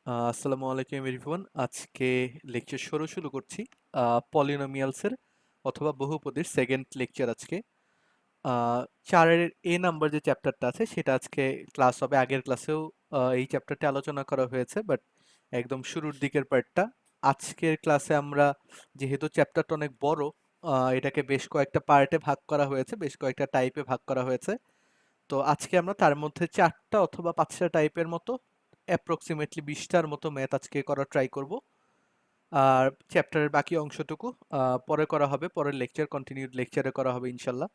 আসসালামু আলাইকুম এভরিওয়ান। আজকে লেকচার শুরু করছি পলিনোমিয়ালসের অথবা বহুপদীর সেকেন্ড লেকচার আজকে। আহ, 4-এর এ নাম্বার যে চ্যাপ্টারটা আছে সেটা আজকে ক্লাস হবে। আগের ক্লাসেও এই চ্যাপ্টারটা আলোচনা করা হয়েছে, বাট একদম শুরুর দিকের পার্টটা। আজকের ক্লাসে আমরা, যেহেতু চ্যাপ্টারটা অনেক বড়, এটাকে বেশ কয়েকটা পার্টে ভাগ করা হয়েছে, বেশ কয়েকটা টাইপে ভাগ করা হয়েছে। তো আজকে আমরা তার মধ্যে 4টা অথবা 5টা টাইপের মতো অ্যাপ্রক্সিমেটলি 20টার মতো ম্যাথ আজকে করা ট্রাই করব। আর চ্যাপ্টারের বাকি অংশটুকু পরে করা হবে, পরের লেকচার কন্টিনিউড লেকচারে করা হবে ইনশাল্লাহ।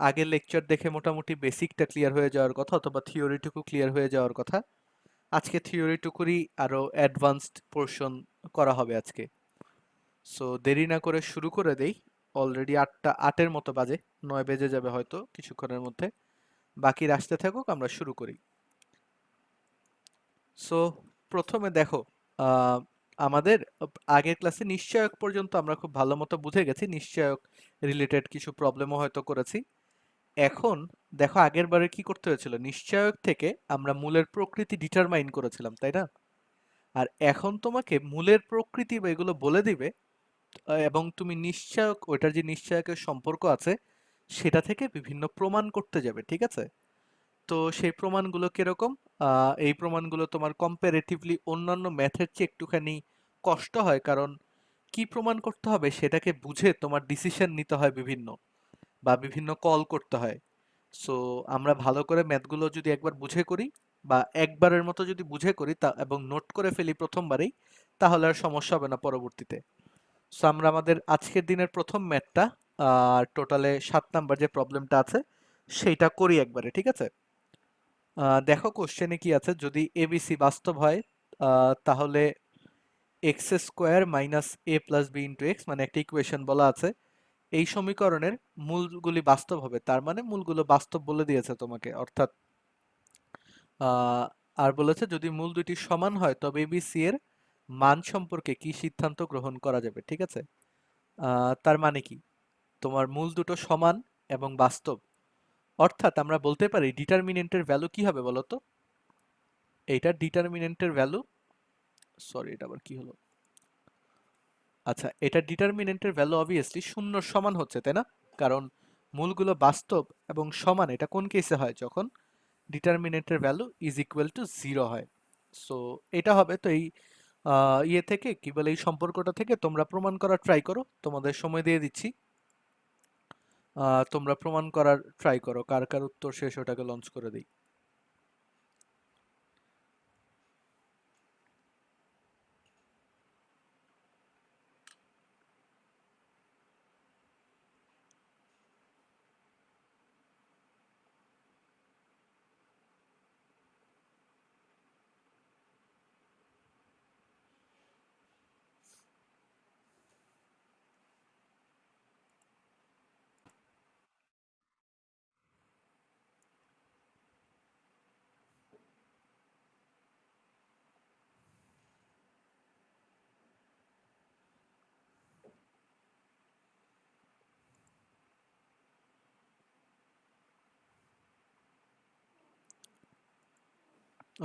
আগের লেকচার দেখে মোটামুটি বেসিকটা ক্লিয়ার হয়ে যাওয়ার কথা, অথবা থিওরিটুকু ক্লিয়ার হয়ে যাওয়ার কথা। আজকে থিওরিটুকুরই আরো অ্যাডভান্সড পোর্শন করা হবে আজকে। সো দেরি না করে শুরু করে দেই। অলরেডি 8এর মতো বাজে, 9 বেজে যাবে হয়তো কিছুক্ষণের মধ্যে। বাকি আসতে থাকুক, আমরা শুরু করি। সো প্রথমে দেখো, আহ, আমাদের আগের ক্লাসে নিশ্চয়ক পর্যন্ত আমরা খুব ভালো মতো বুঝে গেছি, নিশ্চয়ক রিলেটেড কিছু প্রবলেমও হয়তো করেছি। এখন দেখো, আগের বারে কি করতে হয়েছিল, নিশ্চয়ক থেকে আমরা মূলের প্রকৃতি ডিটারমাইন করেছিলাম, তাই না? আর এখন তোমাকে মূলের প্রকৃতি বা এগুলো বলে দিবে, এবং তুমি নিশ্চয়ক, ওইটার যে নিশ্চয়কের সম্পর্ক আছে সেটা থেকে বিভিন্ন প্রমাণ করতে যাবে, ঠিক আছে? তো সেই প্রমাণগুলো কিরকম? এই প্রমাণগুলো তোমার কম্পারেটিভলি অন্যান্য ম্যাথের চেয়ে একটুখানি কষ্ট হয়, কারণ কি প্রমাণ করতে হবে সেটাকে বুঝে তোমার ডিসিশন নিতে হয় বিভিন্ন, বা বিভিন্ন কল করতে হয়। সো আমরা ভালো করে ম্যাথগুলো যদি একবার বুঝে করি, বা একবারের মতো যদি বুঝে করি তা এবং নোট করে ফেলি প্রথমবারেই, তাহলে আর সমস্যা হবে না পরবর্তীতে। সো আমরা আমাদের আজকের দিনের প্রথম ম্যাথটা, টোটালে 7 নাম্বার যে প্রবলেমটা আছে সেইটা করি একবারে, ঠিক আছে? দেখো কোশ্চেনে কি আছে, যদি এবিসি বাস্তব হয় তাহলে এক্স স্কোয়ার মাইনাস এ প্লাস বি ইন্টু এক্স, মানে একটা ইকুয়েশন বলা আছে। এই সমীকরণের মূলগুলি বাস্তব হবে, তার মানে মূলগুলো বাস্তব বলে দিয়েছে তোমাকে, অর্থাৎ আহ, আর বলেছে যদি মূল দুটি সমান হয় তবে এবিসি এর মান সম্পর্কে কি সিদ্ধান্ত গ্রহণ করা যাবে, ঠিক আছে? তার মানে কি, তোমার মূল দুটো সমান এবং বাস্তব, অর্থাৎ আমরা বলতে পারি ডিটারমিনেন্টের ভ্যালু কি হবে বলো তো? এইটা ডিটারমিনেন্টের ভ্যালু, সরি এটা আবার কি হলো, আচ্ছা, এটা ডিটারমিনেন্টের ভ্যালু অবভিয়াসলি শূন্যর সমান হচ্ছে, তাই না? কারণ মূলগুলো বাস্তব এবং সমান, এটা কোন কেসে হয়, যখন ডিটারমিনেন্টের ভ্যালু ইজ ইকুয়াল টু 0 হয়। সো এটা হবে। তো এই ইয়ে থেকে কি বলে, এই সম্পর্কটা থেকে তোমরা প্রমাণ করার ট্রাই করো, তোমাদের সময় দিয়ে দিচ্ছি। তোমরা প্রমাণ করার ট্রাই করো, কার কার উত্তর শেষ ওটাকে লঞ্চ করে দিই।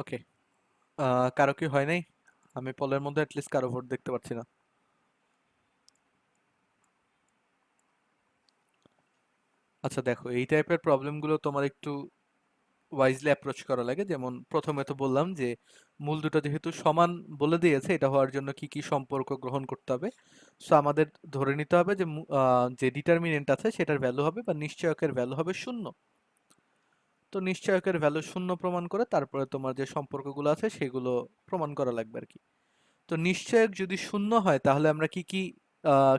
ওকে, কারো কি হয় নাই? আমি পলের মধ্যে অ্যাটলিস্ট কারো ভোট দেখতে পাচ্ছি না। আচ্ছা দেখো, এই টাইপের প্রবলেমগুলো তোমার একটু ওয়াইজলি অ্যাপ্রোচ করা লাগে। যেমন প্রথমে তো বললাম যে মূল দুটো যেহেতু সমান বলে দিয়েছে, এটা হওয়ার জন্য কি কি সম্পর্ক গ্রহণ করতে হবে। সো আমাদের ধরে নিতে হবে যে যে ডিটারমিনেন্ট আছে সেটার ভ্যালু হবে, বা নিশ্চয়কের ভ্যালু হবে 0। তো নিশ্চয়কের ভ্যালু 0 প্রমাণ করে তারপরে তোমার যে সম্পর্কগুলো আছে সেগুলো প্রমাণ করা লাগবে আর কি। তো নিশ্চয়ক যদি 0 হয় তাহলে আমরা কি কি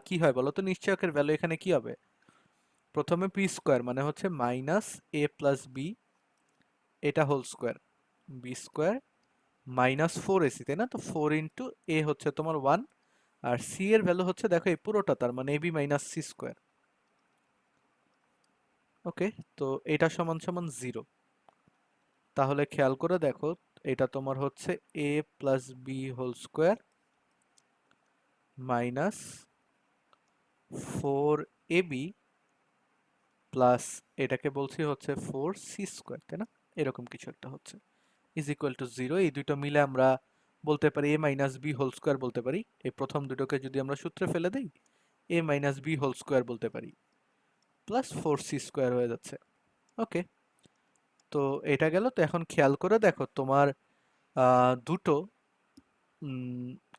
কি হয় বলো তো, নিশ্চয়কের ভ্যালু এখানে কি হবে? প্রথমে পি স্কোয়ার মানে হচ্ছে মাইনাস এ প্লাস বি, এটা whole square, B square minus 4ac, তাই না? তো 4 এ হচ্ছে তোমার 1, আর সি এর ভ্যালু হচ্ছে দেখো এই পুরোটা, তার মানে এবি মাইনাস সি স্কোয়ার। ওকে, তো এটা সমান সমান 0। তাহলে খেয়াল করে দেখো, এটা তোমার হচ্ছে a plus B whole square minus 4ab plus, এটাকে বলছি হচ্ছে 4c স্কোয়ার, তাই না? এরকম কিছু একটা হচ্ছে। ইজ ইকুয়াল টু 0, এই দুটো মিলে আমরা বলতে পারি a minus b whole square বলতে পারি। এই প্রথম দুটোকে যদি আমরা সূত্রে ফেলে দিই a minus b whole square বলতে পারি, প্লাস 4c স্কোয়ার হয়ে যাচ্ছে। ওকে, তো এটা গেল। তো এখন খেয়াল করে দেখো তোমার দুটো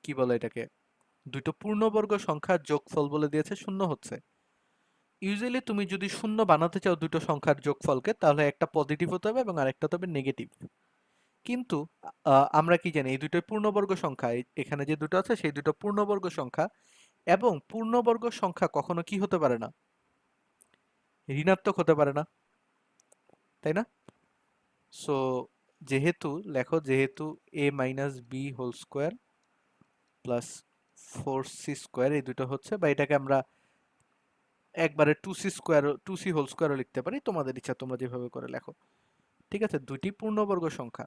কি বলে এটাকে, দুটো পূর্ণবর্গ সংখ্যার যোগফল বলে দিয়েছে শূন্য হচ্ছে। ইউজুয়ালি তুমি যদি শূন্য বানাতে চাও দুটো সংখ্যার যোগফলকে, তাহলে একটা পজিটিভ হতে হবে এবং আরেকটা হতে হবে নেগেটিভ। কিন্তু আমরা কি জানি এই দুটোই পূর্ণবর্গ সংখ্যা, এখানে যে দুটো আছে সেই দুটো পূর্ণবর্গ সংখ্যা, এবং পূর্ণবর্গ সংখ্যা কখনো কি হতে পারে না, ঋণাত্মক হতে পারে না, তাই না? সো যেহেতু লেখো, যেহেতু a minus b whole square plus 4c square এই দুটো হচ্ছে, বা এটাকে আমরা একবারে 2c স্কোয়ার 2c হোল স্কোয়ারও লিখতে পারি, তোমাদের ইচ্ছা, তোমরা যেভাবে করে লেখো। ঠিক আছে, দুটি পূর্ণবর্গ সংখ্যা,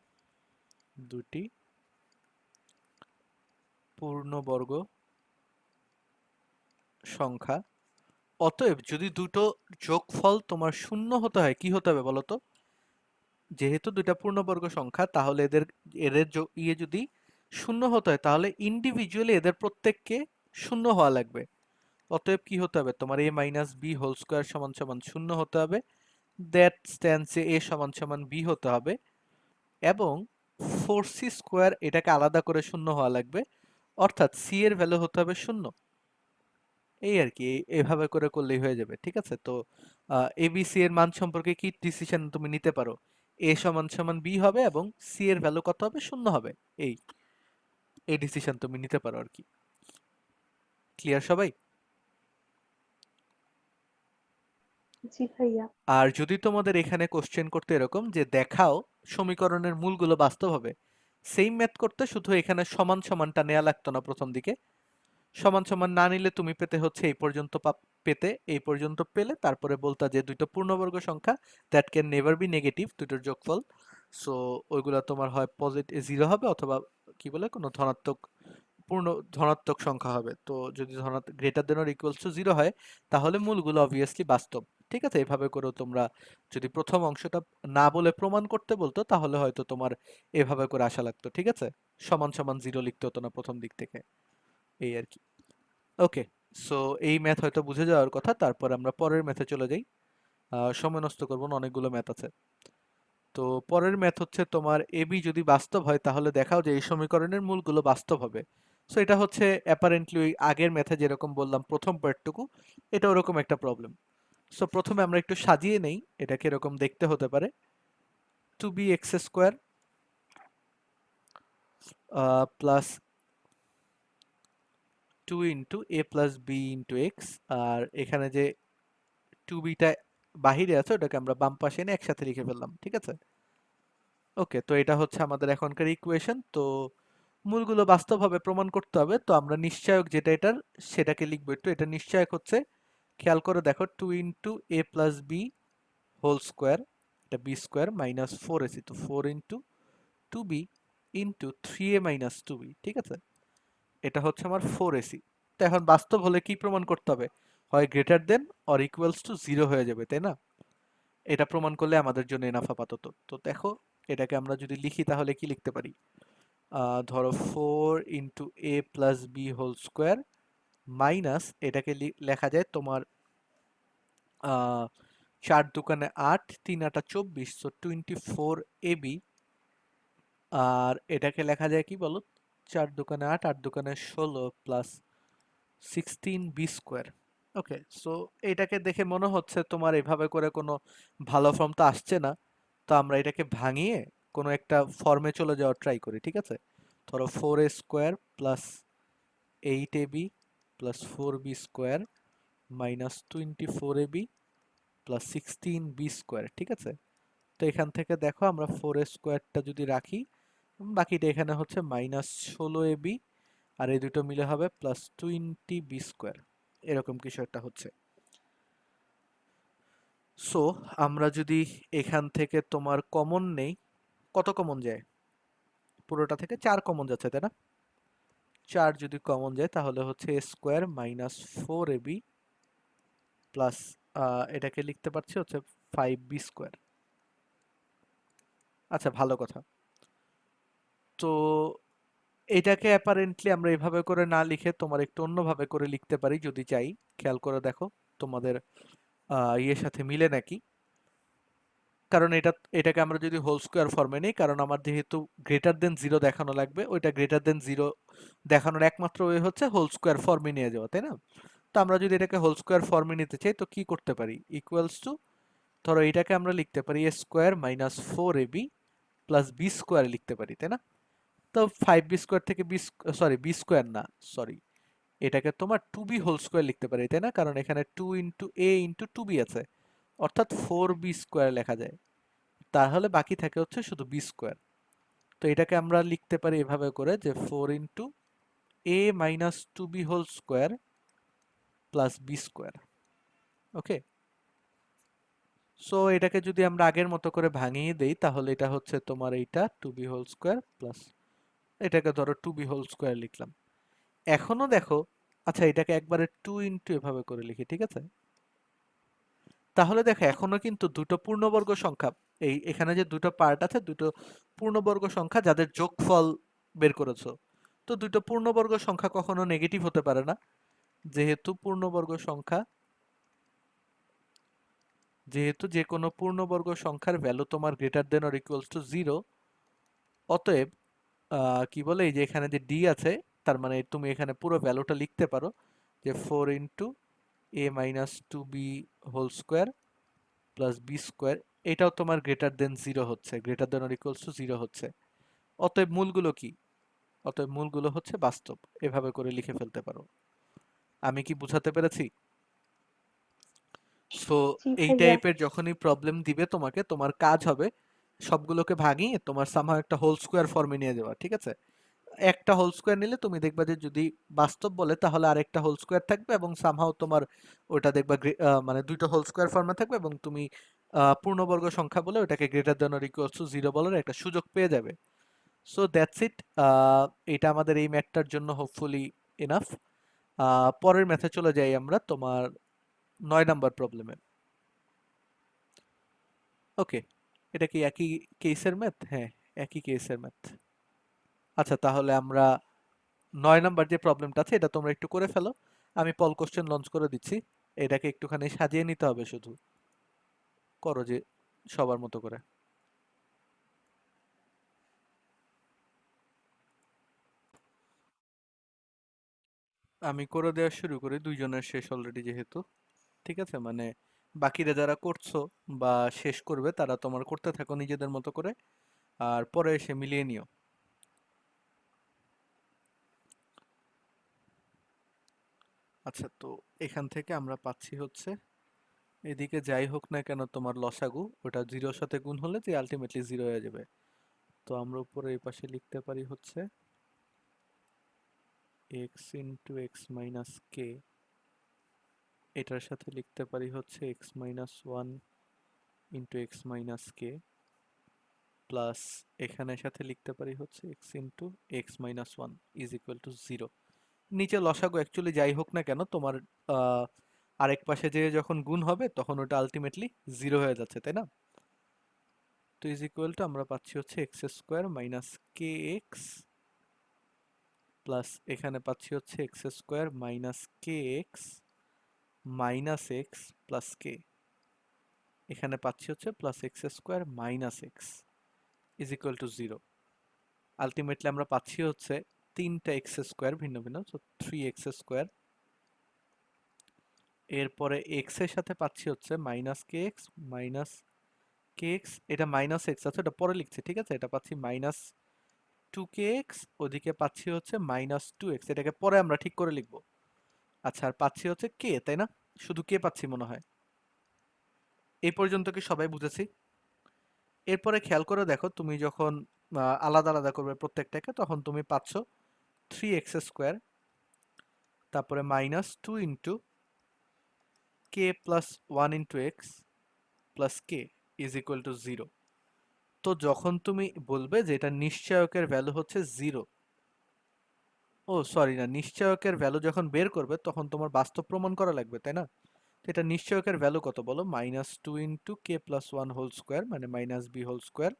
দুটি পূর্ণবর্গ সংখ্যা, অতএব যদি দুটো যোগফল তোমার শূন্য হতে হয়, কি হতে হবে বলো তো? যেহেতু দুইটা পূর্ণবর্গ সংখ্যা, তাহলে এদের এদের যদি শূন্য হতে হয়, তাহলে ইন্ডিভিজুয়ালি এদের প্রত্যেককে শূন্য হওয়া লাগবে। অতএব কি হতে হবে তোমার, a minus b whole square সমান সমান শূন্য হতে হবে, দ্যাট স্ট্যান্ডস এ সমান সমান বি হতে হবে, এবং 4c স্কোয়ার এটাকে আলাদা করে শূন্য হওয়া লাগবে, অর্থাৎ সি এর ভ্যালু হতে হবে শূন্য। এই আর কি, এভাবে করে করলেই হয়ে যাবে। ঠিক আছে, তো এবিসি এর মান সম্পর্কে কি ডিসিশন তুমি নিতে পারো, এ সমান সমান বি হবে এবং সি এর ভ্যালু কত হবে, শূন্য হবে। এই এই ডিসিশন তুমি নিতে পারো আর কি। ক্লিয়ার সবাই? জি ভাইয়া। আর যদি তোমাদের এখানে কোশ্চেন করতে এরকম যে দেখাও সমীকরণের মূলগুলো বাস্তব হবে, সেম ম্যাথ করতে শুধু এখানে সমান সমানটা নেওয়া লাগতো না প্রথম দিকে। সমান সমান না নিলে তুমি পেতে হচ্ছে এই পর্যন্ত পেতে, এই পর্যন্ত পেলে তারপরে বলতা যে দুটো পূর্ণবর্গ সংখ্যা that can never be negative, দুটোর যোগফল। সো ওইগুলা তোমার হয় পজিটিভ 0 হবে, অথবা কি বলে কোনো ধনাত্মক পূর্ণ ধনাত্মক সংখ্যা হবে। তো যদি ধনাত্মক greater than or equals to 0 হয়, তাহলে মূলগুলো অবভিয়াসলি বাস্তব। ঠিক আছে, এভাবে করেও তোমরা, যদি প্রথম অংশটা না বলে প্রমাণ করতে বলতো, তাহলে হয়তো তোমার এভাবে করে আসা লাগতো। ঠিক আছে, সমান সমান 0 লিখতে হতো না প্রথম দিক থেকে। এই আর কি। ওকে, সো এই ম্যাথ হয়তো বুঝে যাওয়ার কথা। তারপর আমরা পরের ম্যাথে চলে যাই, সময় নষ্ট করবো না, অনেকগুলো ম্যাথ আছে। তো পরের ম্যাথ হচ্ছে তোমার এবি যদি বাস্তব হয়, তাহলে দেখাও যে এই সমীকরণের মূলগুলো বাস্তব হবে। সো এটা হচ্ছে অ্যাপারেন্টলি ওই আগের ম্যাথে যেরকম বললাম প্রথম পার্টটুকু, এটা ওরকম একটা প্রবলেম। সো প্রথমে আমরা একটু সাজিয়ে নেই, এটা কিরকম দেখতে হতে পারে। 2bx স্কোয়ার প্লাস 2 ইন্টু এ প্লাস বি ইন্টু এক্স, আর এখানে যে 2bটা বাহিরে আছে ওটাকে আমরা বাম পাশে এনে একসাথে লিখে ফেললাম। ঠিক আছে, ওকে, তো এটা হচ্ছে আমাদের এখনকার ইকুয়েশন। তো মূলগুলো বাস্তবভাবে প্রমাণ করতে হবে, তো আমরা নিশ্চায়ক যেটা এটার সেটাকে লিখবো। একটু এটা নিশ্চায়ক হচ্ছে, খেয়াল করে দেখো, 2 ইন্টু এ প্লাস বি হোল স্কোয়ার, এটা বি স্কোয়ার মাইনাস 4ac, তো 4 into 2b into 3a minus 2b। ঠিক আছে, এটা হচ্ছে আমার 4ac। তো এখন বাস্তব হলে কি প্রমাণ করতে হবে, হয় greater than or equals to 0 হয়ে যাবে, তাই না? এটা প্রমাণ করলে আমাদের জন্য এনাফ আপাতত। তো দেখো, এটাকে আমরা যদি লিখি তাহলে কি লিখতে পারি, ধরো 4 ইন্টু এ plus B whole square minus, এটাকে লেখা যায় তোমার 4 দুকানে 8, 3 আটা 24, সো 24ab। আর এটাকে লেখা যায় কি বলো, 4 দুকানে 8, 8 দুকানে 16 plus 16b square. Okay, so এটাকে দেখে মনে হচ্ছে তোমার এভাবে করে কোনো ভালো ফর্ম তো আসছে না। তো আমরা এটাকে ভাঙিয়ে কোনো একটা ফর্মে চলে যাওয়ার ট্রাই করি। ঠিক আছে, ধরো 4a square plus 8ab plus 4b square minus 24ab plus 16b square. ঠিক আছে, তো এখান থেকে দেখো আমরা 4a স্কোয়ারটা যদি রাখি, বাকিটা এখানে হচ্ছে মাইনাস 16ab, আর এই দুটো মিলে হবে প্লাস 20b স্কোয়ার, এরকম কিছু একটা হচ্ছে। সো আমরা যদি এখান থেকে তোমার কমন নেই, কত কমন যায়, পুরোটা থেকে 4 কমন যাচ্ছে, তাই না? 4 যদি কমন যায় তাহলে হচ্ছে a square minus 4ab plus এটাকে লিখতে পারছি হচ্ছে 5b স্কোয়ার। আচ্ছা, ভালো কথা। তো এটাকে অ্যাপারেন্টলি আমরা এভাবে করে না লিখে তোমার একটু অন্যভাবে করে লিখতে পারি যদি চাই। খেয়াল করে দেখো তোমাদের ইয়ের সাথে মিলে নাকি। কারণ এটাকে আমরা যদি হোল স্কোয়ার ফর্মে নিই, কারণ আমার যেহেতু গ্রেটার দেন জিরো দেখানো লাগবে, ওইটা গ্রেটার দেন জিরো দেখানোর একমাত্র ওয়ে হচ্ছে হোল স্কোয়ার ফর্মে নিয়ে যাওয়া, তাই না? তো আমরা যদি এটাকে হোল স্কোয়ার ফর্মে নিতে চাই তো কি করতে পারি? ইকুয়ালস টু, ধরো এটাকে আমরা লিখতে পারি এ স্কোয়ার মাইনাস ফোর এ বি প্লাস বি স্কোয়ার লিখতে পারি, তাই না? তো ফাইভ বি স্কোয়ার থেকে সরি বি স্কোয়ার না, সরি, এটাকে তোমার টু বি হোল স্কোয়ার লিখতে পারি, তাই না? কারণ এখানে টু ইন্টু এ ইন্টু টু বি আছে, অর্থাৎ ফোর বি স্কোয়ার লেখা যায়। তাহলে বাকি থাকে হচ্ছে শুধু বি স্কোয়ার। তো এটাকে আমরা লিখতে পারি এভাবে করে যে four into a minus two b whole square plus b square. Okay, so এটাকে যদি আমরা আগের মতো করে ভাঙিয়ে দেই তাহলে এটা হচ্ছে তোমার এইটা two b whole square plus, এটাকে ধরো টু বি হোল স্কোয়ার লিখলাম। এখনো দেখো, আচ্ছা এটাকে একবারে টু ইন্টু এভাবে করে লিখি, ঠিক আছে? তাহলে দেখো এখনো কিন্তু দুটো পূর্ণবর্গ সংখ্যা, এখানে যে দুটো পার্ট আছে, দুটো পূর্ণবর্গ সংখ্যা যাদের যোগফল বের করেছো। তো দুটো পূর্ণবর্গ সংখ্যা কখনো নেগেটিভ হতে পারে না, যেহেতু পূর্ণবর্গ সংখ্যা, যেহেতু যে কোনো পূর্ণবর্গ সংখ্যার ভ্যালু তোমার greater than or equals to zero. অতএব কি বলে, এই যে এখানে যে ডি আছে, তার মানে তুমি এখানে পুরো ভ্যালুটা লিখতে পারো যে four into a minus two b whole square plus b square, এটাও তোমার গ্রেটার দেন জিরো হচ্ছে, greater than or equals to zero হচ্ছে। অতএব মূলগুলো কি? অতএব মূলগুলো হচ্ছে বাস্তব, এভাবে করে লিখে ফেলতে পারো। আমি কি বুঝাতে পেরেছি? সো জি এই ভাইয়া। টাইপের যখনই প্রবলেম দিবে তোমাকে, তোমার কাজ হবে সবগুলোকে ভাঙিয়ে তোমার সামহাও একটা হোল স্কোয়ার ফর্মে নিয়ে যাওয়া, ঠিক আছে? একটা হোল স্কোয়ার নিলে তুমি দেখবা যে যদি বাস্তব বলে তাহলে আরেকটা হোল স্কোয়ার থাকবে এবং সামহাও তোমার ওটা দেখবা মানে দুইটা হোল স্কোয়ার ফর্মে থাকবে এবং তুমি পূর্ণবর্গ সংখ্যা বলে ওটাকে greater than or equals to zero বলার একটা সুযোগ পেয়ে যাবে। So that's it. এটা আমাদের এই ম্যাথটার জন্য হোপফুলি এনাফ। পরের ম্যাথে চলে যাই আমরা তোমার 9 নাম্বার প্রবলেমে। ওকে, এটা কি একই কেসের ম্যাথ? হ্যাঁ, একই কেসের ম্যাথ। আচ্ছা তাহলে আমরা 9 নাম্বার যে প্রবলেমটা আছে এটা তোমরা একটু করে ফেলো, আমি পল কোশ্চেন লঞ্চ করে দিচ্ছি। এটাকে একটুখানি সাজিয়ে নিতে হবে শুধু, করো যে সবার মতো করে। আমি করে দেওয়া শুরু করি, দুইজনের শেষ অলরেডি যেহেতু, ঠিক আছে? মানে বাকিরা যারা করছো বা শেষ করবে তারা তোমার করতে থাকো নিজেদের মতো করে, আর পরে এসে মিলিয়ে নিও। আচ্ছা, তো এখান থেকে আমরা পাচ্ছি হচ্ছে এদিকে যাই হোক না কেন তোমার লসাগু ওটা জিরোর সাথে গুণ হলে যে আলটিমেটলি জিরো হয়ে যাবে। তো আমরা উপরে এই পাশে লিখতে পারি হচ্ছে x into x minus k, এটার সাথে লিখতে পারি হচ্ছে x minus one into x minus k plus এখানের সাথে লিখতে পারি হচ্ছে x into x minus one is equal to zero. নিচে লসাগু অ্যাকচুয়ালি যাই হোক না কেন তোমার আহ, আরেক পাশে যে যখন গুণ হবে তখন ওটা আলটিমেটলি জিরো হয়ে যাচ্ছে, তাই না? তো ইজ ইকুয়াল টু আমরা পাচ্ছি হচ্ছে এক্স স্কোয়ার মাইনাস কে এক্স প্লাস এখানে পাচ্ছি হচ্ছে এক্স স্কোয়ার মাইনাস কে এক্স মাইনাস এক্স প্লাস কে, এখানে পাচ্ছি হচ্ছে plus x square minus x is equal to zero. Ultimately আমরা পাচ্ছি হচ্ছে তিনটা এক্স স্কোয়ার ভিন্ন ভিন্ন, তো থ্রি এক্স স্কোয়ার। এরপরে এক্স এর সাথে পাচ্ছি হচ্ছে মাইনাস কে এক্স মাইনাস কে এক্স, এটা মাইনাস এক্স আছে ওটা পরে লিখছি, ঠিক আছে? এটা পাচ্ছি মাইনাস টু কে এক্স, ওদিকে পাচ্ছি হচ্ছে মাইনাস টু এক্স, এটাকে পরে আমরা ঠিক করে লিখবো। আচ্ছা, আর পাচ্ছি হচ্ছে কে, তাই না? শুধু কে পাচ্ছি মনে হয়। এই পর্যন্ত কি সবাই বুঝেছি? এরপরে খেয়াল করে দেখো তুমি যখন আলাদা আলাদা করবে প্রত্যেকটাকে তখন তুমি পাচ্ছ থ্রি এক্স স্কোয়ার, তারপরে minus two into k plus one into x plus k is equal to zero. তো যখন তুমি বলবে যে এটা নিশ্চয়কের ভ্যালু হচ্ছে জিরো, ও সরি না, নিশ্চয়কের ভ্যালু যখন বের করবে তখন তোমার বাস্তব প্রমাণ করা লাগবে, তাই না? তো এটা নিশ্চয়কের ভ্যালু কত বলো? Minus two into k plus one whole square মানে মাইনাস বি হোল স্কোয়ার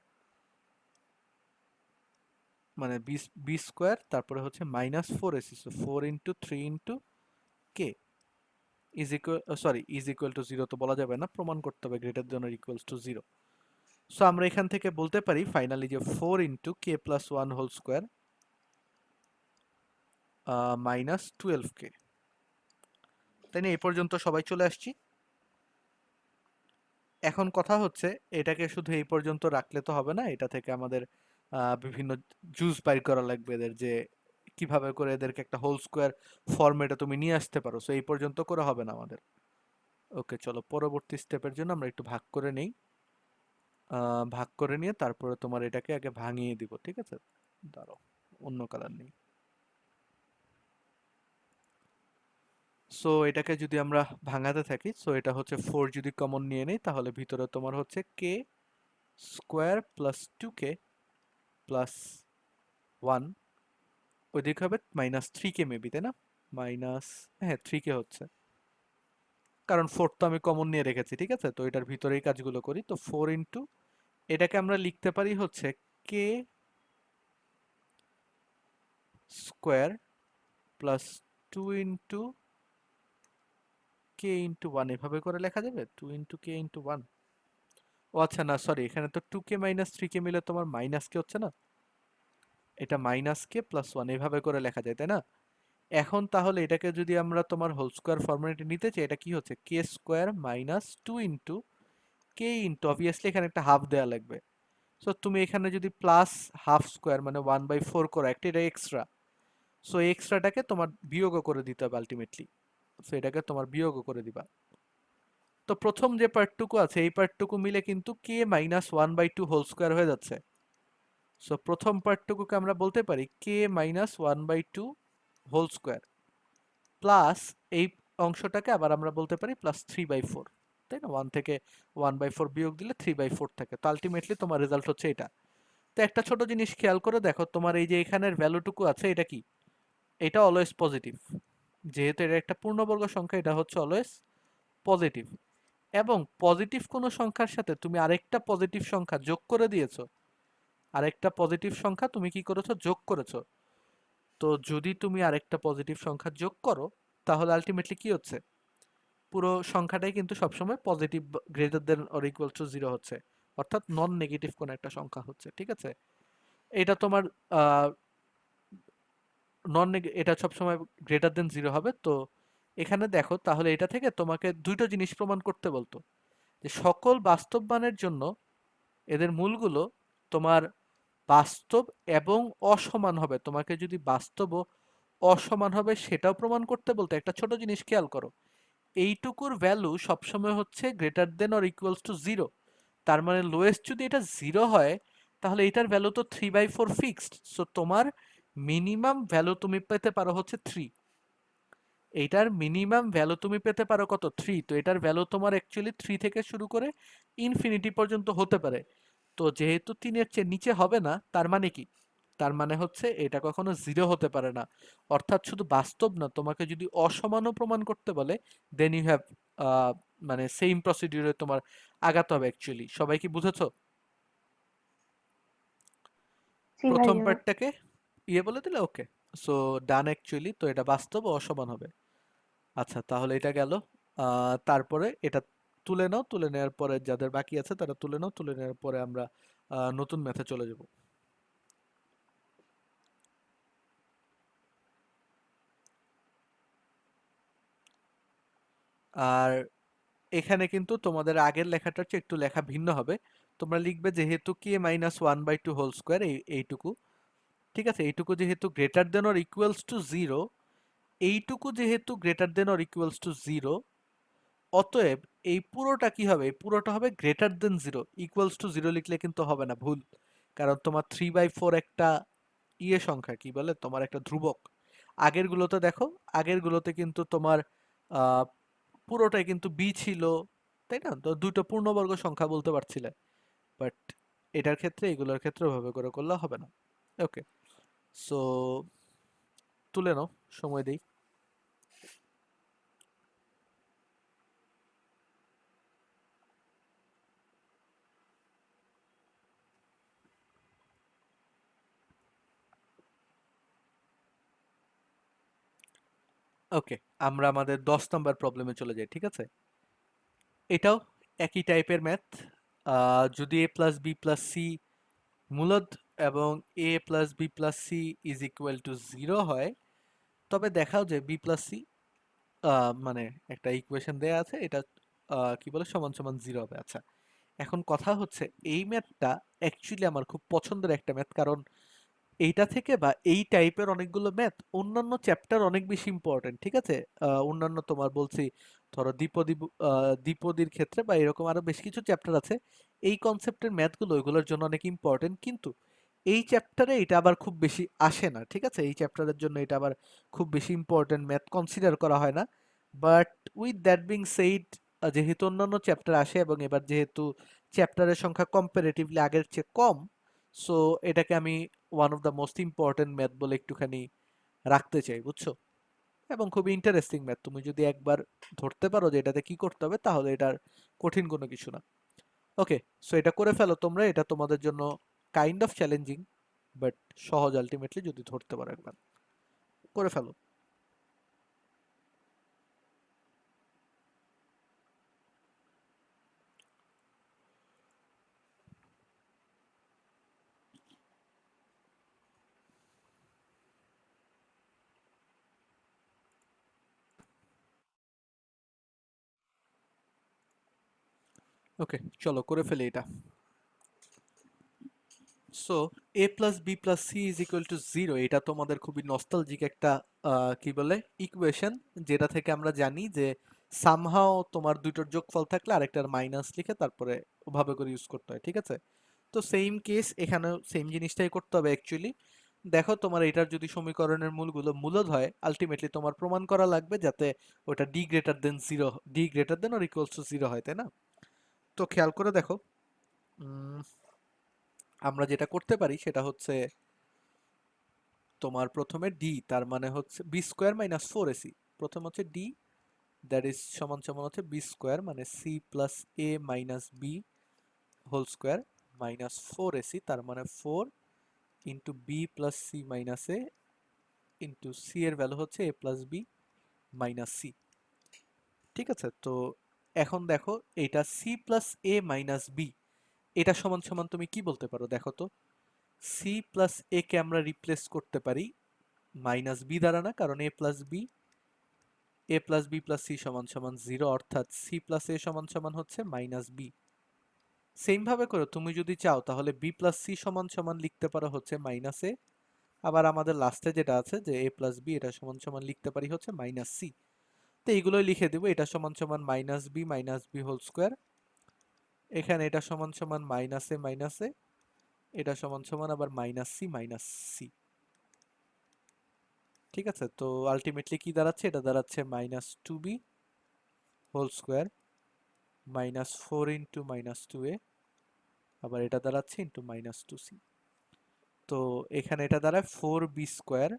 মানে বি স্কোয়ার তারপরে হচ্ছে -4ac, so 4 into 3 into k is equal to 0 তো বলা যাবে না, প্রমাণ করতে হবে greater than or equals to 0। So আমরা এখান থেকে বলতে পারি ফাইনালি যে 4 into k plus 1 whole square -12k। তাই না? এই পর্যন্ত সবাই চলে আসছি। এখন কথা হচ্ছে এটাকে শুধু এই পর্যন্ত রাখলে তো হবে না, এটা থেকে আমাদের বিভিন্ন জুস বাইর করা লাগবে এদের, যে কিভাবে করে এদেরকে একটা হোল স্কোয়ার ফরম্যাটে তুমি নিয়ে আসতে পারো। সো এই পর্যন্ত করে হবে না আমাদের। ওকে, চলো পরবর্তী স্টেপের জন্য আমরা একটু ভাগ করে নেই। ভাগ করে নিয়ে তারপরে তোমার এটাকে আগে ভাঙিয়ে দিব, ঠিক আছে? দাঁড়াও, অন্য কালার নেই। সো এটাকে যদি আমরা ভাঙাতে থাকি, সো এটা হচ্ছে 4 যদি কমন নিয়ে নেই তাহলে ভিতরে তোমার হচ্ছে কে স্কোয়ার প্লাস 2k প্লাস 1, ওইদিকে হবে -3k মেবি, তাই না? মাইনাস, হ্যাঁ 3k হচ্ছে, কারণ 4 তো আমি কমন নিয়ে রেখেছি, ঠিক আছে? তো এটার ভিতরেই কাজগুলো করি। তো 4 ইন্টু, এটাকে আমরা লিখতে পারি হচ্ছে কে square plus 2 into k into 1, এভাবে করে লেখা যাবে 2 ইন্টু কে ইন্টু 1। ও আচ্ছা, না সরি, এখানে তো 2k মাইনাস 3k মিলে তোমার মাইনাস কে হচ্ছে না, এটা মাইনাস কে প্লাস 1 এভাবে করে লেখা যায়, তাই না? এখন তাহলে এটাকে যদি আমরা তোমার হোল স্কোয়ার ফরম্যাটে নিতে চাই, এটা কি হচ্ছে কে square minus 2 into k into, obviously এখানে একটা হাফ দেওয়া লাগবে। সো তুমি এখানে যদি প্লাস হাফ স্কোয়ার মানে 1/4 করো, একটা এটা এক্সট্রা, সো এক্সট্রাটাকে তোমার বিয়োগও করে দিতে হবে আলটিমেটলি। সো এটাকে তোমার বিয়োগও করে দিবা। তো প্রথম যে পার্টটুকু আছে এই পার্টটুকু মিলে কিন্তু কে -1/2 হোল স্কোয়ার হয়ে যাচ্ছে। সো প্রথম পার্টটুকুকে আমরা বলতে পারি কে -1/2 হোল স্কোয়ার প্লাস এই অংশটাকে আবার আমরা বলতে পারি +3/4, তাই না? 1 থেকে 1/4 বিয়োগ দিলে 3/4 থাকে। তো আলটিমেটলি তোমার রেজাল্ট হচ্ছে এটা। তো একটা ছোট জিনিস খেয়াল করে দেখো, তোমার এই যে এখানের ভ্যালুটুকু আছে এটা কি? এটা অলওয়েজ পজিটিভ। যেহেতু এটা একটা পূর্ণবর্গ সংখ্যা, এটা হচ্ছে অলওয়েজ পজিটিভ। এবং পজিটিভ কোনো সংখ্যার সাথে তুমি আরেকটা পজিটিভ সংখ্যা যোগ করে দিয়েছো, আরেকটা পজিটিভ সংখ্যা তুমি কি করেছো? যোগ করেছো। তো যদি তুমি আরেকটা পজিটিভ সংখ্যা যোগ করো তাহলে আলটিমেটলি কি হচ্ছে? পুরো সংখ্যাটাই কিন্তু সবসময় positive, greater than or equal to 0 হচ্ছে, অর্থাৎ নন নেগেটিভ কোনো একটা সংখ্যা হচ্ছে, ঠিক আছে? এটা তোমার এটা সবসময় গ্রেটার দেন 0 হবে। তো এখানে দেখো তাহলে এটা থেকে তোমাকে দুইটা জিনিস প্রমাণ করতে বলতো, যে সকল বাস্তব মানের জন্য এদের মূলগুলো তোমার বাস্তব এবং অসমান হবে। তোমাকে যদি বাস্তব ও অসমান হবে সেটাও প্রমাণ করতে বলতো। একটা ছোট জিনিস খেয়াল করো, এইটুকুর ভ্যালু সবসময় হচ্ছে greater than or equals to 0। তার মানে লোয়েস্ট যদি এটা 0 হয় তাহলে এটার ভ্যালু তো 3/4 ফিক্সড। সো তোমার মিনিমাম ভ্যালু তুমি পেতে পারো হচ্ছে 3। এইটার মিনিমাম ভ্যালু তুমি পেতে পারো কত? 3। তো এটার ভ্যালু তোমার অ্যাকচুয়ালি 3 থেকে শুরু করে ইনফিনিটি পর্যন্ত হতে পারে। তো যেহেতু 3-এর চেয়ে নিচে হবে না, তার মানে কি? তার মানে হচ্ছে এটা কখনো 0 হতে পারে না। অর্থাৎ শুধু বাস্তব না, তোমাকে যদি অসমানও প্রমাণ করতে বলে দেন ইউ হ্যাভ মানে সেম প্রসিডিউরে তোমার আগাতে হবে অ্যাকচুয়ালি। সবাই কি বুঝেছো? জি প্রথম ভাইয়া। পার্টটাকে বলে দিলে ওকে। সো ডান অ্যাকচুয়ালি, তো এটা বাস্তব ও অসমান হবে। আচ্ছা, তাহলে এটা গেল। তারপরে এটা তুলে নাও, তুলে নেওয়ার পরে যাদের বাকি আছে তারা তুলে নাও, তুলে নেওয়ার পরে আমরা নতুন ম্যাথে চলে যাব। আর এখানে কিন্তু তোমাদের আগের লেখাটার চেয়ে একটু লেখা ভিন্ন হবে। তোমরা লিখবে যেহেতু কে -1/2 হোল স্কোয়ার, এইটুকু, ঠিক আছে? এইটুকু যেহেতু greater than or equals to 0, এইটুকু যেহেতু greater than or equals to 0, অতএব এই পুরোটা কি হবে? এই পুরোটা হবে গ্রেটার দেন 0। ইকুয়ালস টু 0 লিখলে কিন্তু হবে না, ভুল। কারণ তোমার 3/4 একটা সংখ্যা, কি বলে, তোমার একটা ধ্রুবক। আগের গুলোতে দেখো, আগের গুলোতে কিন্তু তোমার আহ পুরোটাই কিন্তু বি ছিল, তাই না? তো দুটো পূর্ণবর্গ সংখ্যা বলতে পারছিলে। বাট এটার ক্ষেত্রে, এগুলোর ক্ষেত্রে ওভাবে করে করলে হবে না। ওকে, সো তুলে নাও, সময় দেই। ওকে, আমরা আমাদের 10 নম্বর প্রবলেমে চলে যাই, ঠিক আছে? এটাও একই টাইপের ম্যাথ। যদি a plus b plus c মূলদ এবং a plus b plus c is equal to 0 হয়, তবে দেখাও যে বি প্লাস সি মানে একটা ইকুয়েশন দেয়া আছে, এটা কি বলে সমান সমান 0 হবে। আচ্ছা, এখন কথা হচ্ছে এই ম্যাথটা অ্যাকচুয়ালি আমার খুব পছন্দের একটা ম্যাথ, কারণ এইটা থেকে বা এই টাইপের অনেকগুলো ম্যাথ অন্যান্য চ্যাপ্টার অনেক বেশি ইম্পর্টেন্ট, ঠিক আছে? অন্যান্য তোমার বলছি, ধরো দ্বিপদীর ক্ষেত্রে বা এরকম আরো বেশ কিছু চ্যাপ্টার আছে, এই কনসেপ্টের ম্যাথগুলো ওইগুলোর জন্য অনেক ইম্পর্টেন্ট, কিন্তু এই চ্যাপ্টারে এটা আবার খুব বেশি আসে না, ঠিক আছে? এই চ্যাপ্টারের জন্য এটা আবার খুব বেশি ইম্পর্টেন্ট ম্যাথ কনসিডার করা হয় না। But with that being said, যেহেতু অন্যান্য চ্যাপ্টার আসে এবং এবার যেহেতু চ্যাপ্টারের সংখ্যা কম্পারেটিভলি আগের চেয়ে কম, সো এটাকে আমি one of the most important math বলে একটুখানি রাখতে চাই, বুঝছো? এবং খুবই ইন্টারেস্টিং ম্যাথ, তুমি যদি একবার ধরতে পারো যে এটাতে কি করতে হবে, তাহলে এটার কঠিন কোনো কিছু না। ওকে, সো এটা করে ফেলো তোমরা, এটা তোমাদের জন্য কাইন্ড অফ চ্যালেঞ্জিং, বাট সহজ আলটিমেটলি যদি ধরতে পারো একবার। করে ফেলো। ওকে, চলো করে ফেলি এটা। So a plus b plus c is equal to 0, এটা তোমাদের খুবই নস্টালজিক একটা কি বলে ইকুয়েশন, যেটা থেকে আমরা জানি যে সামহাও তোমার দুটোর যোগফল থাকলে আরেকটার মাইনাস লিখে তারপরে ওভাবে করে ইউজ করতে হয়, ঠিক আছে? তো সেম কেস এখানেও সেম জিনিসটাই করতে হবে অ্যাকচুয়ালি। দেখো, তোমার এটার যদি সমীকরণের মূলগুলো মূলদ হয়, আলটিমেটলি তোমার প্রমাণ করা লাগবে যাতে ওটা D greater than 0, D greater than or equals to 0 হয়, তাই না? তো খেয়াল করে দেখো, উম, আমরা যেটা করতে পারি সেটা হচ্ছে তোমার প্রথমে ডি, তার মানে হচ্ছে বি স্কোয়ার মাইনাস 4ac। প্রথম হচ্ছে ডি, দ্যাট ইজ সমান সমান হচ্ছে বি স্কোয়ার মানে c plus a minus b whole square minus 4ac, তার মানে 4 into b plus c minus a into c এর ভ্যালু হচ্ছে a plus b minus c. ঠিক আছে? তো এখন দেখো, এটা c plus a minus b, এটা সমান সমান তুমি কি বলতে পারো দেখো তো? সি প্লাস এ কে আমরা রিপ্লেস করতে পারি মাইনাস বি দ্বারা, না? কারণ এ প্লাস বি, এ প্লাস বি প্লাস সি সমান সমান 0, অর্থাৎ সি প্লাস এ সমান সমান হচ্ছে মাইনাস বি। সেম ভাবে করে তুমি যদি চাও তাহলে বি প্লাস সি সমান সমান লিখতে পারো হচ্ছে মাইনাস এ। আবার আমাদের লাস্টে যেটা আছে যে এ প্লাস বি, এটা সমান সমান লিখতে পারি হচ্ছে মাইনাস সি। তো এইগুলোই লিখে দিব, এটা সমান সমান মাইনাস বি হোল স্কোয়ার, এখানে এটা সমান সমান মাইনাস এ, এটা সমান সমান আবার মাইনাস সি মাইনাস সি। ঠিক আছে? তো আলটিমেটলি কি দাঁড়াচ্ছে? এটা দাঁড়াচ্ছে minus two b whole square minus 4 into minus two a, আবার এটা দাঁড়াচ্ছে ইন্টু মাইনাস টু সি। তো এখানে এটা দাঁড়ায় 4b স্কোয়ার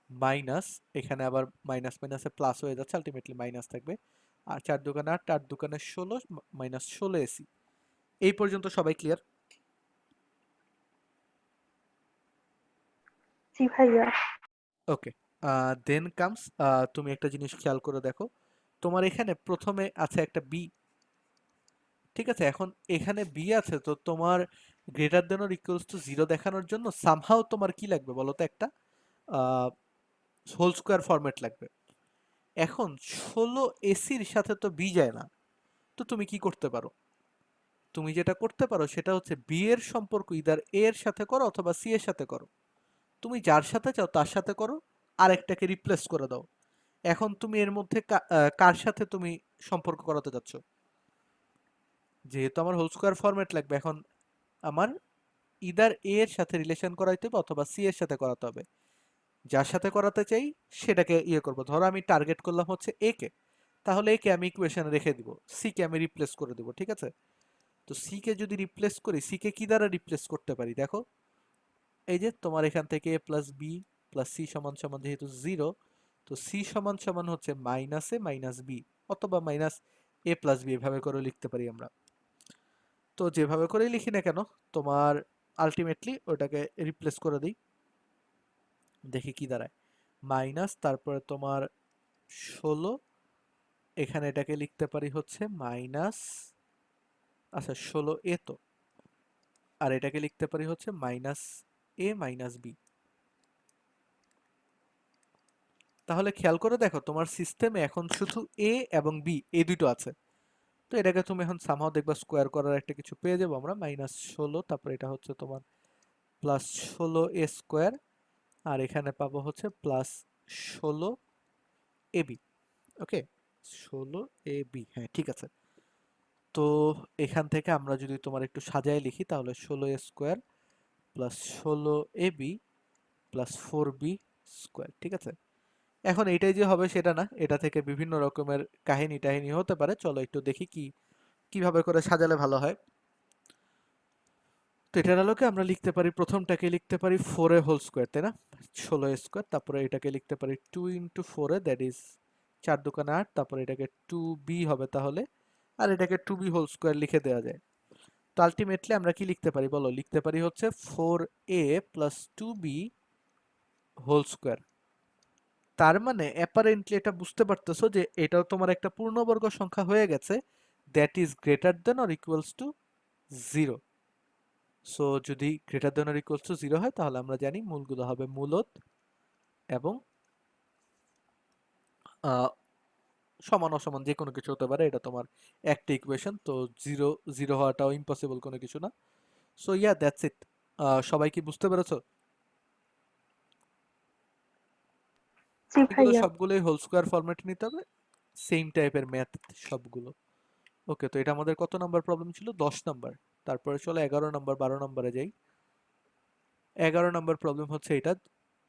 মাইনাস, এখানে আবার মাইনাস মাইনাসে প্লাস হয়ে যাচ্ছে, আলটিমেটলি মাইনাস থাকবে, আর 4 দোকানে 8, 8 দোকানে 16 মাইনাস 16ac। এই পর্যন্ত সবাই ক্লিয়ার? জি ভাইয়া। ওকে, দেন কামস, তুমি একটা জিনিস খেয়াল করে দেখো, তোমার এখানে প্রথমে আছে একটা বি, ঠিক আছে? এখন এখানে বি আছে, তো তোমার greater than or equals to 0 দেখানোর জন্য সামহাও তোমার কি লাগবে বলো তো? একটা হোল স্কোয়ার ফরম্যাট লাগবে। এখন 16ac-র সাথে তো বি যায় না, তো তুমি কি করতে পারো? তুমি যেটা করতে পারো সেটা হচ্ছে বি এর সম্পর্ক ইদার এ এর সাথে করো অথবা সি এর সাথে করো। তুমি যার সাথে চাও তার সাথে করো, আরেকটাকে রিপ্লেস করে দাও। এখন তুমি এর মধ্যে কার সাথে তুমি সম্পর্ক করাতে যাচ্ছ? যেহেতু আমার হোল স্কোয়ার ফরম্যাট লাগবে, এখন আমার ইদার এ এর সাথে রিলেশন করাইতে হবে অথবা সি এর সাথে করাতে হবে। যার সাথে করাতে চাই সেটাকে ইয়ে করবো। ধরো আমি টার্গেট করলাম হচ্ছে এ কে, তাহলে এ কে আমি ইকুয়েশনে রেখে দিব, সি কে আমি রিপ্লেস করে দিব, ঠিক আছে? তো সি কে যদি রিপ্লেস করি, সি কে কি দ্বারা রিপ্লেস করতে পারি দেখো? এই যে তোমার এখান থেকে এ প্লাস বি প্লাস সি সমান সমান যেহেতু 0, তো সি সমান সমান হচ্ছে মাইনাস এ মাইনাস বি অথবা মাইনাস এ প্লাস বি, এভাবে করে লিখতে পারি আমরা। তো যেভাবে করেই লিখি না কেন, তোমার আলটিমেটলি ওটাকে রিপ্লেস করে দিই, দেখি কি দাঁড়ায়। মাইনাস, তারপরে তোমার 16, এখানে এটাকে লিখতে পারি হচ্ছে মাইনাস, আচ্ছা 16a তো, আর এটাকে লিখতে পারি হচ্ছে মাইনাস a মাইনাস b। তাহলে খেয়াল করে দেখো তোমার সিস্টেমে এখন শুধু a এবং b এই দুটো আছে। তো এটাকে তুমি এখন সামহাও দেখবা স্কোয়ার করার একটা কিছু পেয়ে যাবো আমরা, -16, তারপর এটা হচ্ছে তোমার +16a স্কোয়ার, আর এখানে পাবো হচ্ছে +16ab। ওকে, 16ab, হ্যাঁ ঠিক আছে। তো এখান থেকে আমরা যদি তোমার একটু সাজায় লিখি তাহলে 16a square +16ab +4b square, ঠিক আছে। এখন এইটাই যে হবে সেটা না, এটা থেকে বিভিন্ন রকমের কাহিনী টাহিনী হতে পারে। চলো একটু দেখি কিভাবে করে সাজালে ভালো হয়। তো এটার আলোকে আমরা লিখতে পারি, প্রথমটাকে লিখতে পারি 4a হোল স্কোয়ার, তাই না, 16a স্কোয়ার। তারপরে এটাকে লিখতে পারি 2 ইন্টু 4a, দ্যাট ইজ 4 দুগুণে 8। তারপরে এটাকে 2b হবে তাহলে, আর এটাকে 2b হোল স্কোয়ার লিখে দেওয়া যায়। তো আলটিমেটলি আমরা কি লিখতে পারি বলো, লিখতে পারি হচ্ছে 4a plus 2b whole square. তার মানে অ্যাপারেন্টলি এটা বুঝতে পারতেছো যে এটাও তোমার একটা পূর্ণবর্গ সংখ্যা হয়ে গেছে, that is greater than or equals to 0। So যদি greater than or equals to 0 হয় তাহলে আমরা জানি মূলগুলো হবে মূলদ এবং আহ, সমান অসমান যে কোনো কিছু হতে পারে। এটা তোমার একটা ইকুয়েশন, তো জিরো জিরো হওয়াটাও ইম্পসিবল কোনো কিছু না। So yeah, that's it. সবাই কি বুঝতে পেরেছো? জি এগুলো ভাইয়া। সবগুলোই হোল স্কোয়ার ফরম্যাটে নিতে হবে, সেম টাইপের ম্যাথ সবগুলো। ওকে, তো এটা আমাদের কত নাম্বার প্রবলেম ছিল? 10 নাম্বার। তারপরে চলো 11 নাম্বার, 12 নাম্বারে যাই। 11 নাম্বার প্রবলেম হচ্ছে এটা,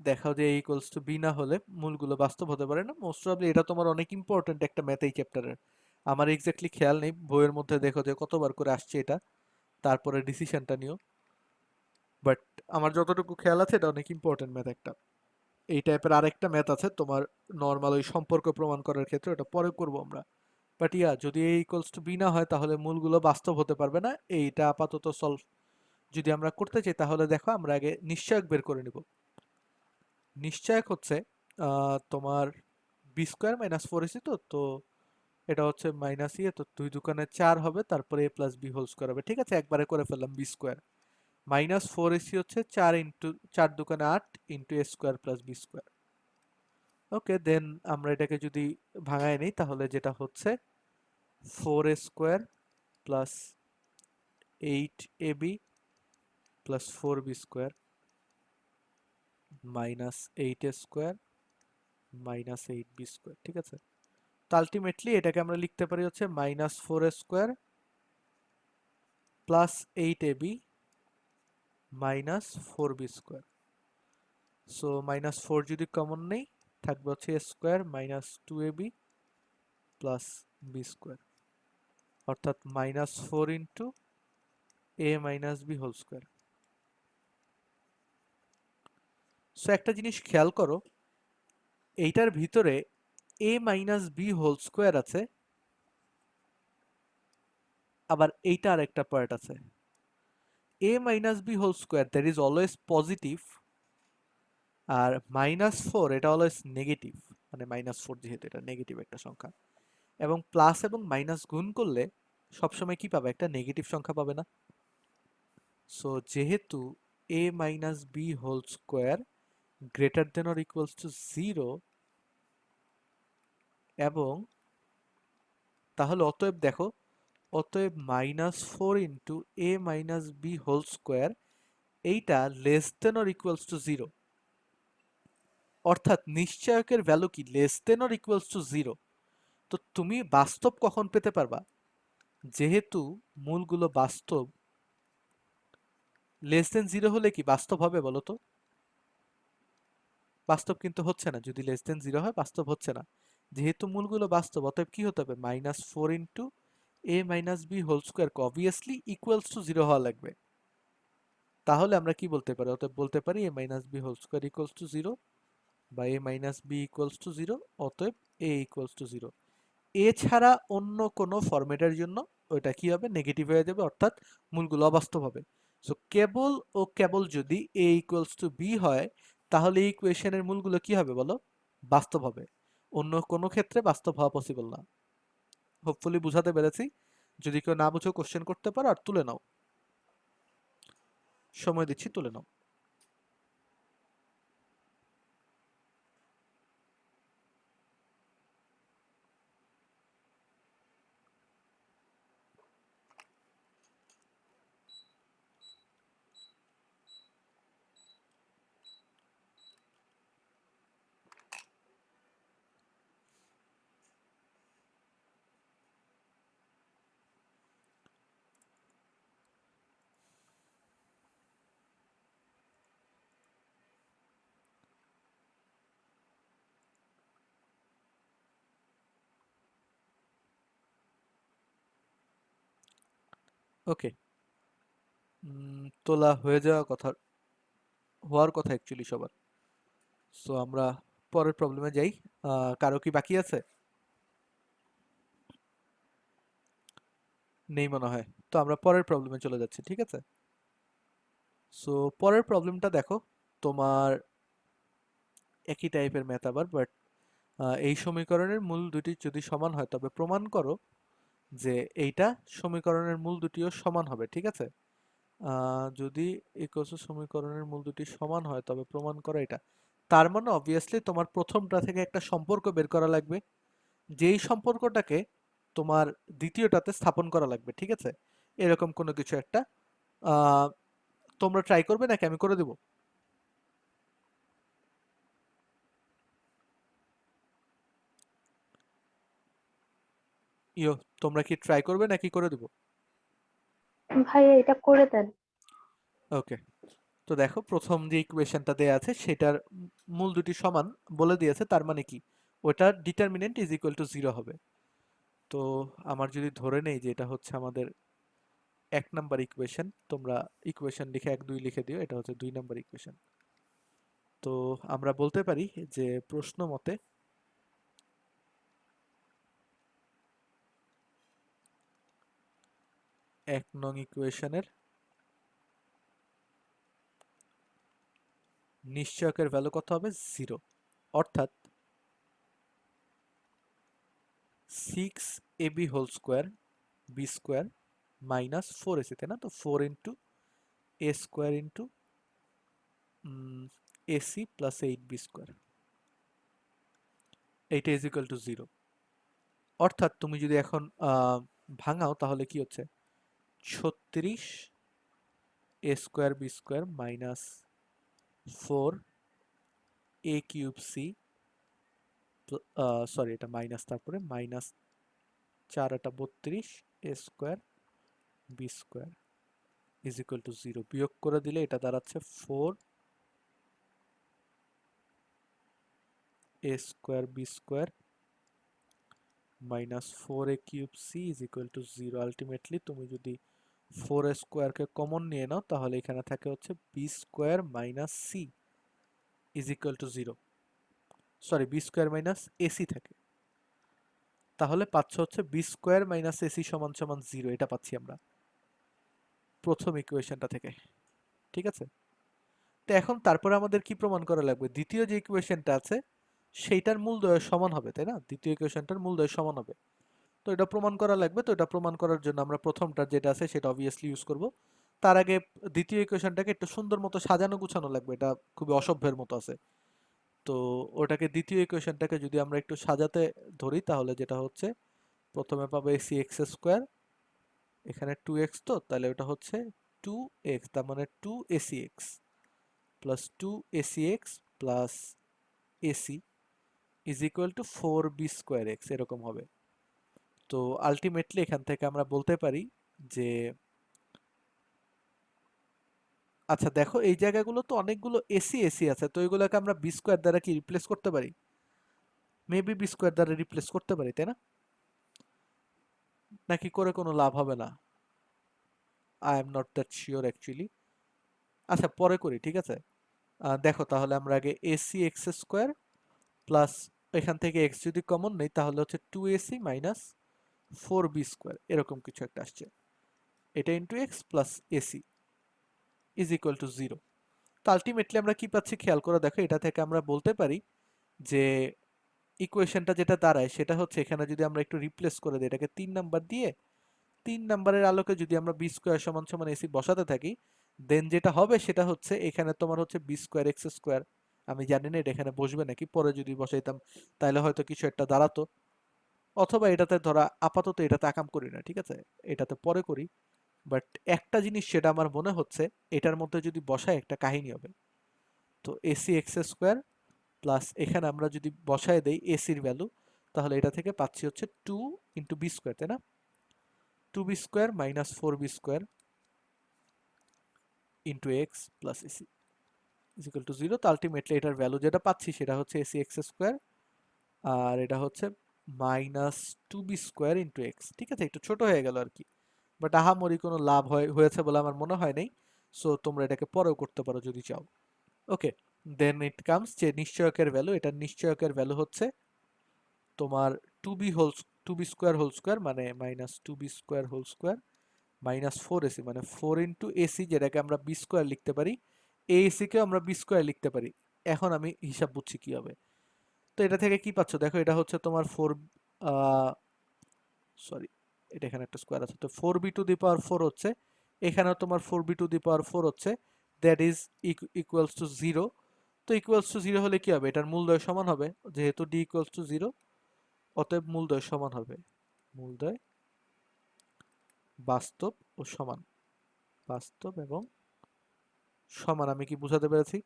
দেখাও যে a ইকুয়ালস টু বি না হলে মূলগুলো বাস্তব হতে পারে না। মোস্ট প্রবাবলি এটা তোমার অনেক ইম্পর্টেন্ট একটা ম্যাথ এই চ্যাপ্টারের। আমার এক্স্যাক্টলি খেয়াল নেই বইয়ের মধ্যে দেখো যে কতবার করে আসছে এটা, তারপরে ডিসিশনটা নিও। বাট আমার যতটুকু খেয়াল আছে এটা অনেক ইম্পর্টেন্ট ম্যাথ একটা। এই টাইপের আরেকটা ম্যাথ আছে তোমার নর্মাল ওই সম্পর্ক প্রমাণ করার ক্ষেত্রে, ওটা পরে করবো আমরা। বাট ইয়া, যদি a ইকুয়ালস টু বি না হয় তাহলে মূলগুলো বাস্তব হতে পারবে না। এইটা আপাতত সলভ যদি আমরা করতে চাই তাহলে দেখো আমরা আগে নিশ্চয়ক বের করে নিব। নিশ্চয়ক হচ্ছে তোমার বি স্কোয়ার মাইনাস 4ac, তো তো এটা হচ্ছে মাইনাস ইয়ে, তো 2 দুগুণে 4 হবে, তারপরে a plus B whole square হবে। ঠিক আছে, একবারে করে ফেললাম। বি স্কোয়ার -4ac হচ্ছে 4 ইন্টু 4 দুগুণে 8 into a square plus b square. ওকে, দেন আমরা এটাকে যদি ভাঙায় নিই তাহলে যেটা হচ্ছে 4a square plus 8ab plus 4b square minus 8a square minus 8b square. ঠিক আছে, তো আলটিমেটলি এটাকে আমরা লিখতে পারি হচ্ছে -4a square plus 8ab minus 4b square. So -4 যদি কমন নেই থাকবে হচ্ছে a square minus 2ab plus b square, অর্থাৎ -4 into a minus b whole square. So একটা জিনিস খেয়াল করো, এইটার ভিতরে a minus b whole square আছে, আবার এইটা আরেকটা পার্ট আছে। a minus b whole square that is always positive, আর -4 এটা অলওয়েজ নেগেটিভ। মানে -4 যেহেতু এটা নেগেটিভ একটা সংখ্যা, এবং প্লাস এবং মাইনাস গুণ করলে সবসময় কি পাবে? একটা নেগেটিভ সংখ্যা পাবে না? সো যেহেতু a minus b whole square greater than or equals to 0, এবং তাহলে অতএব দেখো, অতএব -4 into a minus b whole square এইটা less than or equals to 0, অর্থাৎ নিশ্চয়কের ভ্যালু কি less than or equals to 0। তো তুমি বাস্তব কখন পেতে পারবা? যেহেতু মূলগুলো বাস্তব, লেস দেন 0 হলে কি বাস্তব হবে বলো তো? বাস্তব কিন্তু হচ্ছে না। যদি লেস দেন 0 হয় বাস্তব হচ্ছে না। যেহেতু মূলগুলো বাস্তব, অতএব কি হতে হবে? -4 into a minus b whole square obviously equals to 0 হওয়া লাগবে। তাহলে আমরা কি বলতে পারি? অতএব বলতে পারি a minus b whole square equals to 0 বা a minus b equals to 0, অতএব a ইকুয়ালস টু 0। এছাড়া অন্য কোনো ফরম্যাটের জন্য ওইটা কি হবে? নেগেটিভ হয়ে যাবে, অর্থাৎ মূলগুলো অবাস্তব হবে। সো কেবল ও কেবল যদি a ইকুয়ালস টু b হয় তাহলে এই ইকুয়েশনের মূলগুলো কি হবে বলো? বাস্তব হবে। অন্য কোনো ক্ষেত্রে বাস্তব হওয়া পসিবল না। হোপফুলি বুঝাতে পেরেছি। যদি কেউ না বুঝো কোশ্চেন করতে পারো আর তুলে নাও, সময় দিচ্ছি, তুলে নাও। ওকে, তোলা হয়ে যাওয়া কথা, হওয়ার কথা অ্যাকচুয়ালি সবার। সো আমরা পরের প্রবলেমে যাই। কারো কি বাকি আছে? নেই মনে হয়। তো আমরা পরের প্রবলেমে চলে যাচ্ছি, ঠিক আছে? সো পরের প্রবলেমটা দেখো, তোমার একই টাইপের ম্যাথ আবার, বাট এই সমীকরণের মূল দুটি যদি সমান হয় তবে প্রমাণ করো যে এইটা সমীকরণের মূল দুটিও সমান হবে, ঠিক আছে? যদি সমীকরণের মূল দুটি সমান হয় তবে প্রমাণ করো এটা। তার মানে অবভিয়াসলি তোমার প্রথমটা থেকে একটা সম্পর্ক বের করা লাগবে, যেই সম্পর্কটাকে তোমার দ্বিতীয়টাতে স্থাপন করা লাগবে, ঠিক আছে? এরকম কোনো কিছু একটা। আহ, তোমরা ট্রাই করবে নাকি আমি করে দেব? ইয়ো, তোমরা কি ট্রাই করবে নাকি করে দেব? ভাইয়া এটা করে দেন। ওকে, তো দেখো প্রথম যে ইকুয়েশনটা দেয়া আছে সেটার মূল দুটি সমান বলে দিয়েছে, তার মানে কি ওটার ডিটারমিনেন্ট ইজ ইকুয়াল টু 0 হবে। তো আমার যদি ধরে নেই যে এটা হচ্ছে আমাদের 1 নাম্বার ইকুয়েশন, তোমরা ইকুয়েশন লিখে 1 2 লিখে দিও, এটা হচ্ছে 2 নাম্বার ইকুয়েশন। তো আমরা বলতে পারি যে প্রশ্ন মতে 1 নং ইকুয়েশনের নিশ্চয়কের ভ্যালু কত হবে? 0। অর্থাৎ 6ab whole square B square minus 4ac, তাই না? তো 4 into a square into ac plus 8b square, এইটা ইজ ইকুয়াল টু 0। অর্থাৎ তুমি যদি এখন ভাঙাও তাহলে কি হচ্ছে? 36 a square B square minus 4 a cube c, sorry এটা মাইনাস, তারপরে মাইনাস 4 এটা 32 a square B square is equal to 0। বিয়োগ করে দিলে এটা দাঁড়াচ্ছে 4 a square B square minus 4 a cube c is equal to 0। Ultimately তুমি যদি 4 স্কোয়ারকে কমন নিয়ে নাও তাহলে এখানে থাকে হচ্ছে b square minus c is equal to 0। Sorry, b square minus ac থাকে, তাহলে পাচ্ছ হচ্ছে বি স্কোয়ার মাইনাস এসি সমান সমান 0। এটা পাচ্ছি আমরা প্রথম ইকুয়েশনটা থেকে, ঠিক আছে? তো এখন তারপরে আমাদের কি প্রমাণ করা লাগবে? দ্বিতীয় যে ইকুয়েশনটা আছে সেইটার মূলদয় সমান হবে, তাই না? দ্বিতীয় ইকুয়েশনটার মূলদয় সমান হবে। তো এটা প্রমাণ করা লাগবে। তো এটা প্রমাণ করার জন্য আমরা প্রথমটা যেটা আছে সেটা অবভিয়াসলি ইউজ করব। তার আগে দ্বিতীয় ইকুয়েশনটাকে একটু সুন্দর মতো সাজানো গুছানো লাগবে, এটা খুবই অসভ্যের মতো আছে। তো ওটাকে দ্বিতীয় ইকুয়েশনটাকে যদি আমরা একটু সাজাতে ধরি তাহলে যেটা হচ্ছে, প্রথমে পাবো এসি এক্স স্কোয়ার, এখানে 2x, তো তাহলে ওটা হচ্ছে 2x, তার মানে 2ac(x) plus 2ac(x) plus ac is equal two 4b²x, এরকম হবে। তো আলটিমেটলি এখান থেকে আমরা বলতে পারি যে, আচ্ছা দেখো এই জায়গাগুলো তো অনেকগুলো এসি এসি আছে, তো এগুলোকে আমরা বি স্কোয়ার দ্বারা কি রিপ্লেস করতে পারি? মেবি বি স্কোয়ার দ্বারা রিপ্লেস করতে পারি, তাই না? নাকি করে কোনো লাভ হবে না? I am not that sure actually. আচ্ছা পরে করি, ঠিক আছে? দেখো তাহলে আমরা আগে এসি এক্স স্কোয়ার প্লাস, এখান থেকে এক্স যদি কমন নেই তাহলে হচ্ছে 2ac মাইনাস 4b², এরকম কিছু একটা আসছে। এটা into x plus AC is equal to 0। তো আলটিমেটলি আমরা কি পাচ্ছি খেয়াল করে দেখো, এটা থেকে আমরা বলতে পারি যে ইকুয়েশনটা যেটা দাঁড়ায় সেটা হচ্ছে এখানে যদি আমরা একটু রিপ্লেস করে দিই এটাকে 3 নাম্বার দিয়ে 3 নাম্বারের আলোকে যদি আমরা বি স্কোয়ার সমান সমান এসি বসাতে থাকি দেন যেটা হবে সেটা হচ্ছে এখানে তোমার হচ্ছে বি স্কোয়ার এক্স স্কোয়ার, আমি জানি না এটা এখানে বসবে নাকি, পরে যদি বসাইতাম তাহলে হয়তো কিছু একটা দাঁড়াতো, অথবা এটাতে ধরা আপাতত এটাতে আকাম করি না, ঠিক আছে, এটাতে পরে করি। বাট একটা জিনিস সেটা আমার মনে হচ্ছে এটার মধ্যে যদি বসায় একটা কাহিনী হবে। তো এসি এক্স স্কোয়ার প্লাস এখানে আমরা যদি বসায় দেই এসির ভ্যালু, তাহলে এটা থেকে পাচ্ছি হচ্ছে 2 ইন্টু বি স্কোয়ার, তাই না, 2b square minus 4b square into x plus AC is equal to 0। তো আলটিমেটলি এটার ভ্যালু যেটা পাচ্ছি সেটা হচ্ছে এসি এক্স স্কোয়ার, আর এটা হচ্ছে minus 2b square into x. ঠিক আছে, একটু ছোট হয়ে গেল আর কি, বাট আহামরি কোনো লাভ হয়েছে বলে আমার মনে হয় নাই। সো তোমরা এটাকে পরেও করতে পারো যদি চাও। ওকে, দেন ইট কামস যে নিশ্চয়কের ভ্যালু, এটার নিশ্চয়কের ভ্যালু হচ্ছে তোমার 2b স্কোয়ার হোল স্কোয়ার মানে minus 2b square whole square minus 4ac মানে 4 ইন্টু এসি, যেটাকে আমরা বি স্কোয়ার লিখতে পারি, এসি কেও আমরা বি স্কোয়ার লিখতে পারি। এখন আমি হিসাব বুঝছি কি হবে। তো এটা থেকে কি পাচ্ছ দেখো, এটা হচ্ছে তোমার 4, সরি এটা এখানে একটা স্কোয়ার আছে, তো 4b টু দি পাওয়ার 4 হচ্ছে, এখানেও তোমার 4b টু দি পাওয়ার 4 হচ্ছে, দ্যাট ইজ ইকুয়ালস টু 0। তো ইকুয়ালস টু 0 হলে কি হবে, এটার মূলদয় সমান হবে, যেহেতু ডি ইকুয়ালস টু 0 অতএব মূলদয় সমান হবে, মূলদয় বাস্তব ও সমান, বাস্তব এবং সমান। আমি কি বুঝাতে পেরেছি?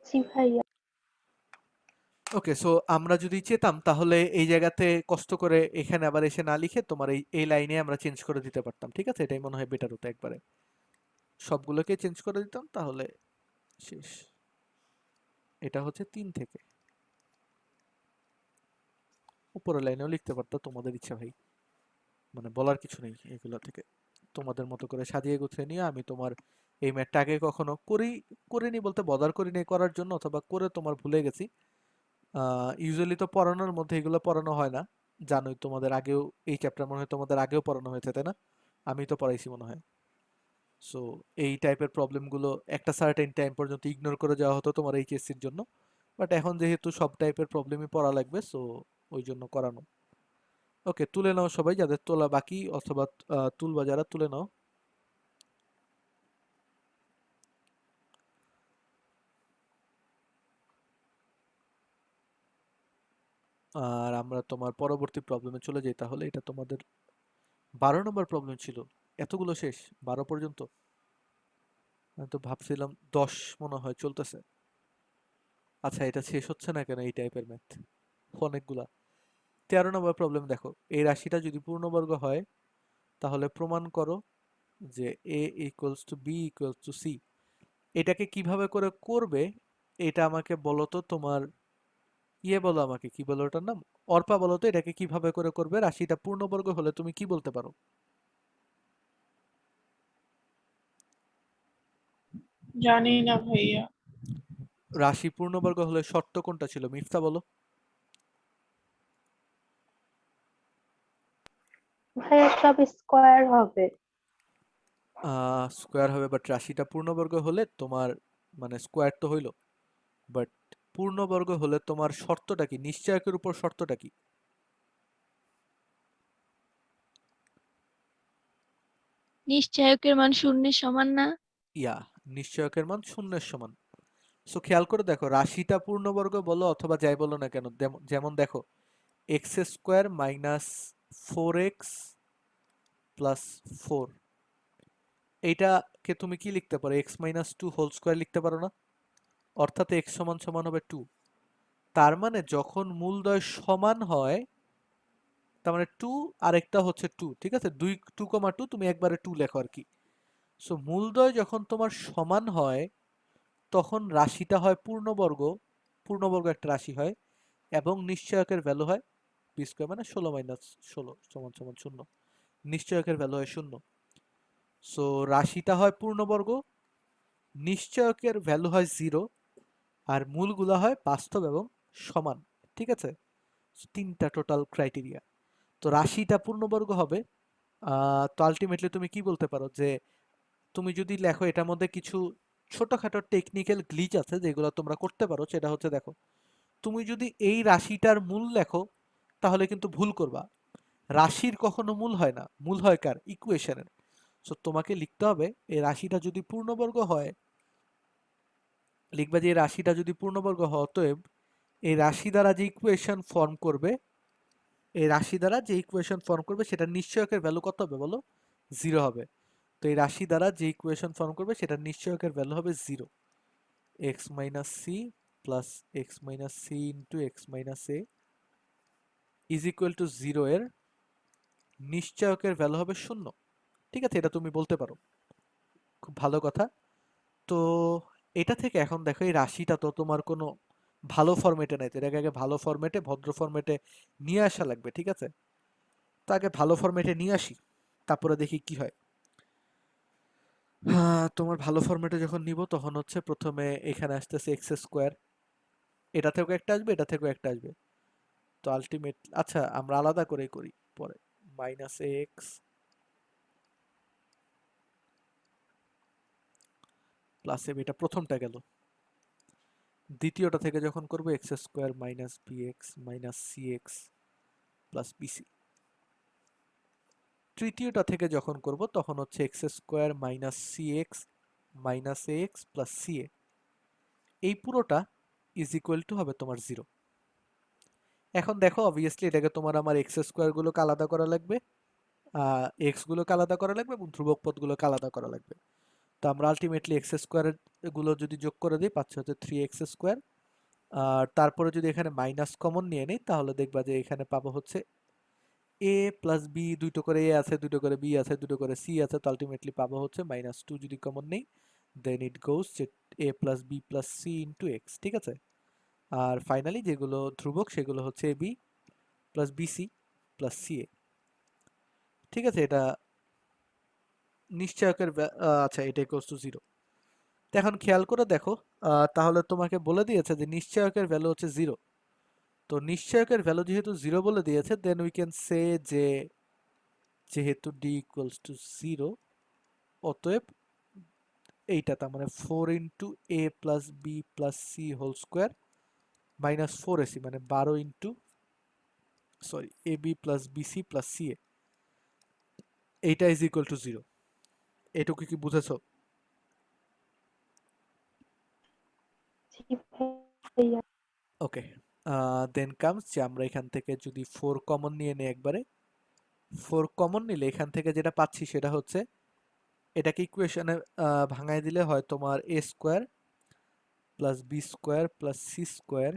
জি ভাইয়া। ওকে, সো আমরা যদি চেতাম তাহলে এই জায়গাতে কষ্ট করে এখানে আবার এসে না লিখে তোমার এই লাইনে আমরা চেঞ্জ করে দিতে পারতাম, ঠিক আছে, এটাই মনে হয় বেটার হতো, একবারে সবগুলোকে চেঞ্জ করে দিতাম তাহলে শেষ। এটা হচ্ছে 3 থেকে, উপরের লাইনেও লিখতে পারতো, তোমাদের ইচ্ছা ভাই, মানে বলার কিছু নেই এগুলো থেকে, তোমাদের মতো করে সাজিয়ে গুছিয়ে নিয়ে। আমি তোমার এই ম্যাথটা আগে কখনো করিনি বলতে বদার করিনি করার জন্য, অথবা করে তোমার ভুলে গেছি। ইউজুয়ালি তো পড়ানোর মধ্যে এগুলো পড়ানো হয় না, জানোই, তোমাদের আগেও এই চ্যাপ্টার মনে হয় তোমাদের আগেও পড়ানো হয়েছে তাই না, আমি তো পড়াইছি মনে হয়। সো এই টাইপের প্রবলেমগুলো একটা সার্টেন টাইম পর্যন্ত ইগনোর করে যাওয়া হতো তোমার এইচএসসির জন্য, বাট এখন যেহেতু সব টাইপের প্রবলেমই পড়া লাগবে সো ওই জন্য করানো। ওকে, তুলে নাও সবাই যাদের তোলা বাকি, অথবা তুলবা যারা, তুলে নাও। আর আমরা তোমার পরবর্তী প্রবলেমে চলে যাই তাহলে। এটা তোমাদের 12 নম্বর প্রবলেম ছিল, এতগুলো শেষ 12 পর্যন্ত, আমি তো ভাবছিলাম 10 মনে হয় চলতেছে। আচ্ছা, এটা শেষ হচ্ছে না কেন এই টাইপের ম্যাথ, অনেকগুলা। 13 নম্বর প্রবলেম দেখো, এই রাশিটা যদি পূর্ণবর্গ হয় তাহলে প্রমাণ করো যে a equals to b equals to c. এটাকে কিভাবে করে করবে এটা আমাকে বলো তো, তোমার বলো আমাকে, কি বলো ওটার নাম, অর্পা বলো তো, এটাকে কিভাবে করে করবে, রাশিটা পূর্ণবর্গ হলে তুমি কি বলতে পারো? জানি না ভাইয়া। রাশি পূর্ণবর্গ হলে শর্ত কোনটা ছিল, মিফতা বলো। ভাইয়া সব স্কোয়ার হবে। স্কোয়ার হবে, বাট রাশিটা পূর্ণবর্গ হলে তোমার, মানে স্কোয়ার তো হইলো, বাট পূর্ণবর্গ হলে তোমার শর্তটা কি, নিশ্চয়কের উপর শর্তটা কি? নিশ্চয়কের মান শূন্যের সমান না। ইয়া, নিশ্চয়কের মান শূন্যের সমান। সো খেয়াল করে দেখো, রাশিটা পূর্ণবর্গ বলো অথবা যাই বলো না কেন, যেমন দেখো x square minus 4x plus 4, এইটাকে তুমি কি লিখতে পারো, এক্স মাইনাস 2 হোল স্কোয়ার লিখতে পারো না, অর্থাৎ এক্স সমান সমান হবে 2। তার মানে যখন মূলদ্বয় সমান হয়, তার মানে 2 আরেকটা হচ্ছে 2, ঠিক আছে, 2,2 তুমি একবারে 2 লেখো আর কি। সো মূলদ্বয় যখন তোমার সমান হয় তখন রাশিটা হয় পূর্ণবর্গ, পূর্ণবর্গ একটা রাশি হয়, এবং নিশ্চয়কের ভ্যালু হয় বি স্কোয়ার মানে 16 মাইনাস 16 সমান সমান 0, নিশ্চয়কের ভ্যালু হয় 0। সো রাশিটা হয় পূর্ণবর্গ, নিশ্চয়কের ভ্যালু হয় 0, আর মূলগুলো হয় বাস্তব এবং সমান, ঠিক আছে, তিনটা টোটাল ক্রাইটেরিয়া। তো রাশিটা পূর্ণবর্গ হবে, তো আলটিমেটলি তুমি কি বলতে পারো যে তুমি যদি লেখো এটার মধ্যে কিছু ছোটখাটো টেকনিক্যাল গ্লিচ আছে যেগুলো তোমরা করতে পারো, সেটা হচ্ছে দেখো, তুমি যদি এই রাশিটার মূল লেখো তাহলে কিন্তু ভুল করবা। রাশির কখনো মূল হয় না, মূল হয় কার? ইকুয়েশনের। সো তোমাকে লিখতে হবে এই রাশিটা যদি পূর্ণবর্গ হয়, লিখবা যে এই রাশিটা যদি পূর্ণবর্গ হয়, অতএব এই রাশি দ্বারা যে ইকুয়েশন ফর্ম করবে, এই রাশি দ্বারা যে ইকুয়েশন ফর্ম করবে সেটার নিশ্চয়কের ভ্যালু কত হবে বলো? 0 হবে। তো এই রাশি দ্বারা যে ইকুয়েশন ফর্ম করবে সেটার নিশ্চয়কের ভ্যালু হবে 0। X minus c plus x minus c into x minus a is equal to 0 এর নিশ্চয়কের ভ্যালু হবে 0। ঠিক আছে, এটা তুমি বলতে পারো, খুব ভালো কথা। তো এটা থেকে এখন দেখো এই রাশিটা তো তোমার কোনো ভালো ফরম্যাটে নাই, তো এটাকে আগে ভালো ফরম্যাটে, ভদ্র ফরম্যাটে নিয়ে আসা লাগবে। ঠিক আছে, তো আগে ভালো ফরম্যাটে নিয়ে আসি, তারপরে দেখি কি হয়। হ্যাঁ, তোমার ভালো ফরম্যাটে যখন নিব তখন হচ্ছে প্রথমে এখানে আসতেছে এক্স স্কোয়ার, এটা থেকেও একটা আসবে, এটা থেকেও একটা আসবে। তো আলটিমেট, আচ্ছা আমরা আলাদা করে করি পরে, মাইনাস এক্স প্লাস এ, এটা প্রথমটা গেল। দ্বিতীয়টা থেকে যখন করবো x square minus b x minus c x plus bc. তৃতীয়টা থেকে যখন করব তখন হচ্ছে x square minus c x minus a x plus c a, এই পুরোটা ইজ ইকুয়াল টু হবে তোমার 0। এখন দেখো অবভিয়াসলি এটাকে তোমার আমার এক্স স্কোয়ার গুলোকে আলাদা করা লাগবে, এক্স গুলোকে আলাদা করা লাগবে এবং ধ্রুবক পদগুলোকে আলাদা করা লাগবে। তো আমরা আলটিমেটলি এক্স স্কোয়ার গুলো যদি যোগ করে দিই পাচ্ছি হচ্ছে 3x স্কোয়ার। আর তারপরে যদি এখানে মাইনাস কমন নিয়ে নিই তাহলে দেখবা যে এখানে পাবো হচ্ছে এ প্লাস বি, দুটো করে এ আছে, দুটো করে বি আছে, দুটো করে সি আছে, তো আলটিমেটলি পাবো হচ্ছে -2 যদি কমন নেই, দেন ইট গোস যে a plus b plus c into x. ঠিক আছে, আর ফাইনালি যেগুলো ধ্রুবক সেগুলো হচ্ছে a b plus bc plus c a. ঠিক আছে, এটা নিশ্চয়কের আচ্ছা এটা ইকুয়ালস টু 0। তো এখন খেয়াল করে দেখো, তাহলে তোমাকে বলে দিয়েছে যে নিশ্চয়কের ভ্যালু হচ্ছে 0। তো নিশ্চয়কের ভ্যালু যেহেতু 0 বলে দিয়েছে, দেন উই ক্যান সে যে যেহেতু ডি ইকুয়ালস টু 0, অতএব এইটা তার মানে 4 ইন্টু এ plus b plus c whole square minus 4ac, মানে 12 into sorry a b plus bc plus c a, এইটা ইজ ইকুয়াল টু 0। এটুকু কি বুঝেছো? জি ভাইয়া। ওকে, দেন কামস যে আমরা এখান থেকে যদি 4 কমন নিয়ে নিই একবারে, 4 কমন নিলে এখান থেকে যেটা পাচ্ছি সেটা হচ্ছে এটাকে ইকুয়েশনে ভাঙায় দিলে হয় তোমার a square plus b square plus c square,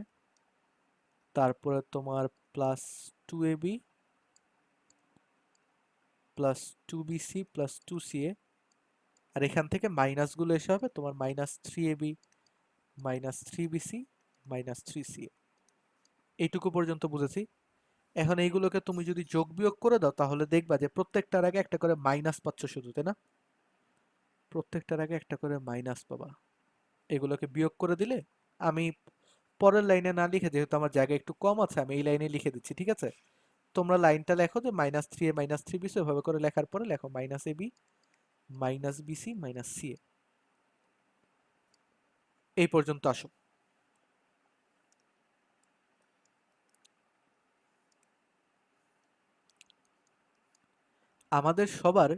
তারপরে তোমার plus 2ab plus 2bc plus 2ca, আর এখান থেকে মাইনাসগুলো এসে হবে তোমার -3ab minus 3bc minus 3ca। এইটুকু পর্যন্ত বুঝেছি। এখন এইগুলোকে তুমি যদি যোগ বিয়োগ করে দাও তাহলে দেখবা যে প্রত্যেকটার আগে একটা করে মাইনাস পাচ্ছ শুধু, তাই না? প্রত্যেকটার আগে একটা করে মাইনাস পাবা। এগুলোকে বিয়োগ করে দিলে, আমি পরের লাইনে না লিখে, যেহেতু আমার জায়গা একটু কম আছে, আমি এই লাইনে লিখে দিচ্ছি। ঠিক আছে, তোমরা লাইনটা লেখো যে -3a মাইনাস 3bc, ওইভাবে করে লেখার পরে লেখো -ab minus bc minus c a. এই পর্যন্ত আসো। আমাদের সবার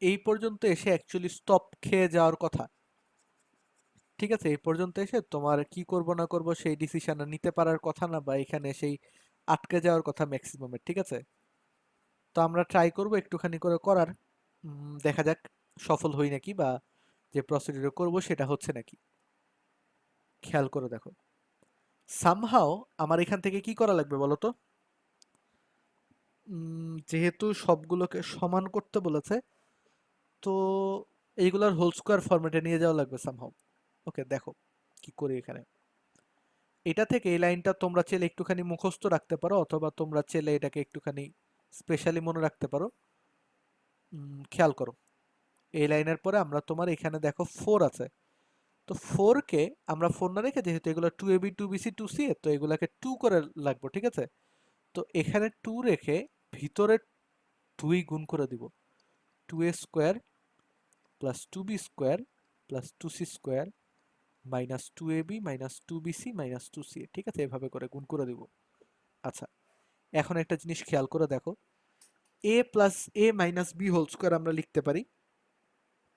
এই পর্যন্ত এসে অ্যাকচুয়ালি স্টপ খেয়ে যাওয়ার কথা। ঠিক আছে, এই পর্যন্ত এসে তোমার কি করব না করব সেই ডিসিশন নিতে পারার কথা না, বা এখানে সেই আটকে যাওয়ার কথা ম্যাক্সিমামের। ঠিক আছে, তো আমরা ট্রাই করব একটুখানি করে করার, দেখা যাক সফল হই নাকি, বা যে প্রসিডিউর করব সেটা হচ্ছে নাকি। খেয়াল করে দেখো, সামহাও আমার এখান থেকে কি করা লাগবে বলো তো? যেহেতু সবগুলোকে সমান করতে বলেছে, তো এইগুলার হোল স্কোয়ার ফরম্যাটে নিয়ে যাওয়া লাগবে সামহাও। ওকে, দেখো কি করি এখানে। এটা থেকে এই লাইনটা তোমরা চাইলে একটুখানি মুখস্থ রাখতে পারো, অথবা তোমরা চাইলে এটাকে একটুখানি স্পেশালি মনে রাখতে পারো। খেয়াল করো, এই লাইনের পরে আমরা তোমার এখানে দেখো 4 আছে, তো 4 কে আমরা 4 না রেখে, যেহেতু এগুলো 2ab 2bc 2ca, তো এগুলাকে 2 করে লাগবো। ঠিক আছে, তো এখানে 2 রেখে ভিতরে 2 গুণ করে দিব, 2a square plus 2b square plus 2c square minus 2ab minus 2bc minus 2ca, ঠিক আছে, এভাবে করে গুণ করে দিব। আচ্ছা, এখন একটা জিনিস খেয়াল করে দেখো, a plus a minus b whole square আমরা লিখতে পারি,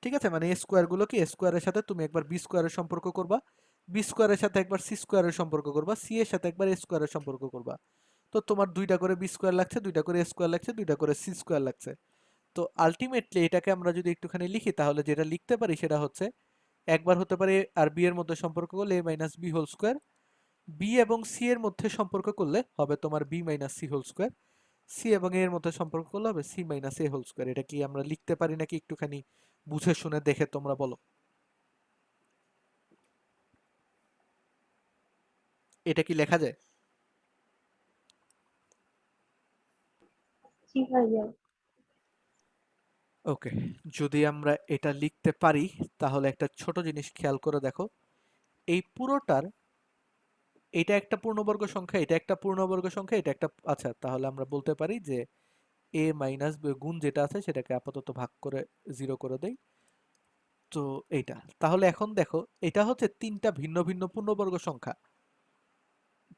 ঠিক আছে, মানে a স্কোয়ারগুলোকে a স্কোয়ারের সাথে তুমি একবার b স্কোয়ারের সম্পর্ক করবা, b স্কোয়ারের সাথে একবার c স্কোয়ারের সম্পর্ক করবা, c এর সাথে একবার a স্কোয়ারের সম্পর্ক করবা। তো তোমার দুইটা করে b স্কোয়ার লাগছে, দুইটা করে a স্কোয়ার লাগছে, দুইটা করে c স্কোয়ার লাগছে। তো আলটিমেটলি এটাকে আমরা যদি একটুখানি লিখি তাহলে যেটা লিখতে পারি সেটা হচ্ছে, একবার হতে পারে আর বি এর মধ্যে সম্পর্ক করলে a minus b whole square, b এবং সি এর মধ্যে সম্পর্ক করলে হবে তোমার b minus c whole square, c এবং এ এর মধ্যে সম্পর্ক করলে হবে c minus a whole square. এটা কি আমরা লিখতে পারি নাকি একটুখানি বুঝে শুনে দেখে তোমরা বলো, এটা কি লেখা যায়? জি ভাইয়া। ওকে, যদি আমরা এটা লিখতে পারি তাহলে একটা ছোট জিনিস খেয়াল করে দেখো, এই পুরোটার, এটা একটা পূর্ণবর্গ সংখ্যা, এটা একটা পূর্ণবর্গ সংখ্যা, এটা একটা, আচ্ছা তাহলে আমরা বলতে পারি যে a মাইনাস গুণ যেটা আছে সেটাকে আপাতত ভাগ করে 0 করে দেই। তো এইটা তাহলে এখন দেখো, এটা হচ্ছে তিনটা ভিন্ন ভিন্ন পূর্ণবর্গ সংখ্যা,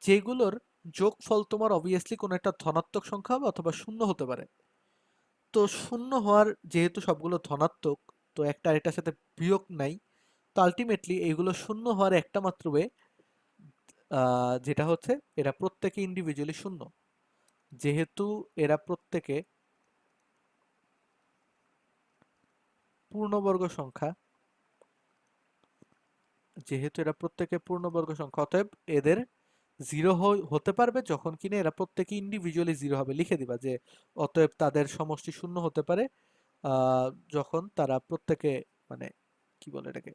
যেগুলোর যোগফল তোমার অবভিয়াসলি কোনো একটা ধনাত্মক সংখ্যা হবে অথবা শূন্য হতে পারে। তো শূন্য হওয়ার, যেহেতু সবগুলো ধনাত্মক, তো একটা এটার সাথে বিয়োগ নাই, তো আলটিমেটলি এইগুলো শূন্য হওয়ার একটা মাত্র ওয়ে, যেটা হচ্ছে এরা প্রত্যেকে ইন্ডিভিজুয়ালি শূন্য। যেহেতু এরা প্রত্যেকে পূর্ণবর্গ সংখ্যা, যেহেতু এরা প্রত্যেকে পূর্ণবর্গ সংখ্যা, অতএব এদের জিরো হতে পারবে যখন কিনা এরা প্রত্যেকে ইন্ডিভিজুয়ালি জিরো হবে, লিখে দিবা যে অতএব তাদের সমষ্টি শূন্য হতে পারে যখন তারা প্রত্যেকে, মানে কি বলে এটাকে,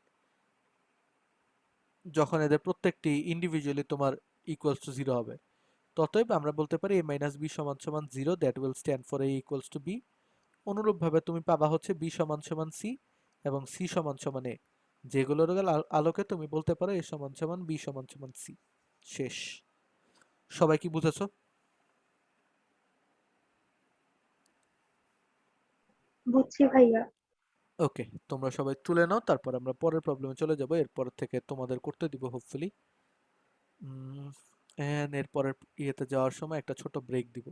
যখন এদের প্রত্যেকটি ইন্ডিভিজুয়ালি তোমার ইকুয়ালস টু জিরো হবে। তো অতএব আমরা বলতে পারি a মাইনাস বি সমান সমান zero, that will stand for a equals to b. অনুরূপভাবে তুমি পাবা হচ্ছে b সমান সমান c এবং c সমান সমান a, যেগুলোর আলোকে তুমি বলতে পারো a সমান সমান b সমান সমান c। শেষ। সবাই কি বুঝেছো? বুঝছি ভাইয়া। ওকে, তোমরা সবাই তুলে নাও, তারপর আমরা পরের প্রবলেমে চলে যাব, এরপর থেকে তোমাদের করতে দিব হোপফুলি। এরপরের ইয়েতে যাওয়ার সময় একটা ছোট ব্রেক দিব।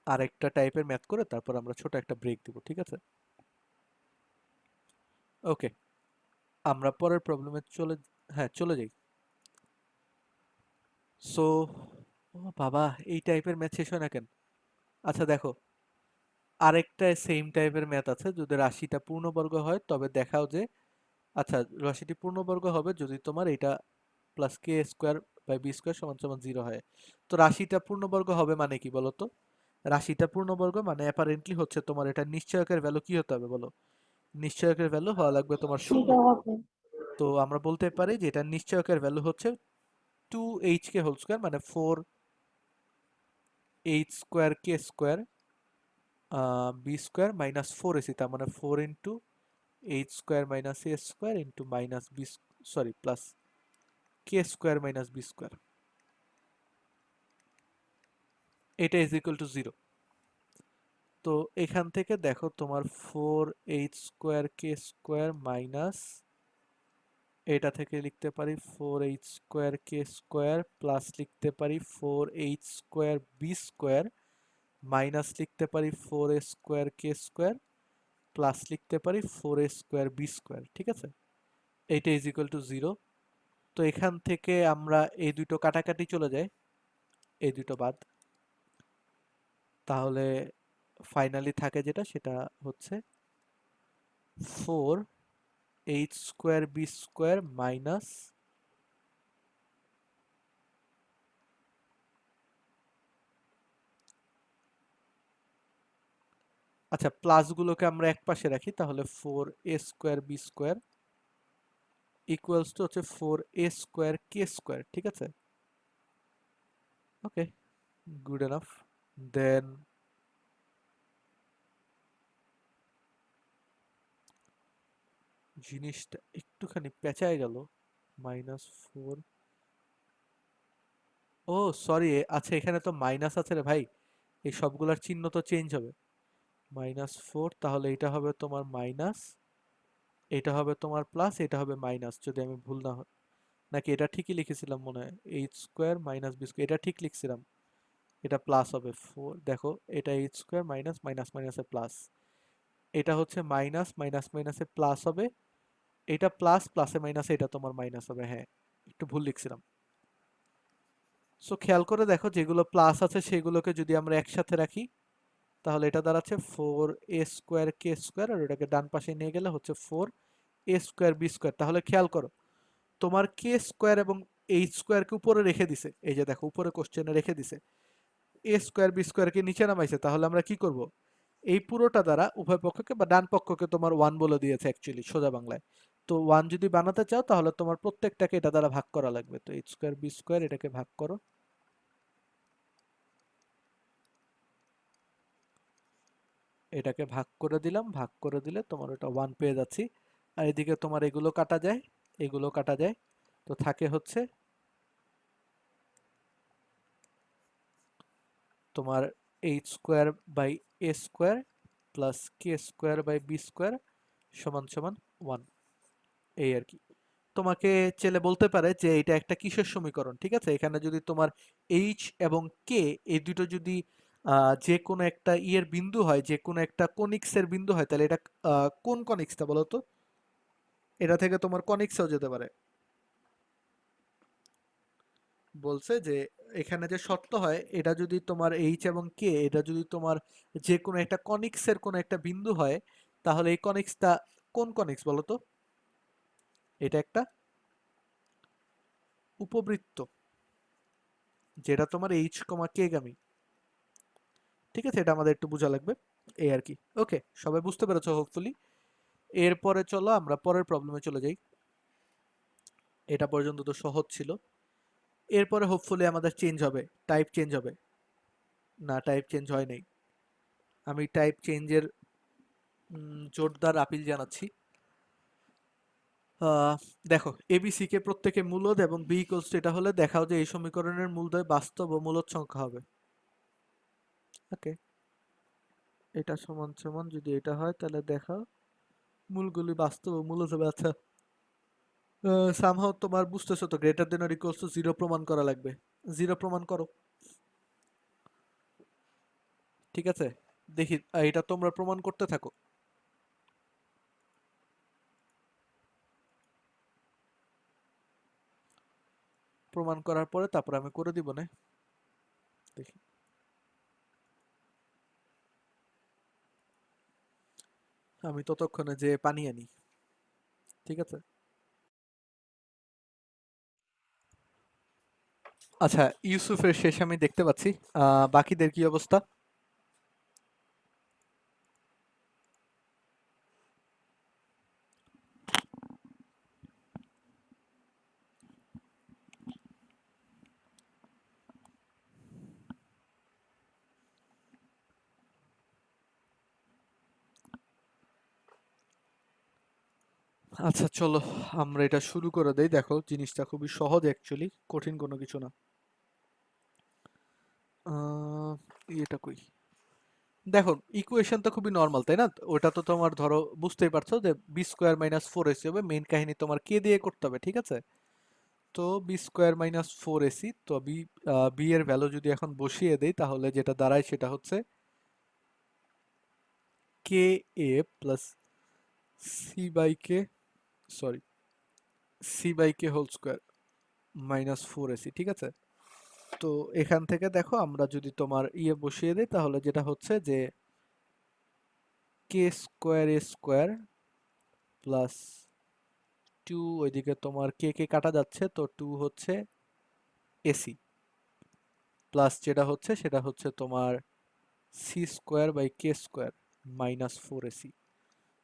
আরেকটা টাইপের ম্যাথ করে তারপর আমরা ছোট একটা ব্রেক দিব, ঠিক আছে? ওকে, আমরা পরের প্রবলেমে চলে, হ্যাঁ চলে যাই। সো, ও বাবা, এই টাইপের ম্যাথ শেষ হয় না কেন? আচ্ছা দেখো, আরেকটা সেম টাইপের ম্যাথ আছে, যদি রাশিটা পূর্ণবর্গ হয় তবে দেখাও যে, আচ্ছা রাশিটি পূর্ণবর্গ হবে যদি তোমার এটা plus k square by b square সমান সমান জিরো হয়। তো রাশিটা পূর্ণবর্গ হবে মানে কি বলো তো? রাশিটা পূর্ণবর্গ মানে অ্যাপারেন্টলি হচ্ছে তোমার এটা নিশ্চয়কের ভ্যালু কি হতে হবে বলো? নিশ্চয়কের ভ্যালু হওয়া লাগবে তোমার শূন্য। জিরো হবে। তো আমরা বলতে পারি যে এটা নিশ্চয়কের ভ্যালু হচ্ছে 2hk হোল স্কোয়ার, মানে 4h square k square B square minus 4ac, তার মানে 4 into h square minus a square into minus b, sorry plus k square minus b square, এটা ইজ ইকুয়াল টু জিরো। তো এখান থেকে দেখো তোমার 4h square k square minus, এটা থেকে লিখতে পারি 4h square k square plus লিখতে পারি 4h square B square minus লিখতে পারি 4a square k square plus লিখতে পারি 4a স্কোয়ার বি স্কোয়ার, ঠিক আছে? এইটা ইজ ইকুয়াল টু জিরো। তো এখান থেকে আমরা এই দুটো কাটাকাটি চলে যায়, এই দুটো বাদ, তাহলে ফাইনালি থাকে যেটা সেটা হচ্ছে 4h square B square minus, আচ্ছা প্লাসগুলোকে আমরা এক পাশে রাখি, তাহলে 4a square B square equals to হচ্ছে 4a স্কোয়ার কে স্কোয়ার, ঠিক আছে? ওকে, গুড এনাফ। দেন জিনিসটা একটুখানি পেঁচায় গেল, -4, ও সরি, আচ্ছা এখানে তো মাইনাস আছে রে ভাই, এই সবগুলার চিহ্ন তো চেঞ্জ হবে। -4, তাহলে এটা হবে তোমার মাইনাস, এটা হবে তোমার প্লাস, এটা হবে মাইনাস, যদি আমি ভুল না হয়। নাকি এটা ঠিকই লিখেছিলাম মনে হয়, h square minus b square, এটা ঠিক লিখছিলাম। এটা প্লাস হবে 4, দেখো এটা এইচ স্কোয়ার মাইনাস মাইনাস মাইনাসে প্লাস, এটা হচ্ছে মাইনাস মাইনাস মাইনাসে প্লাস হবে, এটা প্লাস প্লাসে মাইনাসে এটা তোমার মাইনাস হবে। হ্যাঁ, একটু ভুল লিখছিলাম। সো খেয়াল করে দেখো, যেগুলো প্লাস আছে সেগুলোকে যদি আমরা একসাথে রাখি তাহলে এটা দাঁড়াচ্ছে 4a স্কোয়ার কে স্কোয়ার, আর এটাকে ডান পাশে নিয়ে গেলে হচ্ছে 4a স্কোয়ার বি স্কোয়ার। তাহলে খেয়াল করো, তোমার কে স্কোয়ার এবং এইচ স্কোয়ারকে উপরে রেখে দিছে, এই যে দেখো উপরে কোশ্চেনে রেখে দিছে, এ স্কোয়ার বি স্কোয়ারকে নিচে নামাইছে। তাহলে আমরা কি করব, এই পুরোটা দ্বারা উভয় পক্ষকে বা ডান পক্ষকে তোমার 1 বলে দিয়েছে অ্যাকচুয়ালি সোজা বাংলায়। তো 1 যদি বানাতে চাও তাহলে তোমার প্রত্যেকটাকে এটা দ্বারা ভাগ করা লাগবে। তো এইচ স্কোয়ার বি স্কোয়ার এটাকে ভাগ করো, এটাকে ভাগ করে দিলাম, ভাগ করে দিলে তোমার ওটা 1 পেয়ে যাচ্ছি। আর এদিকে তোমার এগুলো কাটা যায়, এগুলো কাটা যায়, তো থাকে হচ্ছে তোমার h square by a square plus k square by b square সমান সমান 1, এই আর কি। তোমাকে চেলে বলতে পারে যে এটা একটা কিসের সমীকরণ, ঠিক আছে। এখানে যদি তোমার এইচ এবং কে এই দুটো যদি যে কোনো একটা ইয়ের বিন্দু হয়, যে কোনো একটা কনিক্সের বিন্দু হয়, তাহলে এটা কোন কনিক্সটা বলো তো, এটা থেকে তোমার কনিক্সেও যেতে পারে। বলছে যে এখানে যে শর্ত হয়, এটা যদি তোমার এইচ এবং কে এটা যদি তোমার যে কোনো একটা কনিক্সের কোনো একটা বিন্দু হয়, তাহলে এই কনিক্সটা কোন কনিক্স বলো তো। এটা একটা উপবৃত্ত যেটা তোমার এইচ কমা কে গামী, ঠিক আছে। এটা আমাদের একটু বোঝা লাগবে, এই আর কি। ওকে, সবাই বুঝতে পেরেছো হোপফুলি। এরপরে চলো আমরা পরের প্রবলেমে চলে যাই। এটা পর্যন্ত তো সহজ ছিল। এরপরে হোপফুলি আমাদের চেঞ্জ হবে, টাইপ চেঞ্জ হবে। না, টাইপ চেঞ্জ হয় নাই। আমি টাইপ চেঞ্জের জোরদার আপিল জানাচ্ছি। দেখো, এবিসি কে প্রত্যেকে মূলদ এবং বি ইকুয়ালস টু এটা হলে দেখাও যে এই সমীকরণের মূলদ্বয় বাস্তব ও মূলদ সংখ্যা হবে। ওকে, এটা সমান সমান যদি এটা হয় তাহলে দেখাও মূলগুলি বাস্তব ও মূলদ হবে। আচ্ছা, সামহাও তোমার বুঝতেছো তো, greater than or equals to 0 প্রমাণ করা লাগবে। 0 প্রমাণ করো, ঠিক আছে। দেখি এটা তোমরা প্রমাণ করতে থাকো। প্রমাণ করার পরে তারপর আমি করে দিব না, দেখি। আমি ততক্ষণে যে পানি আনি, ঠিক আছে। আচ্ছা, ইউসুফের শেষ আমি দেখতে পাচ্ছি। বাকিদের কি অবস্থা? আচ্ছা চলো, আমরা এটা শুরু করে দেই। দেখো, জিনিসটা খুবই সহজ অ্যাকচুয়ালি, কঠিন কোনো কিছু না। এটা কই, দেখো ইকুয়েশন তো খুবই নর্মাল, তাই না? ওটা তো তোমার ধরো বুঝতেই পারছো যে বি স্কোয়ার মাইনাস 4ac হবে। মেইন কাহিনী তোমার কে দিয়ে করতে হবে, ঠিক আছে। তো বি স্কোয়ার মাইনাস 4ac, তো বি এর ভ্যালু যদি এখন বসিয়ে দেই তাহলে যেটা দাঁড়ায় সেটা হচ্ছে k a plus c by k, sorry, c by k whole square minus 4ac, ঠিক আছে। তো এখান থেকে দেখো আমরা যদি তোমার ইয়ে বসিয়ে দিই তাহলে যেটা হচ্ছে যে কে স্কোয়ার এ স্কোয়ার প্লাস 2, ওইদিকে তোমার কে কে কাটা যাচ্ছে, তো 2 হচ্ছে এসি, প্লাস যেটা হচ্ছে সেটা হচ্ছে তোমার c square by k square minus 4ac।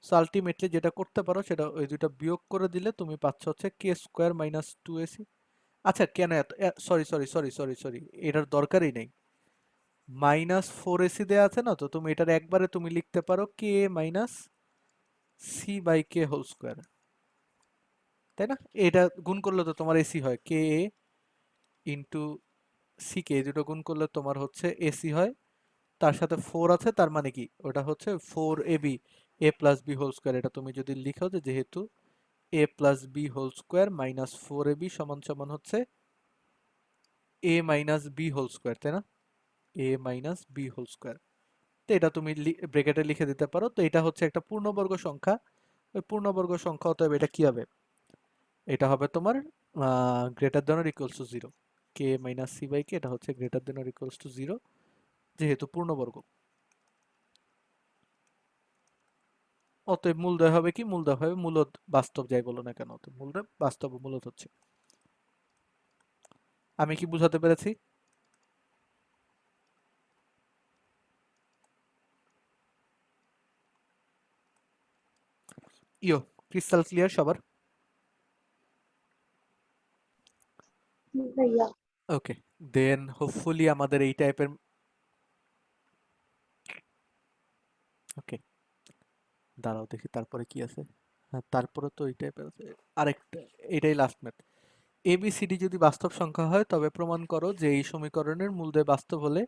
So ultimately যেটা করতে পারো সেটা ওই দুইটা বিয়োগ করে দিলে তুমি পাচ্ছ হচ্ছে কে স্কোয়ার মাইনাস 2ac। আচ্ছা, কেন এত, sorry sorry sorry sorry sorry, এটার দরকারই নেই। মাইনাস 4ac দেওয়া আছে না, তো তুমি এটার একবারে তুমি লিখতে পারো k minus c by k whole square, তাই না? এটা গুণ করলে তো তোমার এসি হয়, কে ইন্টু সি কে, এই দুটো গুণ করলে তোমার হচ্ছে এসি হয়। তার সাথে 4 আছে, তার মানে কি ওটা হচ্ছে 4ab a plus b whole square. এটা তুমি যদি লিখো যে যেহেতু a plus b whole square minus 4ab সমান সমান হচ্ছে a minus b whole square, তাই না? a minus b whole square. তো এটা তুমি ব্র্যাকেটে লিখে দিতে পারো। তো এটা হচ্ছে একটা পূর্ণবর্গ সংখ্যা। ওই পূর্ণবর্গ সংখ্যা, অতএব এটা কি হবে? এটা হবে তোমার greater than or equals to 0। k minus c by k, এটা হচ্ছে greater than or equals to 0 যেহেতু পূর্ণবর্গ। অতএব মূলদয় হবে কি? মূলদয় হবে মূলদ, বাস্তব যাই বলো না কেন, অতএব মূলদয় বাস্তব ও মূলদ হচ্ছে। আমি কি বুঝাতে পেরেছি? ইয়ো, ক্রিস্টাল ক্লিয়ার সবার? জি ভাইয়া। ওকে, দেন হোপফুলি আমাদের এই টাইপের, ওকে দাঁড়াও দেখি তারপরে কি আছে। হ্যাঁ, তারপরে তো এই টাইপের আছে আরেকটা, এটাই লাস্ট ম্যাথ। এবিসিডি যদি বাস্তব সংখ্যা হয় তবে প্রমাণ করো যে এই সমীকরণের মূলদয় বাস্তব হলে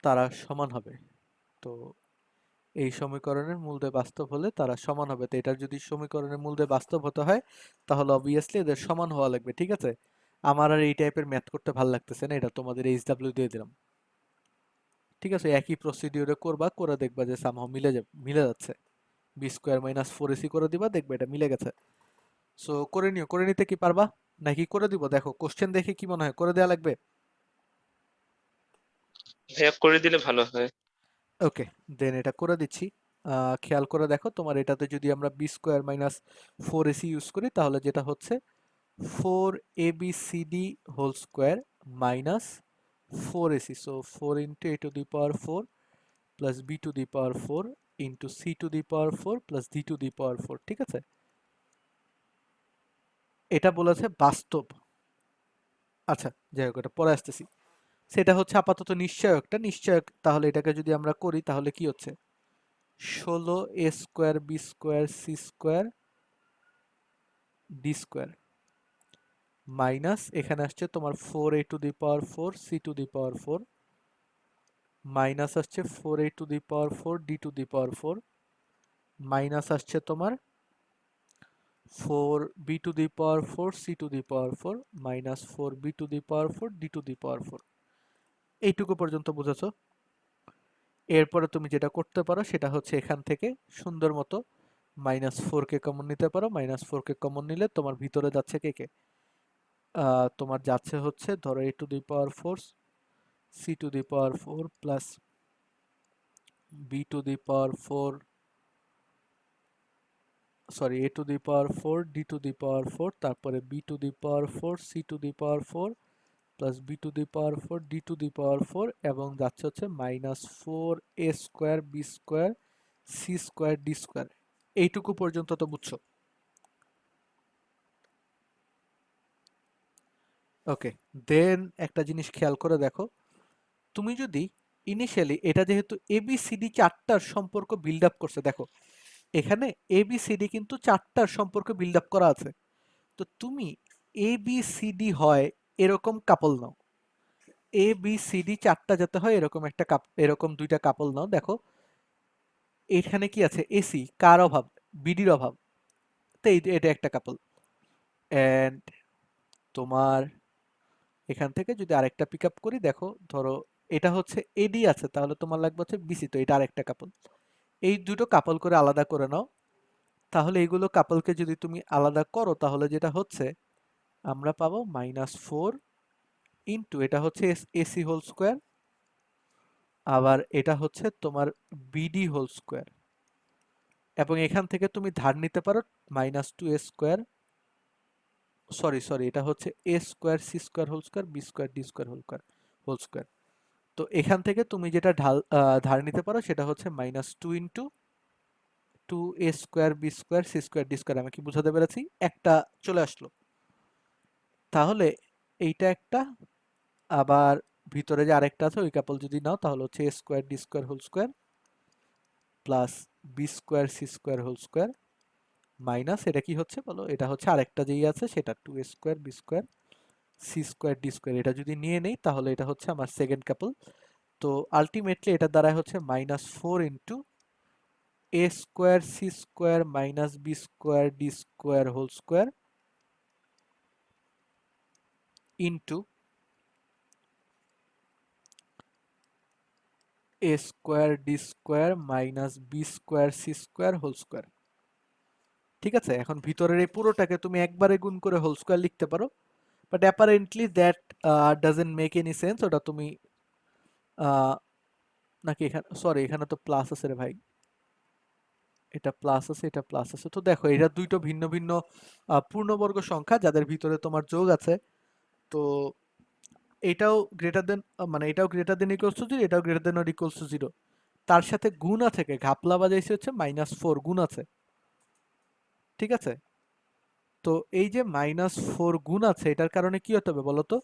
তারা সমান হবে। তো এই সমীকরণের মূলদয় বাস্তব হলে তারা সমান হবে। তো এটার যদি সমীকরণের মূলদয় বাস্তব হতে হয় তাহলে অবভিয়াসলি এদের সমান হওয়া লাগবে, ঠিক আছে? আমার আর এই টাইপের ম্যাথ করতে ভালো লাগতেছে না, এটা তোমাদের এইচডব্লিউ দিয়ে দিলাম, ঠিক আছে? একই প্রসিডিউরে করবা, করে দেখবা যে সামহাও মিলে যাবে, মিলে যাচ্ছে। বি স্কোয়ার মাইনাস 4ac করে দিবা, দেখবে এটা মিলে গেছে। সো করে নিও। করে নিতে কি পারবা নাকি করে দিব? দেখো কোশ্চেন দেখে কি মনে হয়, করে দেওয়া লাগবে? ভাইয়া করে দিলে ভালো হয়। ওকে, দেন এটা করে দিচ্ছি। খেয়াল করে দেখো, তোমার এটাতে যদি আমরা B square minus 4ac use করি তাহলে যেটা হচ্ছে 4abcd whole square minus 4ac, so 4 into a to the power 4 plus b to the power 4 into c to the power 4 plus d to the power 4, ঠিক আছে? এটা বলেছে বাস্তব। আচ্ছা যাই হোক, এটা পরে আসতেছি। সেটা হচ্ছে আপাতত নিশ্চয়কটা, নিশ্চয়ক। তাহলে এটাকে যদি আমরা করি তাহলে কি হচ্ছে? 16a square b square c square d square minus এখানে আসছে তোমার 4a to the power 4 c to the power 4 minus আসছে 4a to the power 4 d to the power 4 minus আসছে তোমার 4b to the power 4 c to the power 4 minus 4b to the power 4 d to the power 4। এইটুকু পর্যন্ত বুঝেছো? এরপরে তুমি যেটা করতে পারো সেটা হচ্ছে এখান থেকে সুন্দর মতো মাইনাস 4কে কমন নিতে পারো। মাইনাস 4কে কমন নিলে তোমার ভিতরে যাচ্ছে কে কে? তোমার যাচ্ছে হচ্ছে ধরো a to the power 4 c to the power 4 plus b to the power 4, sorry a to the power 4 d to the power 4, তারপরে b to the power 4 c to the power 4 plus b to the power 4 d to the power 4 এবং যাচ্ছে হচ্ছে minus 4a square b square c square d square. এইটুকু পর্যন্ত তো বুঝছো? ওকে, দেন একটা জিনিস খেয়াল করে দেখো, তুমি যদি ইনিশিয়ালি এটা যেহেতু এবিসিডি চারটার সম্পর্ক বিল্ড আপ করছে, দেখো এখানে এবিসিডি কিন্তু চারটার সম্পর্ক বিল্ড আপ করা আছে। তো তুমি এবিসিডি হয় এরকম কাপল নাও, এবিসিডি চারটা যাতে হয় এরকম একটা এরকম দুইটা কাপল নাও। দেখো এখানে কি আছে? এসি কার অভাব? বিডির অভাব। তো এটা একটা কাপল। এন্ড তোমার এখান থেকে যদি আরেকটা পিক আপ করি, দেখো ধরো এটা হচ্ছে এডি আছে, তাহলে তোমার লাগবে হচ্ছে বিসি, তো এটা আরেকটা কাপল। এই দুটো কাপল করে আলাদা করে নাও। তাহলে এইগুলো কাপলকে যদি তুমি আলাদা করো তাহলে যেটা হচ্ছে আমরা পাবো -4 ইন্টু এটা হচ্ছে এসি হোল স্কোয়ার, আবার এটা হচ্ছে তোমার বিডি হোল স্কোয়ার, এবং এখান থেকে তুমি ধার নিতে পারো -2a স্কোয়ার, সরি এটা হচ্ছে a square C square whole square B square D square whole square. তো এখান থেকে তুমি যেটা ধার নিতে পারো সেটা হচ্ছে -2 into 2a square B square C square D square. আমি কি বুঝাতে পেরেছি? একটা চলে আসলো। তাহলে এইটা একটা, আবার ভিতরে যে আরেকটা আছে ওই কাপল যদি নাও তাহলে হচ্ছে a square D square whole square plus b square C square whole square minus এটা কি হচ্ছে বলো? এটা হচ্ছে আরেকটা যেই আছে সেটা 2a square B square C square D square. এটা যদি নিয়ে নেই তাহলে এটা হচ্ছে আমার সেকেন্ড কাপল। তো আলটিমেটলি এটা দ্বারা হচ্ছে -4 into a square c square minus b square d square whole square into a square d square minus b square c square whole square. ঠিক আছে, এখন ভিতরের এই পুরোটাকে তুমি একবারে গুণ করে হোল স্কোয়ার লিখতে পারো, but apparently that doesn't make any sense. ওটা তুমি নাকি এখানে, সরি এখানে তো প্লাস আছে রে ভাই, এটা প্লাস আছে এটা প্লাস আছে। তো দেখো এটা দুইটো ভিন্ন ভিন্ন পূর্ণবর্গ সংখ্যা যাদের ভিতরে তোমার যোগ আছে। তো এটাও গ্রেটার দেন, মানে এটাও greater than equals to zero, এটাও greater than or equals to zero. তার সাথে গুণ আছে, ঘাপলা বাজাইছে হচ্ছে -4 গুণ আছে। ঠিক আছে, তো এই যে -4 গুণ আছে এটার কারণে কি হতে হবে বলো তো?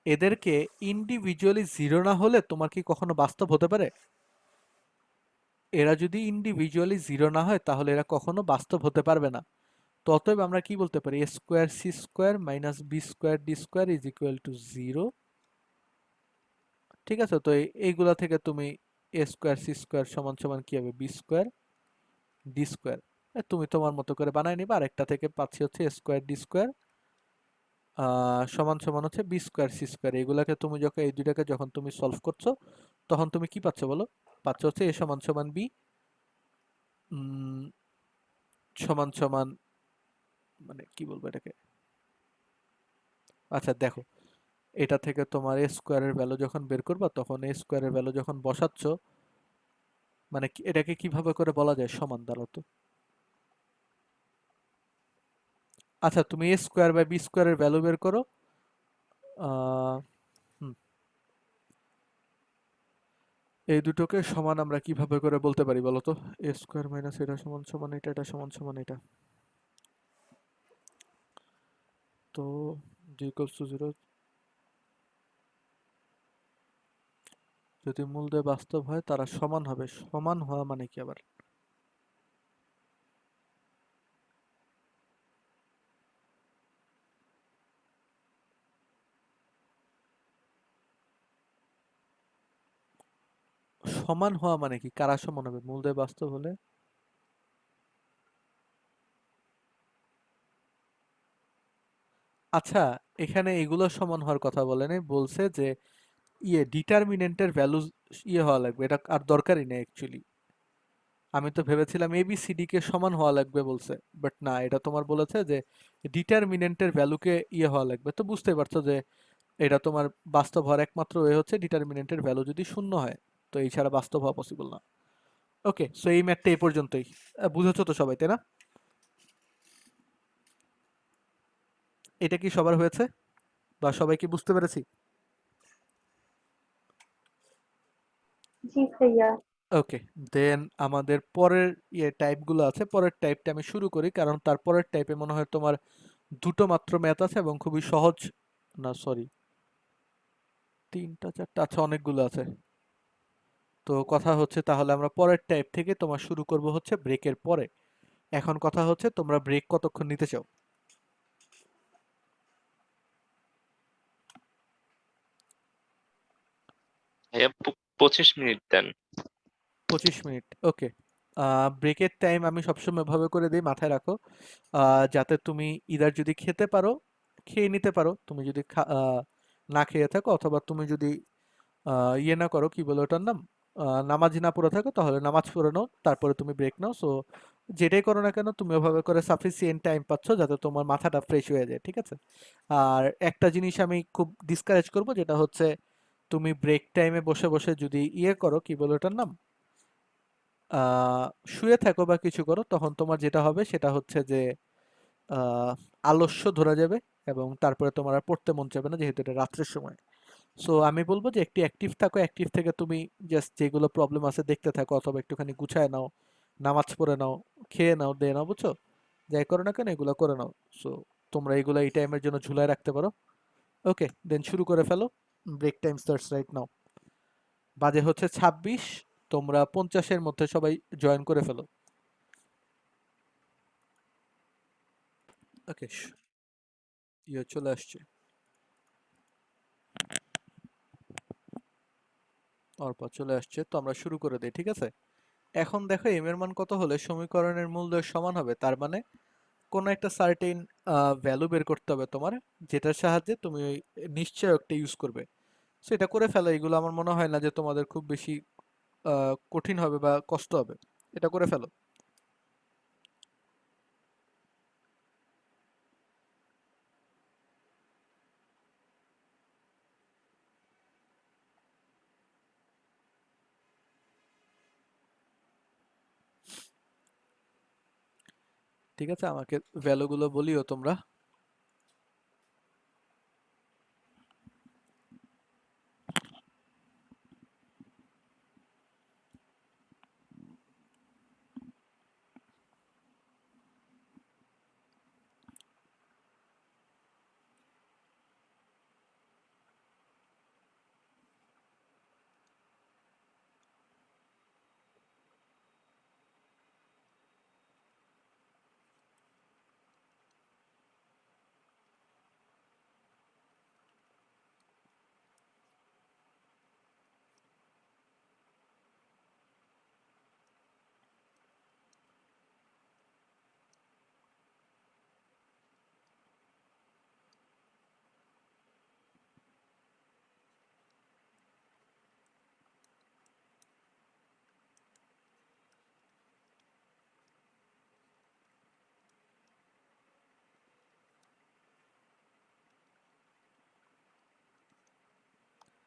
এদেরকে ইন্ডিভিজুয়ালি জিরো না হলে তোমার কি কখনো বাস্তব হতে পারে? এরা যদি ইন্ডিভিজুয়ালি জিরো না হয় তাহলে এরা কখনো বাস্তব হতে পারবে না। তো অতএব আমরা কি বলতে পারি, a square c square minus b square d square is equal to zero. ঠিক আছে, তো এইগুলা থেকে তুমি a স্কোয়ার c স্কোয়ার সমান সমান কি হবে, b স্কোয়ার d স্কোয়ার। তুমি তোমার মতো করে বানায় নিবা। আরেকটা থেকে পাচ্ছি হচ্ছে a স্কোয়ার d স্কোয়ার সমান সমান হচ্ছে b স্কোয়ার c স্কোয়ার। এগুলাকে তুমি যখন, এই দুইটাকে যখন তুমি সলভ করছো তখন তুমি কি পাচ্ছ বলো? পাচ্ছ হচ্ছে a সমান সমান b সমান সমান, মানে কি বলবো এটাকে, আচ্ছা দেখো এটা থেকে তোমার এ স্কোয়ারের ভ্যালু যখন বের করবা তখন এ স্কোয়ারের ভ্যালু যখন বসাচ্ছ, মানে এটাকে কিভাবে করে বলা যায় সমান দাঁড়াতো? আচ্ছা তুমি এ স্কোয়ার বাই বি স্কোয়ারের ভ্যালু বের করো। আহ, হুম, এই দুটোকে সমান আমরা কিভাবে করে বলতে পারি বলো তো? এ স্কোয়ার মাইনাস এটা সমান সমান এটা, এটা সমান সমান এটা। তো জি ইকুয়ালস টু জিরো, যদি মূলদয় বাস্তব হয় তারা সমান হবে। সমান হওয়া মানে কি আবার? সমান হওয়া মানে কি? কারা সমান হবে মূলদয় বাস্তব হলে? আচ্ছা, এখানে এগুলো সমান হওয়ার কথা বলে নাই, বলছে যে ডিটারমিনেন্টের ভ্যালু হওয়া লাগবে। এটা আর দরকারই নেই অ্যাকচুয়ালি। আমি তো ভেবেছিলাম এবিসিডি কে সমান হওয়া লাগবে বলছে, বাট না, এটা তোমার বলেছে যে ডিটারমিনেন্টের ভ্যালুকে হওয়া লাগবে। তো বুঝতেই পারছো যে এটা তোমার বাস্তব হওয়ার একমাত্র ওয়ে হচ্ছে ডিটারমিনেন্টের ভ্যালু যদি শূন্য হয়। তো এই ছাড়া বাস্তব হওয়া পসিবল না। ওকে, সো এই ম্যাথটা এই পর্যন্তই। বুঝেছো তো সবাই, তাই না? এটা কি সবার হয়েছে বা সবাই কি বুঝতে পেরেছি? जी भैया। ওকে, দেন আমাদের পরের টাইপগুলো আছে। পরের টাইপটা আমি শুরু করি কারণ তারপরের টাইপে মনে হয় তোমার দুটো মাত্র ম্যাথ আছে এবং খুবই সহজ। না সরি, তিনটা চারটা, আচ্ছা অনেকগুলো আছে। তো কথা হচ্ছে তাহলে আমরা পরের টাইপ থেকে তোমার শুরু করব হচ্ছে ব্রেকের পরে। এখন কথা হচ্ছে তোমরা ব্রেক কতক্ষণ নিতে চাও? ভাইয়া 25 মিনিট দেন। 25 মিনিট, ওকে। ব্রেকের টাইম আমি সবসময় ভাবে করে দিই, মাথায় রাখো। যাতে তুমি ইদার যদি খেতে পারো খেয়ে নিতে পারো, তুমি যদি না খেয়ে থাকো, অথবা তুমি যদি না করো, কি বলে ওটার নাম, নামাজ না পড়ে থাকো তাহলে নামাজ পড়ে নাও, তারপরে তুমি ব্রেক নাও। সো যেটাই করো না কেন তুমি ওভাবে করে সাফিসিয়েন্ট টাইম পাচ্ছ যাতে তোমার মাথাটা ফ্রেশ হয়ে যায়। ঠিক আছে, আর একটা জিনিস আমি খুব ডিসকারেজ করব, যেটা হচ্ছে তুমি ব্রেক টাইমে বসে বসে যদি করো, কি বলে ওটার নাম, আহ শুয়ে থাকো বা কিছু করো, তখন তোমার যেটা হবে সেটা হচ্ছে যে আহ আলস্য ধরা যাবে এবং তারপরে তোমার আর পড়তে মন চাইবে না, যেহেতু এটা রাত্রের সময়। সো আমি বলবো যে একটু অ্যাক্টিভ থাকো, অ্যাক্টিভ থেকে তুমি জাস্ট যেগুলো প্রবলেম আছে দেখতে থাকো, অথবা একটুখানি গুছায় নাও, নামাজ পড়ে নাও, খেয়ে নাও, দিয়ে নাও, বুঝছো? যাই করো না কেন এগুলো করে নাও। সো তোমরা এগুলো এই টাইমের জন্য ঝুলায় রাখতে পারো। ওকে, দেন শুরু করে ফেলো। Break time starts right now. বাজে হচ্ছে 26, তোমরা 50-এর মধ্যে সবাই জয়েন করে ফেলো। ওকে, চলে আসছে। অর্পা চলে আসছে, তো আমরা শুরু করে দেই, ঠিক আছে? এখন দেখো এম এর মান কত হলে সমীকরণের মূলদ্বয় সমান হবে, তার মানে কোনো একটা সার্টেন ভ্যালু বের করতে হবে তোমার, যেটার সাহায্যে তুমি ওই নিশ্চয়কটা ইউজ করবে। সো এটা করে ফেলো, এগুলো আমার মনে হয় না যে তোমাদের খুব বেশি কঠিন হবে বা কষ্ট হবে, এটা করে ফেলো। ঠিক আছে, আমাকে ভ্যালুগুলো বলিও তোমরা।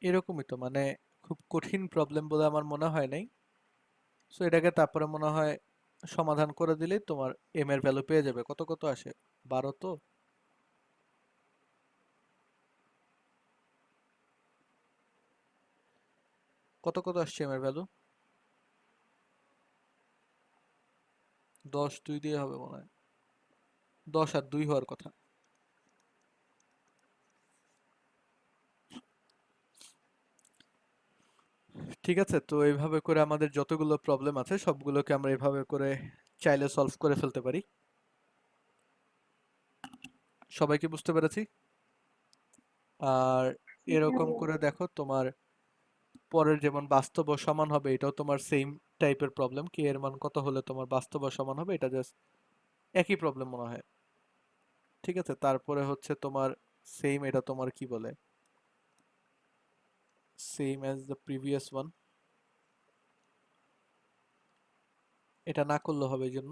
এরকমই তো, মানে খুব কঠিন প্রবলেম বলে আমার মনে হয় নাই। সো এটাকে তারপরে মনে হয় সমাধান করে দিলেই তোমার এম এর ভ্যালু পেয়ে যাবে। কত কত আসে, 12 তো। কত কত আসছে এম এর ভ্যালু? 10 2 দিয়ে হবে মনে হয়, 10 আর 2 হওয়ার কথা। ঠিক আছে, তো এইভাবে করে আমাদের যতগুলো প্রবলেম আছে সবগুলোকে আমরা এভাবে করে চাইলে সলভ করে ফেলতে পারি। সবাইকে বুঝতে পেরেছি? আর জি এরকম ভাইয়া। করে দেখো তোমার পরের যেমন বাস্তব ও সমান হবে, এটাও তোমার সেম টাইপের প্রবলেম। কে এর মান কত হলে তোমার বাস্তব ও সমান হবে, এটা জাস্ট একই প্রবলেম মনে হয়। ঠিক আছে, তারপরে হচ্ছে তোমার সেম, এটা তোমার কি বলে, same as the previous one, এটা না করলে হবে এই জন্য।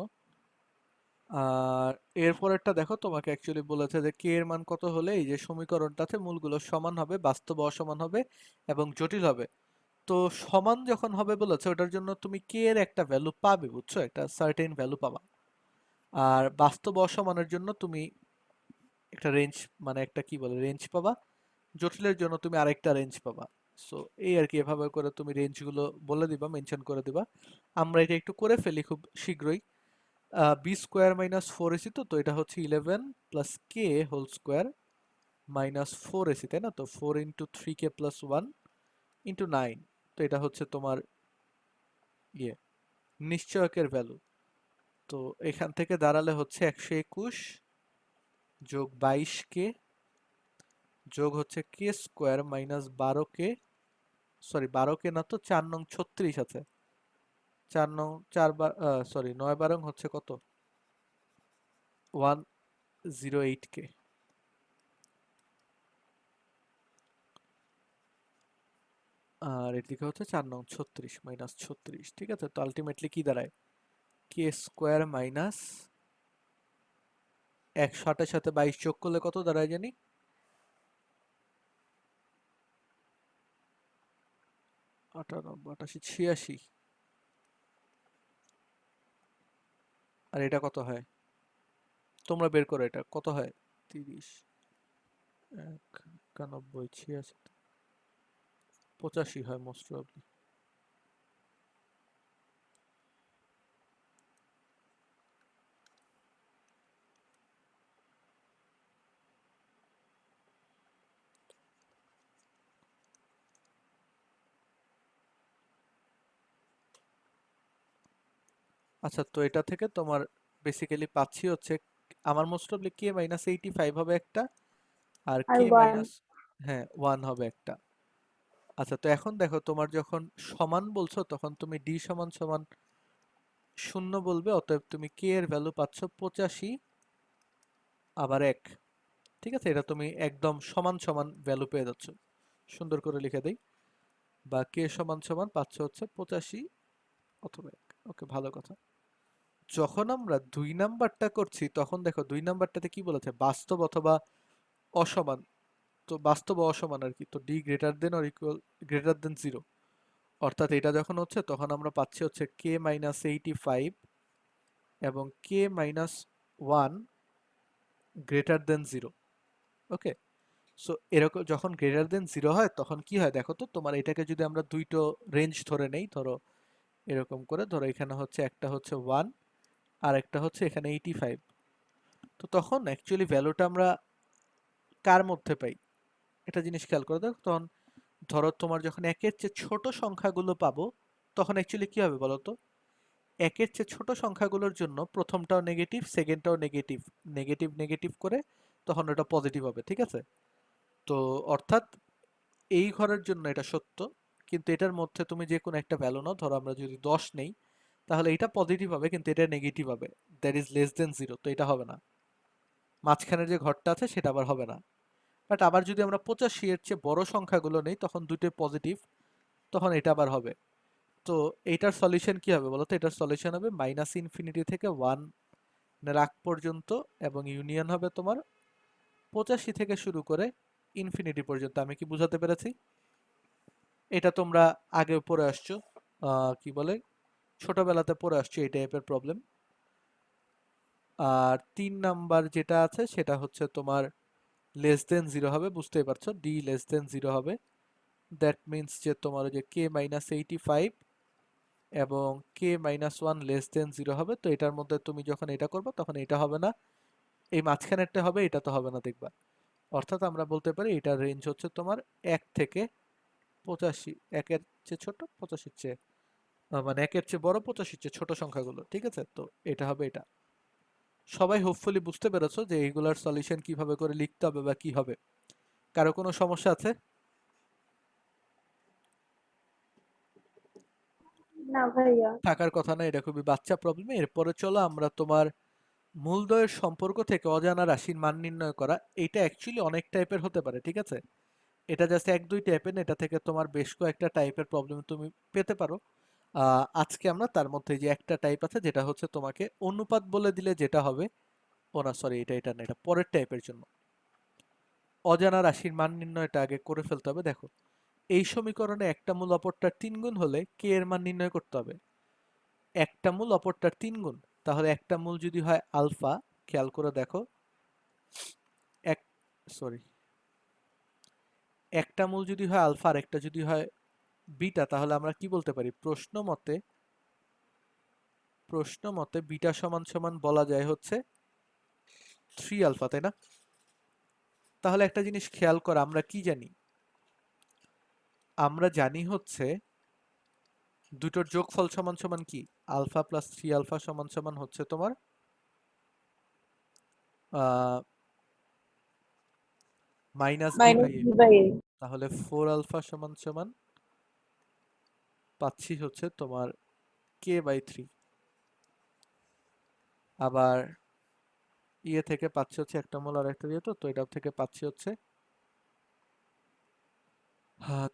আর এরপরেরটা দেখো, তোমাকে অ্যাকচুয়ালি বলেছে যে কে এর মান কত হলে এই যে সমীকরণটাতে মূলগুলো সমান হবে, বাস্তব অসমান হবে এবং জটিল হবে। তো সমান যখন হবে বলেছে, ওটার জন্য তুমি কে এর একটা ভ্যালু পাবে, বুঝছো, একটা সার্টেন ভ্যালু পাবা। আর বাস্তব অসমানের জন্য তুমি একটা রেঞ্জ, মানে একটা কি বলে রেঞ্জ পাবা। জটিলের জন্য তুমি আরেকটা রেঞ্জ পাবা। সো এই আর কি, এভাবে করে তুমি রেঞ্জগুলো বলে দিবা, মেনশন করে দিবা। আমরা এটা একটু করে ফেলি খুব শীঘ্রই। B square minus four ac, তো এটা হচ্ছে 11 plus k whole square minus four ac, তাই না? তো 4 ইন্টু 3k প্লাস 1 ইন্টু 9, তো এটা হচ্ছে তোমার ইয়ে নিশ্চয়কের ভ্যালু। তো এখান থেকে দাঁড়ালে হচ্ছে 121 যোগ 22k যোগ হচ্ছে কে square minus 12k, sorry 12k না তো, 4 নং 36 আছে, 4 নং 4 বার, সরি 9 বারং হচ্ছে কত, 108k। আর এদিকে হচ্ছে 4 নং 36 মাইনাস 36, ঠিক আছে? তো আলটিমেটলি কি দাঁড়ায়, কে স্কোয়ার মাইনাস 160 সাথে 22 যোগ করলে কত দাঁড়ায় জানি, 98 88 86। আর এটা কত হয়, তোমরা বের করো, এটা কত হয়, 30 91 86 85 হয় মোস্ট প্রবাবলি। আচ্ছা, তো এটা থেকে তোমার বেসিক্যালি পাচ্ছি হচ্ছে, আমার মোস্ট প্রবাবলি কে মাইনাস 85 হবে একটা, আর আর কে ওয়ান। মাইনাস, হ্যাঁ 1 হবে একটা। আচ্ছা, তো এখন দেখো তোমার যখন সমান বলছো তখন তুমি ডি সমান সমান 0 বলবে, অতএব তুমি কে এর ভ্যালু পাচ্ছ 85 আবার 1। ঠিক আছে, এটা তুমি একদম সমান সমান ভ্যালু পেয়ে যাচ্ছ। সুন্দর করে লিখে দেই, বা কে সমান সমান পাচ্ছ হচ্ছে 85 অথবা 1। ওকে, ভালো কথা। যখন আমরা 2 নাম্বারটা করছি তখন দেখো 2 নাম্বারটাতে কি বলেছে, বাস্তব অথবা অসমান। তো বাস্তব ও অসমান আর কি, তো D greater than or equal greater than 0, অর্থাৎ এটা যখন হচ্ছে তখন আমরা পাচ্ছি হচ্ছে কে মাইনাস 85 এবং কে মাইনাস 1 গ্রেটার দেন 0। ওকে, সো এরকম যখন গ্রেটার দেন 0 হয় তখন কি হয় দেখো তো, তোমার এটাকে যদি আমরা দুইটো রেঞ্জ ধরে নেই, ধরো এরকম করে, ধরো এখানে হচ্ছে একটা হচ্ছে 1 আর একটা হচ্ছে এখানে 85, তো তখন অ্যাকচুয়ালি ভ্যালুটা আমরা কার মধ্যে পাই, একটা জিনিস খেয়াল করে দেখো। তখন ধরো তোমার যখন একের চেয়ে ছোট সংখ্যাগুলো পাবো তখন অ্যাকচুয়ালি কি হবে বলো তো, একের চেয়ে ছোট সংখ্যাগুলোর জন্য প্রথমটাও নেগেটিভ, সেকেন্ডটাও নেগেটিভ, নেগেটিভ নেগেটিভ করে তখন ওটা পজিটিভ হবে। ঠিক আছে, তো অর্থাৎ এই ঘরের জন্য এটা সত্য, কিন্তু এটার মধ্যে তুমি যে কোনো একটা ভ্যালু নাও, ধরো আমরা যদি 10 নেই তাহলে এটা পজিটিভ হবে কিন্তু এটা নেগেটিভ হবে, দ্যাট ইজ লেস দেন 0, তো এটা হবে না। মাঝখানের যে ঘরটা আছে সেটা আবার হবে না। বাট আবার যদি আমরা 85 এর চেয়ে বড় সংখ্যাগুলো নেই তখন দুটোই পজিটিভ, তখন এটা আবার হবে। তো এটার সলিউশন কি হবে বলো তো, এটার সলিউশন হবে মাইনাস ইনফিনিটি থেকে 1 এর আগ পর্যন্ত, এবং ইউনিয়ন হবে তোমার 85 থেকে শুরু করে ইনফিনিটি পর্যন্ত। আমি কি বুঝাতে পেরেছি? এটা তোমরা আগে পড়ে আসছো, কি বলে, ছোটবেলাতে পড়ে আসছো এই টাইপের প্রবলেম। আর 3 নাম্বার যেটা আছে সেটা হচ্ছে তোমার লেস দেন 0 হবে, বুঝতেই পারছো, ডি লেস দেন 0 হবে। দ্যাট মিন্স যে তোমার ওই যে কে মাইনাস 85 এবং কে মাইনাস 1 লেস দেন 0 হবে। তো এটার মধ্যে তুমি যখন এটা করবে তখন এটা হবে না, এই মাঝখানেরটা হবে, এটা তো হবে না দেখবা। অর্থাৎ আমরা বলতে পারি এটার রেঞ্জ হচ্ছে তোমার 1 থেকে 85, একের চেয়ে ছোট 85 চেয়ে মানে একের চেয়ে বড় 85 চেয়ে ছোট সংখ্যাগুলো। ঠিক আছে, তো এটা হবে এটা। সবাই হোপফুলি বুঝতে পেরেছো যে এইগুলার সলিউশন কিভাবে করে লিখতে হবে বা কি হবে। কারো কোনো সমস্যা আছে? না ভাইয়া। থাকার কথা না, এটা খুবই বাচ্চা প্রবলেম। এরপরে চলো আমরা তোমার মূলদ্বয়ের সম্পর্ক থেকে অজানা রাশির মান নির্ণয় করা। এটা অ্যাকচুয়ালি অনেক টাইপের হতে পারে। ঠিক আছে, এটা জাস্ট এক দুই টাইপের, এটা থেকে তোমার বেশ কয়েকটা টাইপের প্রবলেম তুমি পেতে পারো। আজকে আমরা তার মধ্যে যে একটা টাইপ আছে যেটা হচ্ছে তোমাকে অনুপাত বলে দিলে যেটা হবে, ও না সরি, এটা না, এটা পরের টাইপের জন্য। অজানা রাশির মান নির্ণয়টা আগে করে ফেলতে হবে। দেখো, এই সমীকরণে একটা মূল অপরটার 3 গুণ হলে কে এর মান নির্ণয় করতে হবে। একটা মূল অপরটার 3 গুণ, তাহলে একটা মূল যদি হয় আলফা, খেয়াল করে দেখো, এক সরি একটা মূল যদি হয় আলফা আর একটা যদি হয় বিটা, তাহলে আমরা কি বলতে পারি, প্রশ্ন মতে বিটা সমান সমান বলা যায় হচ্ছে 3 আলফা, তাই না? তাহলে একটা জিনিস খেয়াল কর, আমরা কি জানি, আমরা জানি হচ্ছে দুটোর যোগফল সমান সমান কি, আলফা প্লাস 3 আলফা সমান সমান হচ্ছে তোমার minus b minus by a. B by a. তাহলে 4 আলফা সমান সমান পাচ্ছি হচ্ছে তোমার কে বাই 3। আবার ইয়ে থেকে পাচ্ছি হচ্ছে একটা মূল আর একটা দিয়ে, তো এটা থেকে পাচ্ছি হচ্ছে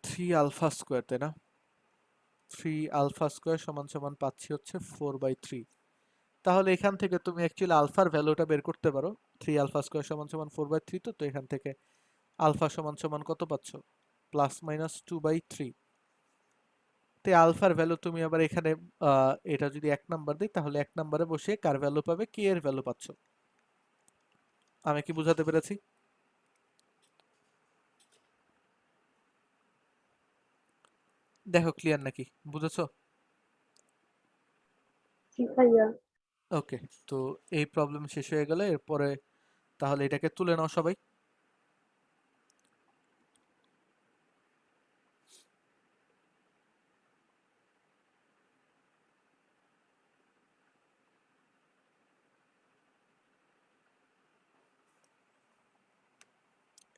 3 আলফা স্কোয়ার, তাই না? 3 আলফা স্কোয়ার সমান সমান পাচ্ছি হচ্ছে 4/3। তাহলে এখান থেকে তুমি অ্যাকচুয়ালি আলফার ভ্যালুটা বের করতে পারো। 3 আলফা স্কোয়ার সমান সমান 4/3, তো এখান থেকে আলফা সমান সমান কত পাচ্ছ, প্লাস মাইনাস 2/3। তো আলফার ভ্যালু তুমি আবার এখানে এটা যদি 1 নাম্বার দিই তাহলে 1 নাম্বারে বসিয়ে কার ভ্যালু পাবে, কে এর ভ্যালু পাচ্ছ। আমি কি বুঝাতে পেরেছি? দেখো ক্লিয়ার নাকি, বুঝেছো? জি ভাইয়া। ওকে, তো এই প্রবলেম শেষ হয়ে গেলে এরপরে তাহলে এটাকে তুলে নাও সবাই।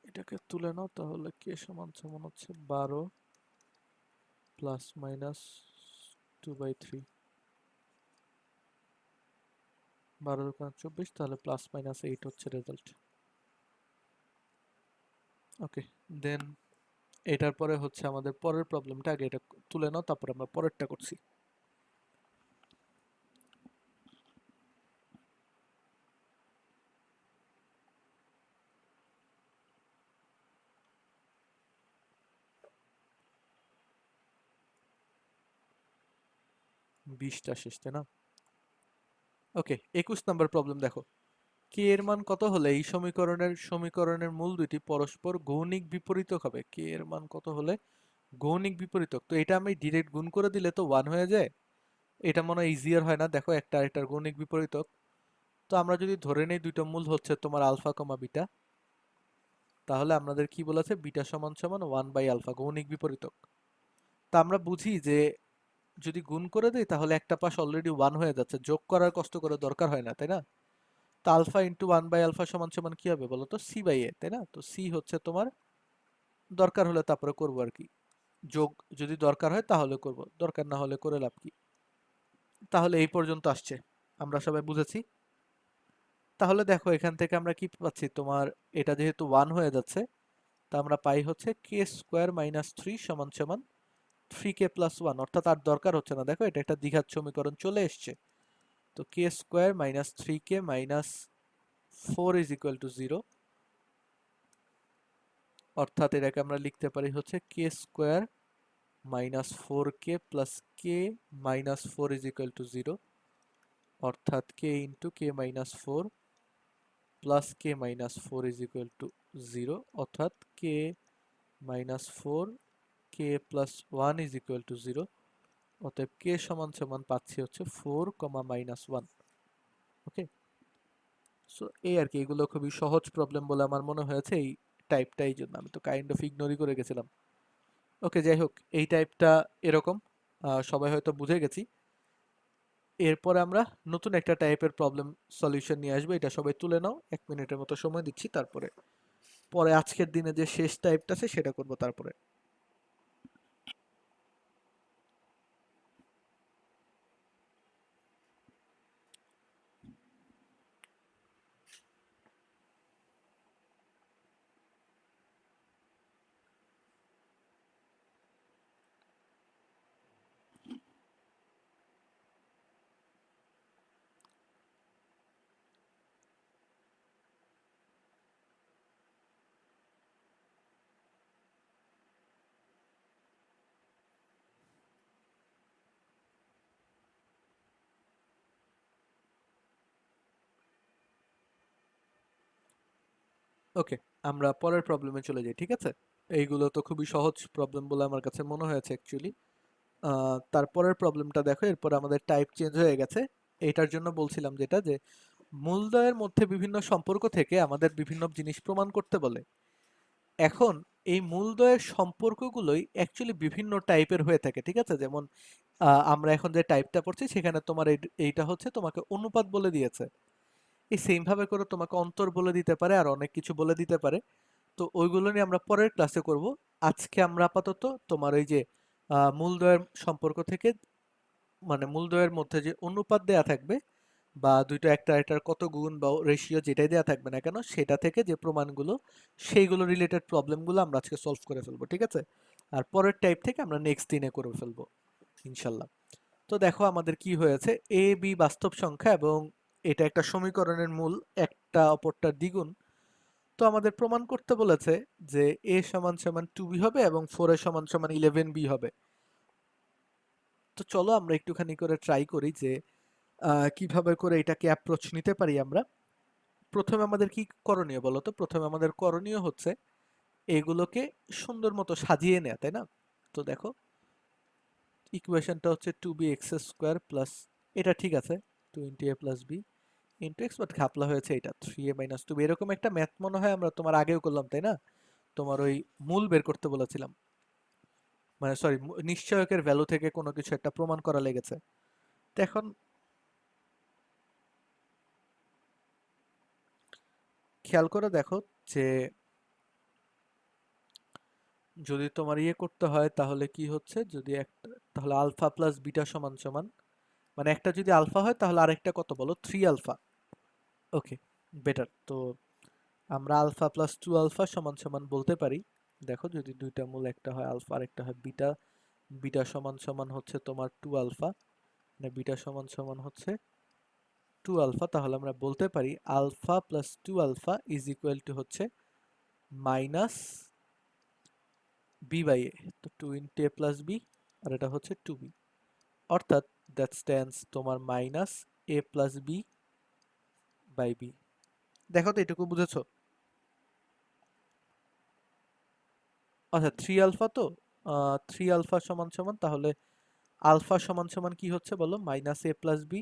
এটাকে তুলে নাও, তাহলে কে সমান সমান হচ্ছে 12 প্লাস মাইনাস 2/3, 12 × 24, তাহলে প্লাস মাইনাস 8 হচ্ছে রেজাল্ট। ওকে, দেন এটার পরে হচ্ছে আমাদের পরের প্রবলেমটা, আগে এটা তুলে নাও, তারপর আমরা পরেরটা করছি। বিশটা শেষ, তাই না? ওকে, 21 নম্বর প্রবলেম দেখো। কে এর মান কত হলে এই সমীকরণের মূল দুইটি পরস্পর গৌণিক বিপরীতক হবে? কে এর মান কত হলে গৌণিক বিপরীতক? তো এটা আমি ডিরেক্ট গুণ করে দিলে তো 1 হয়ে যায়, এটা মনে হয় ইজিয়ার হয় না? দেখো, একটা আরেকটার গৌণিক বিপরীতক। তো আমরা যদি ধরে নেই দুইটা মূল হচ্ছে তোমার আলফা কমা বিটা, তাহলে আমাদের কি বলেছে? বিটা সমান সমান 1/α, গৌণিক বিপরীতক। তা আমরা বুঝি যে যদি গুণ করে দেই তাহলে একটা পাশ অলরেডি 1 হয়ে যাচ্ছে, যোগ করার কষ্ট করে দরকার হয় না, তাই না? তো আলফা ইন্টু 1/α সমান সমান কি হবে বলো তো? c/a, তাই না? তো c হচ্ছে তোমার, দরকার হলে তারপরে করবো আর কি, যোগ যদি দরকার হয় তাহলে করব, দরকার না হলে করে লাভ কি? তাহলে এই পর্যন্ত আসছে, আমরা সবাই বুঝেছি। তাহলে দেখো এখান থেকে আমরা কি পাচ্ছি, তোমার এটা যেহেতু 1 হয়ে যাচ্ছে, তা আমরা পাই হচ্ছে k² - 3 সমান সমান 3k+1, অর্থাৎ আর দরকার হচ্ছে না। দেখো, এটা একটা দ্বিঘাত সমীকরণ চলে এসছে। তো k² - 3k - 4 = 0, অর্থাৎ এটাকে আমরা লিখতে পারি হচ্ছে k² - 4k + k - 4 = 0, অর্থাৎ k × k - 4 + k - 4 = 0, অর্থাৎ k - 4 k + 1 = 0, অতএব k সমান সমান পাচ্ছি হচ্ছে 4, -1। ওকে, সো এই আর কি, এগুলো খুবই সহজ প্রবলেম বলে আমার মনে হয়েছে এই টাইপটা, এই জন্য আমি তো কাইন্ড অফ ইগনোরই করে গেছিলাম। ওকে, যাই হোক, এই টাইপটা এরকম সবাই হয়তো বুঝে গেছি। এরপরে আমরা নতুন একটা টাইপের প্রবলেম সলিউশন নিয়ে আসবো, এটা সবাই তুলে নাও, 1 মিনিটের মতো সময় দিচ্ছি, তারপরে পরে আজকের দিনে যে শেষ টাইপটা আছে সেটা করব তারপরে। ওকে, আমরা পরের প্রবলেমে চলে যাই, ঠিক আছে? এইগুলো তো খুবই সহজ প্রবলেম বলে আমার কাছে মনে হয়েছে অ্যাকচুয়ালি। তারপরের প্রবলেমটা দেখো, এরপর আমাদের টাইপ চেঞ্জ হয়ে গেছে। এটার জন্য বলছিলাম যেটা, যে মূলদ্বয়ের মধ্যে বিভিন্ন সম্পর্ক থেকে আমাদের বিভিন্ন জিনিস প্রমাণ করতে বলে। এখন এই মূলদ্বয়ের সম্পর্কগুলোই অ্যাকচুয়ালি বিভিন্ন টাইপের হয়ে থাকে, ঠিক আছে? যেমন আমরা এখন যে টাইপটা পড়ছি সেখানে তোমার এইটা হচ্ছে তোমাকে অনুপাত বলে দিয়েছে। এই সেম ভাবে করে তোমাকে অন্তর বলে দিতে পারে, আর অনেক কিছু বলে দিতে পারে। তো ওইগুলো নিয়ে আমরা পরের ক্লাসে করব। আজকে আমরা আপাতত তোমার ওই যে মূলদ্বয়ের সম্পর্ক থেকে, মানে মূলদ্বয়ের মধ্যে যে অনুপাত দেয়া থাকবে, বা দুইটা একটা একটার কত গুণ বা রেশিও যেটাই দেয়া থাকবে না কেন, সেটা থেকে যে প্রমাণগুলো, সেইগুলো রিলেটেড প্রবলেমগুলো আমরা আজকে সলভ করে ফেলবো, ঠিক আছে? আর পরের টাইপ থেকে আমরা নেক্সট দিনে করে ফেলবো ইনশাল্লাহ। তো দেখো আমাদের কি হয়েছে, এ বি বাস্তব সংখ্যা এবং এটা একটা সমীকরণের মূল, একটা অপরটার দ্বিগুণ। তো আমাদের প্রমাণ করতে বলেছে যে a সমান সমান 2b হবে এবং 4 এ সমান সমান 11b হবে। তো চলো আমরা একটুখানি করে ট্রাই করি যে কিভাবে করে এটাকে অ্যাপ্রোচ নিতে পারি আমরা। প্রথমে আমাদের কি করণীয় বলো তো? প্রথমে আমাদের করণীয় হচ্ছে এগুলোকে সুন্দর মতো সাজিয়ে নেওয়া, তাই না? তো দেখো, ইকুয়েশনটা হচ্ছে 2bx² প্লাস, এটা ঠিক আছে, 20a + b into x, but ঘাপলা হয়েছে এটা 3a - 2b। এরকম একটা ম্যাথ মনে হয় আমরা তোমার আগেও করলাম, তাই না? তোমার ওই মূল বের করতে বলেছিলাম, মানে সরি, নিশ্চয়কের ভ্যালু থেকে কোনো কিছু একটা প্রমাণ করা লেগেছে। তো এখন খেয়াল করে দেখো যে যদি তোমার ইয়ে করতে হয় তাহলে কি হচ্ছে, যদি একটা, তাহলে আলফা প্লাস বিটা সমান সমান, মানে একটা যদি আলফা হয় তাহলে আরেকটা কত বলো, 3 আলফা। ওকে, বেটার। তো আমরা আলফা প্লাস 2 আলফা সমান সমান বলতে পারি, দেখো যদি দুইটা মূল, একটা হয় আলফা আর একটা হয় বিটা, বিটা সমান সমান হচ্ছে তোমার 2 আলফা, মানে বিটা সমান সমান হচ্ছে 2 আলফা, তাহলে আমরা বলতে পারি alpha plus 2 alpha is equal to হচ্ছে মাইনাস বি বাই এ। তো 2 ইন্টু এ প্লাস বি, আর এটা হচ্ছে 2b, অর্থাৎ দ্যাট স্ট্যান্ডস তোমার minus A plus B by B. দেখো তো এটুকু বুঝেছো? আচ্ছা 3 আলফা, তো 3 আলফা সমান সমান তাহলে আলফা সমান সমান কি হচ্ছে বলো, minus A plus B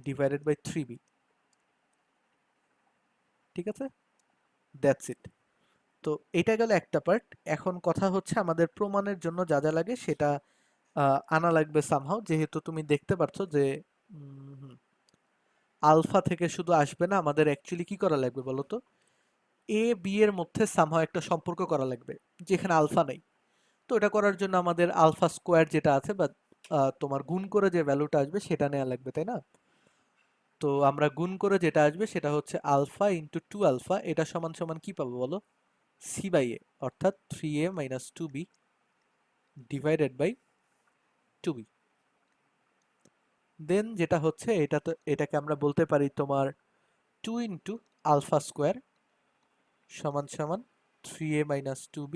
divided by 3b। ঠিক আছে, দ্যাটস ইট। তো এটা গেল একটা পার্ট। এখন কথা হচ্ছে আমাদের প্রমাণের জন্য যা যা লাগে সেটা আনা লাগবে সামহাও, যেহেতু তুমি দেখতে পাচ্ছ যে আলফা থেকে শুধু আসবে না, আমাদের অ্যাকচুয়ালি কি করা লাগবে বলো তো, এ বি এর মধ্যে সামহাও একটা সম্পর্ক করা লাগবে যেখানে আলফা নাই। তো এটা করার জন্য আমাদের আলফা স্কোয়ার যেটা আছে বা তোমার গুণ করে যে ভ্যালুটা আসবে সেটা নেওয়া লাগবে, তাই না? তো আমরা গুণ করে যেটা আসবে সেটা হচ্ছে আলফা ইন্টু 2 আলফা, এটা সমান সমান কি পাবো বলো, সি বাই এ, অর্থাৎ 3a minus 2b divided by 2b। দেন যেটা হচ্ছে এটা, তো এটাকে আমরা বলতে পারি তোমার 2 ইন্টু আলফা স্কোয়ার সমান সমান 3a minus 2b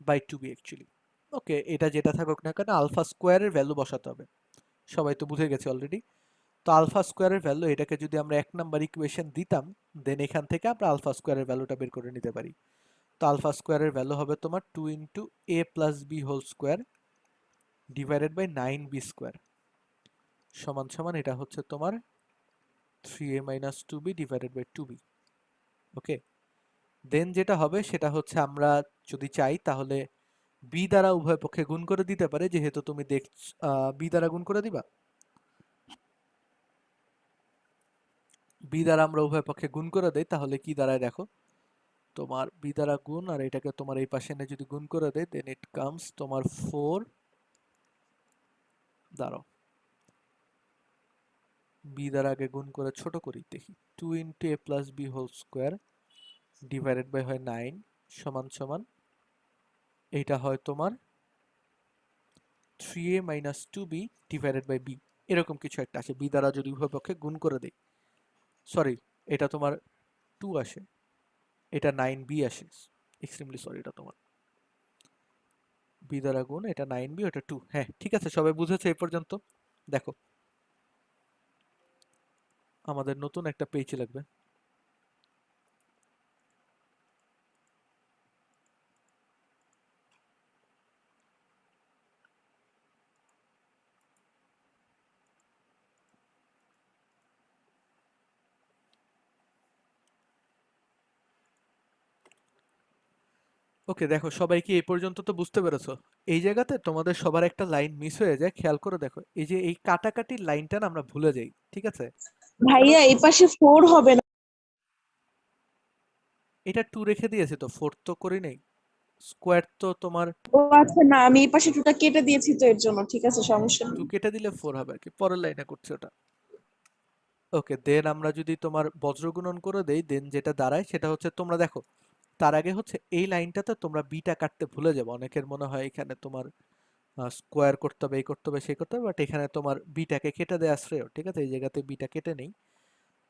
by 2b actually. ওকে, এটা যেটা থাকুক না কেন আলফা স্কোয়ারের ভ্যালু বসাতে হবে, সবাই তো বুঝে গেছে অলরেডি। তো আলফা স্কোয়ারের ভ্যালু, এটাকে যদি আমরা 1 নাম্বার ইকুয়েশন দিতাম, দেন এখান থেকে আমরা আলফা স্কোয়ারের ভ্যালুটা বের করে নিতে পারি। তো আলফা স্কোয়ারের ভ্যালু হবে তোমার 2 into A plus B whole square divided by 9b square সমান সমান এটা হচ্ছে তোমার 3a minus 2b divided by 2b। Okay, then যেটা হবে সেটা হচ্ছে আমরা যদি চাই তাহলে বি দ্বারা উভয় পক্ষে গুণ করে দিতে পারে, যেহেতু তুমি বি দ্বারা গুণ করে দিবা, বি দ্বারা আমরা উভয় পক্ষে গুণ করে দেই তাহলে কি দাঁড়ায় দেখো, তোমার বি দ্বারা গুণ আর এটাকে তোমার এই পাশে এনে যদি গুণ করে দেয় দেন ইট কামস তোমার 4, দাঁড়াও বি দ্বারা আগে গুণ করে ছোট করি দেখি, 2 into A plus B whole square divided by হয় 9 সমান সমান এইটা হয় তোমার 3a minus 2b divided by B, এরকম কিছু একটা আসে বি দ্বারা যদি উভয় পক্ষে গুণ করে দেই। সরি, এটা তোমার 2 আসে, এটা 9b আসে, এক্সট্রিমলি সরি, এটা তোমার বি দ্বারা গুণ, এটা 9b, ওটা 2। হ্যাঁ ঠিক আছে, সবাই বুঝেছে এই পর্যন্ত? দেখো আমাদের নতুন একটা পেজ লাগবে। ওকে, দেখো সবাই কি এই পর্যন্ত তো বুঝতে পেরেছো? এই জায়গাতে তোমাদের সবার একটা লাইন মিস হয়ে যায়, খেয়াল করে দেখো, এই যে এই কাটাকাটির লাইনটা না আমরা ভুলে যাই, ঠিক আছে? কারণ ভাইয়া এই পাশে 4 হবে না। এটা 2 রেখে দিয়েছে, তো 4 তো করি নেই, স্কোয়ার তো তোমার ও আচ্ছা, না আমি এই পাশে 2টা কেটে দিয়েছি তো এর জন্য, ঠিক আছে সমস্যা 2 নেই। কেটে দিলে 4 হবে আর কি, পরের লাইনে করছে ওটা। ওকে, দেন আমরা যদি তোমার বজ্রগুণন করে দেই দেন যেটা দাঁড়ায় সেটা হচ্ছে, তোমরা দেখো তার আগে হচ্ছে এই লাইনটাতে তোমরা বিটা কাটতে ভুলে যাবে, অনেকের মনে হয় এখানে তোমার স্কোয়ার করতে হবে, এই করতে হবে, সেই করতে হবে, বাট এখানে তোমার বিটাকে কেটে দেওয়া শ্রেয়, ঠিক আছে? এই জায়গাতে বিটা কেটে নেই,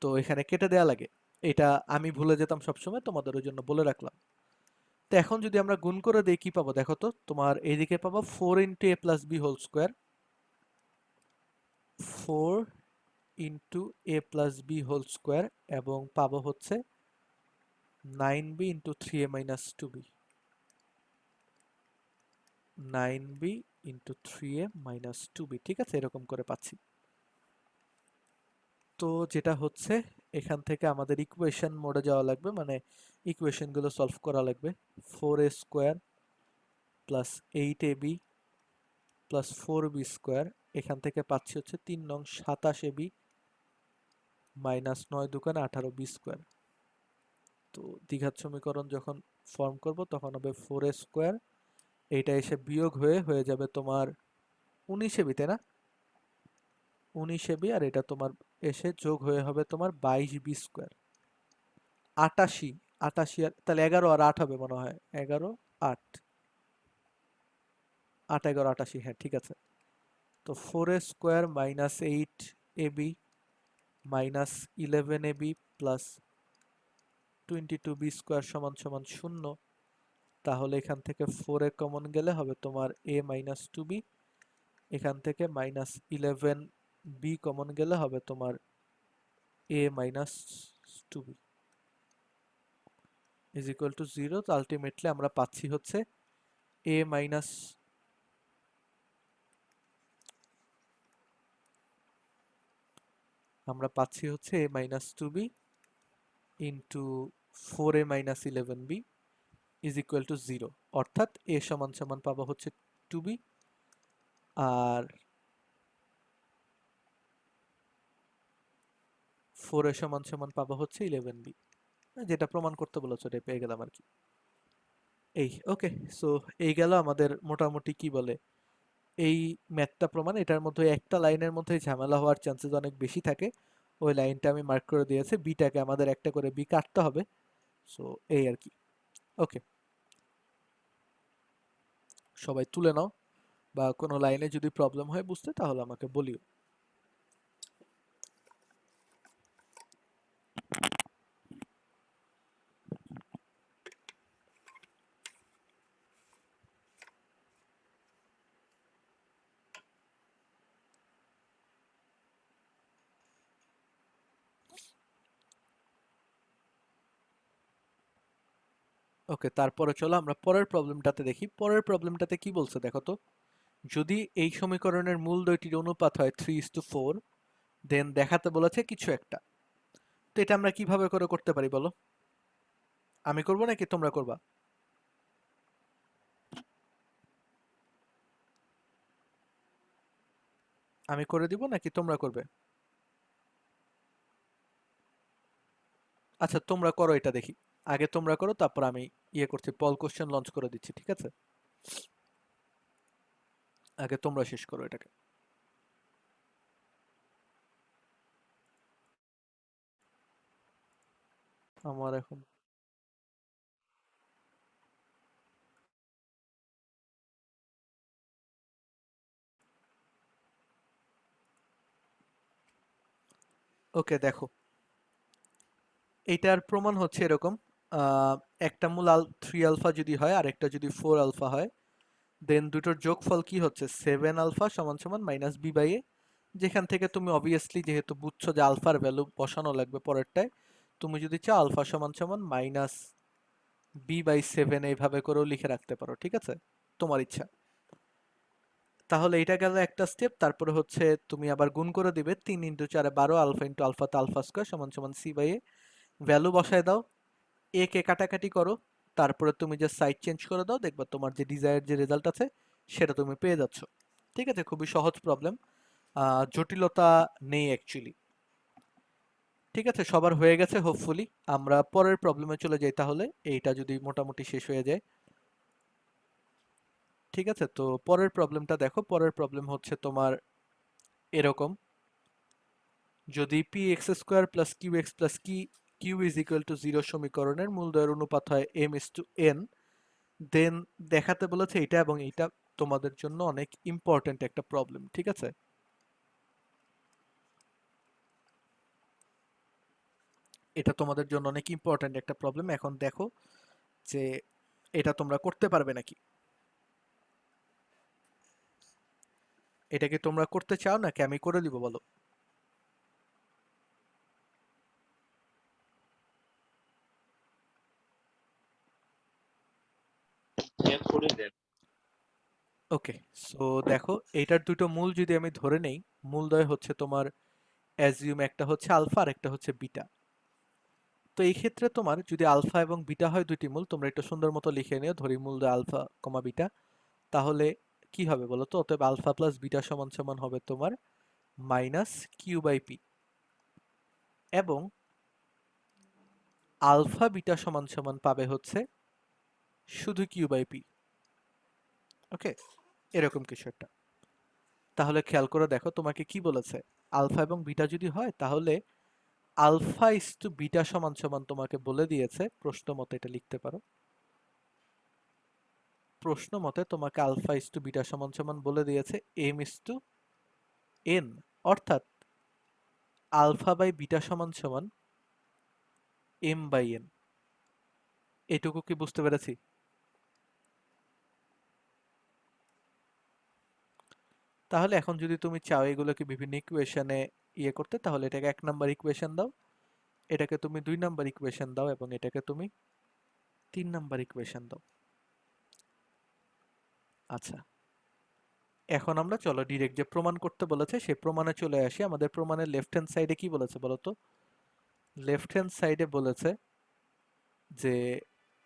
তো এখানে কেটে দেওয়া লাগে। এটা আমি ভুলে যেতাম সবসময়, তোমাদের ওই জন্য বলে রাখলাম। তো এখন যদি আমরা গুণ করে দিই কি পাবো দেখো তো, তোমার এইদিকে পাবো 4 ইন্টু এ plus B whole square, 4 into এ প্লাস বি হোল স্কোয়ার, এবং পাবো হচ্ছে 9b into 3a minus 2b, 9b into 3a minus 2b, ঠিক আছে? এরকম করে পাচ্ছি। তো যেটা হচ্ছে এখান থেকে আমাদের ইকুয়েশন মোডে যাওয়া লাগবে, মানে ইকুয়েশনগুলো সলভ করা লাগবে। 4a square plus 8ab plus 4b square, এখান থেকে পাচ্ছি হচ্ছে 3 নং 27ab মাইনাস 9 দুগুণে 18b স্কোয়ার। তো দ্বিঘাত সমীকরণ যখন ফর্ম করব তখন হবে 4a স্কোয়ার, এইটা এসে বিয়োগ হয়ে যাবে তোমার 19ab, তাই না? 19ab, আর এটা তোমার এসে যোগ হয়ে হবে তোমার 22b স্কোয়ার, 88। 88 আর তাহলে 11 আর 8 হবে মনে হয়, 11 8, 8 11 88, হ্যাঁ ঠিক আছে। তো 4a square minus 8ab minus 11ab plus 22b square সমান সমান 0। তাহলে এখান থেকে 4a কমন গেলে হবে তোমার a মাইনাস 2b, এখান থেকে মাইনাস 11b কমন গেলে হবে তোমার a minus 2b is equal to 0। তো আলটিমেটলি আমরা পাচ্ছি হচ্ছে a minus a minus 2b into 4a minus 11b is equal to 0, অর্থাৎ a সমান সমান পাবো হচ্ছে 2b, আর 4a সমান সমান পাবো হচ্ছে 11b, যেটা প্রমাণ করতে বলেছো এটা পেয়ে গেলাম আর কি। এই ওকে, সো এই গেল আমাদের মোটামুটি কি বলে এই ম্যাথটা প্রমাণ। এটার মধ্যে একটা লাইনের মধ্যে ঝামেলা হওয়ার চান্সেস অনেক বেশি থাকে, ওই লাইনটা আমি মার্ক করে দিয়েছি, বিটাকে আমাদের একটা করে বি কাটতে হবে। সো এই আর কি। ওকে, সবাই তুলে নাও, বা কোনো লাইনে যদি প্রবলেম হয় বুঝতে তাহলে আমাকে বলিও। ওকে, তারপরে চলো আমরা পরের প্রবলেমটাতে দেখি। পরের প্রবলেমটাতে কি বলছে দেখো তো, যদি এই সমীকরণের মূল দুইটির অনুপাত হয় 3:4, দেন দেখাতে বলেছে কিছু একটা। তো এটা আমরা কিভাবে করে করতে পারি বলো? আমি করব নাকি তোমরা করবা? আমি করে দিব নাকি তোমরা করবে? আচ্ছা তোমরা করো, এটা দেখি। আগে তোমরা করো, তারপর আমি করছি, পল কোশ্চেন লঞ্চ করে দিচ্ছি, ঠিক আছে? আগে তোমরা শেষ করো এটাকে। আমার এখন ওকে, দেখো এইটার প্রমাণ হচ্ছে এরকম। একটা মূল 3 আলফা যদি হয় আর একটা যদি 4 আলফা হয়, দেন দুটোর যোগফল কি হচ্ছে 7 আলফা সমান সমান মাইনাস বি বাই এ। যেখান থেকে তুমি অবভিয়াসলি যেহেতু বুঝছো যে আলফার ভ্যালু বসানো লাগবে পরেরটায়, তুমি যদি চাও আলফা সমান সমান মাইনাস বি বাই 7 এইভাবে করেও লিখে রাখতে পারো, ঠিক আছে? তোমার ইচ্ছা। তাহলে এটা গেল একটা স্টেপ। তারপরে হচ্ছে তুমি আবার গুণ করে দিবে 3 ইন্টু 4 12, আলফা ইন্টু আলফাতে আলফা স্কোয়ার সমান সমান সি বাই এ। ভ্যালু বসায় দাও, এ কে কাটাকাটি করো, তারপরে তুমি যে সাইড চেঞ্জ করে দাও, দেখবা তোমার যে ডিজায়ার যে রেজাল্ট আছে সেটা তুমি পেয়ে যাচ্ছ। ঠিক আছে, খুবই সহজ প্রবলেম, জটিলতা নেই অ্যাকচুয়ালি। ঠিক আছে, সবার হয়ে গেছে হোপফুলি। আমরা পরের প্রবলেমে চলে যাই তাহলে, এইটা যদি মোটামুটি শেষ হয়ে যায়। ঠিক আছে, তো পরের প্রবলেমটা দেখো। পরের প্রবলেম হচ্ছে তোমার এরকম, যদি P X square plus Q X plus Q is equal to 0 সমীকরণের মূলদ্বয়ের অনুপাত হয় M is to N, then দেখাতে বলেছে এটা, এবং এটা তোমাদের জন্য অনেক ইম্পর্টেন্ট একটা প্রবলেম। ঠিক আছে, এটা তোমাদের জন্য অনেক ইম্পর্টেন্ট একটা প্রবলেম। এখন দেখো যে এটা তোমরা করতে পারবে নাকি। এটা কি তোমরা করতে চাও নাকি আমি করে দিব বলো? হ্যাঁ, করে দেন। ওকে, সো দেখো এইটার দুটো মূল যদি আমি ধরে নেই, মূলদ্বয় হচ্ছে তোমার অ্যাজিউম একটা হচ্ছে আলফা আর একটা হচ্ছে বিটা। তো এই ক্ষেত্রে তোমার যদি আলফা এবং বিটা হয় দুইটি মূল, তোমরা একটু সুন্দর মতো লিখে নিও, ধরি মূলদ্বয় আলফা কমা বিটা। তাহলে কি হবে বলো তো? অতএব আলফা প্লাস বিটা সমান সমান হবে তোমার মাইনাস কিউ বাই পি, এবং আলফা বিটা সমান সমান পাবে হচ্ছে শুধু কিউ বাই পি। ওকে, এরকম কিছু একটা। তাহলে খেয়াল করে দেখো তোমাকে কি বলেছে, আলফা এবং বিটা যদি হয় তাহলে আলফা ইস টু বিটা সমান সমান তোমাকে বলে দিয়েছে প্রশ্ন মতে, এটা লিখতে পারো। প্রশ্ন মতে তোমাকে আলফা ইস টু বিটা সমান সমান বলে দিয়েছে এম ইস টু এন, অর্থাৎ আলফা বাই বিটা সমান সমান এম বাই এন। এটুকু কি বুঝতে পেরেছি? তাহলে এখন যদি তুমি চাও এগুলোকে বিভিন্ন ইকুয়েশনে ইয়ে করতে, তাহলে এটাকে 1 নাম্বার ইকুয়েশন দাও, এটাকে তুমি 2 নাম্বার ইকুয়েশন দাও, এবং এটাকে তুমি 3 নাম্বার ইকুয়েশন দাও। আচ্ছা, এখন আমরা চলো ডিরেক্ট যে প্রমাণ করতে বলেছে সেই প্রমাণে চলে আসি। আমাদের প্রমাণের লেফট হ্যান্ড সাইডে কি বলেছে বলো তো? লেফট হ্যান্ড সাইডে বলেছে যে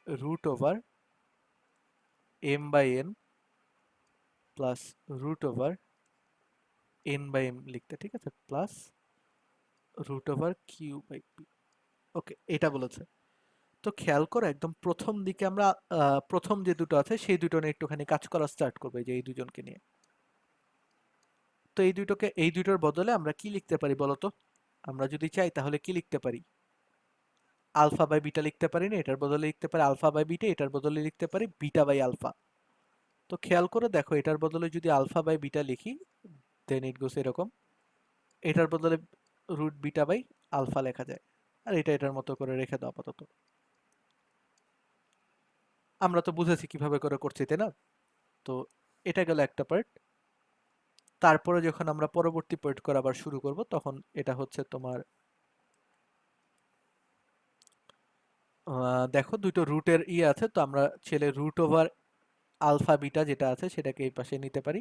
root over m by n plus root over n by m লিখতে, ঠিক আছে, plus root over Q by p. Okay, এটা বলেছে। তো খেয়াল করো একদম প্রথম দিকে আমরা প্রথম যে দুটো আছে সেই দুটো নিয়ে একটুখানি কাজ করা স্টার্ট করবো, এই যে এই দুজনকে নিয়ে। তো এই দুটোর বদলে আমরা কি লিখতে পারি বলতো? আমরা যদি চাই তাহলে কি লিখতে পারি? আলফা বাই বিটা লিখতে পারি না, এটার বদলে লিখতে পারি আলফা বাই বিটা, এটার বদলে লিখতে পারি বিটা বাই আলফা। তো খেয়াল করে দেখো, এটার বদলে যদি আলফা বাই বিটা লিখি দেন ইট গোস এরকম, এটার বদলে রুট বিটা বাই আলফা লেখা যায়, আর এটা এটার মতো করে রেখে দাও আপাতত। আমরা তো বুঝেছি কিভাবে করে করছি, তাই না? তো এটা গেল একটা পার্ট। তারপরে যখন আমরা পরবর্তী পার্ট করা আবার শুরু করব, তখন এটা হচ্ছে তোমার দেখো দুটো রুটের ইয়ে আছে, তো আমরা ছেলে রুট ওভার আলফা বিটা যেটা আছে সেটাকে এই পাশে নিতে পারি,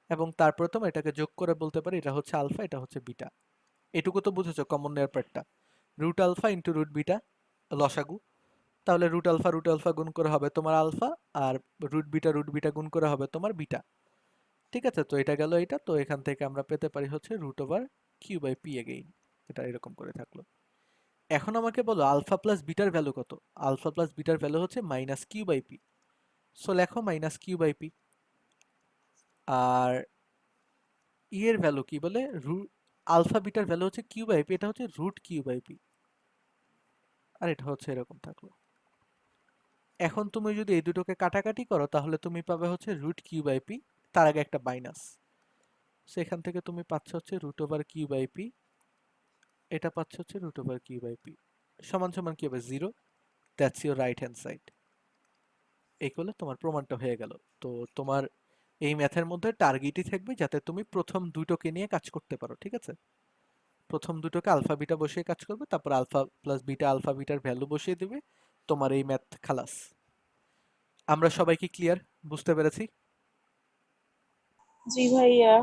এবং তারপরে তোমরা এটাকে যোগ করে বলতে পারি এটা হচ্ছে আলফা, এটা হচ্ছে বিটা। এটুকু তো বুঝেছো কমন নেয়ার পার্টটা। Root alpha into root beta লসাগু, তাহলে রুট আলফা গুণ করে হবে তোমার আলফা, আর রুট বিটা গুণ করে হবে তোমার বিটা। ঠিক আছে, তো এটা গেল এটা। তো এখান থেকে আমরা পেতে পারি হচ্ছে root over Q by P again, এটা এরকম করে থাকলো। এখন আমাকে বলো আলফা প্লাস বিটার ভ্যালু কত? আলফা প্লাস বিটার ভ্যালু হচ্ছে minus Q by P. So লেখো মাইনাস কিউ বাই পি। আর ই এর ভ্যালু কি বলে? আলফা বিটার ভ্যালু হচ্ছে কিউ বাই পি, এটা হচ্ছে রুট কিউ বাই পি, আর এটা হচ্ছে এরকম থাকলো। এখন তুমি যদি এই দুটোকে কাটাকাটি করো তাহলে তুমি পাবে হচ্ছে রুট কিউ বাই পি, তার আগে একটা মাইনাস, সেখান থেকে তুমি পাচ্ছ হচ্ছে root over Q by P, এটা পাচ্ছ হচ্ছে root over Q by P সমান সমান কি হবে? 0। That's your right hand side. এই করলে তোমার প্রমাণটা হয়ে গেল। তো তোমার এই ম্যাথের মধ্যে টার্গেটই থাকবে যাতে তুমি প্রথম দুটোকে নিয়ে কাজ করতে পারো, ঠিক আছে? প্রথম দুটোকে আলফা বিটা বসিয়ে কাজ করবে, তারপর আলফা প্লাস বিটা আলফা বিটার ভ্যালু বসিয়ে দেবে, তোমার এই ম্যাথ খালাস। আমরা সবাই কি ক্লিয়ার? বুঝতে পেরেছি? জি ভাইয়া।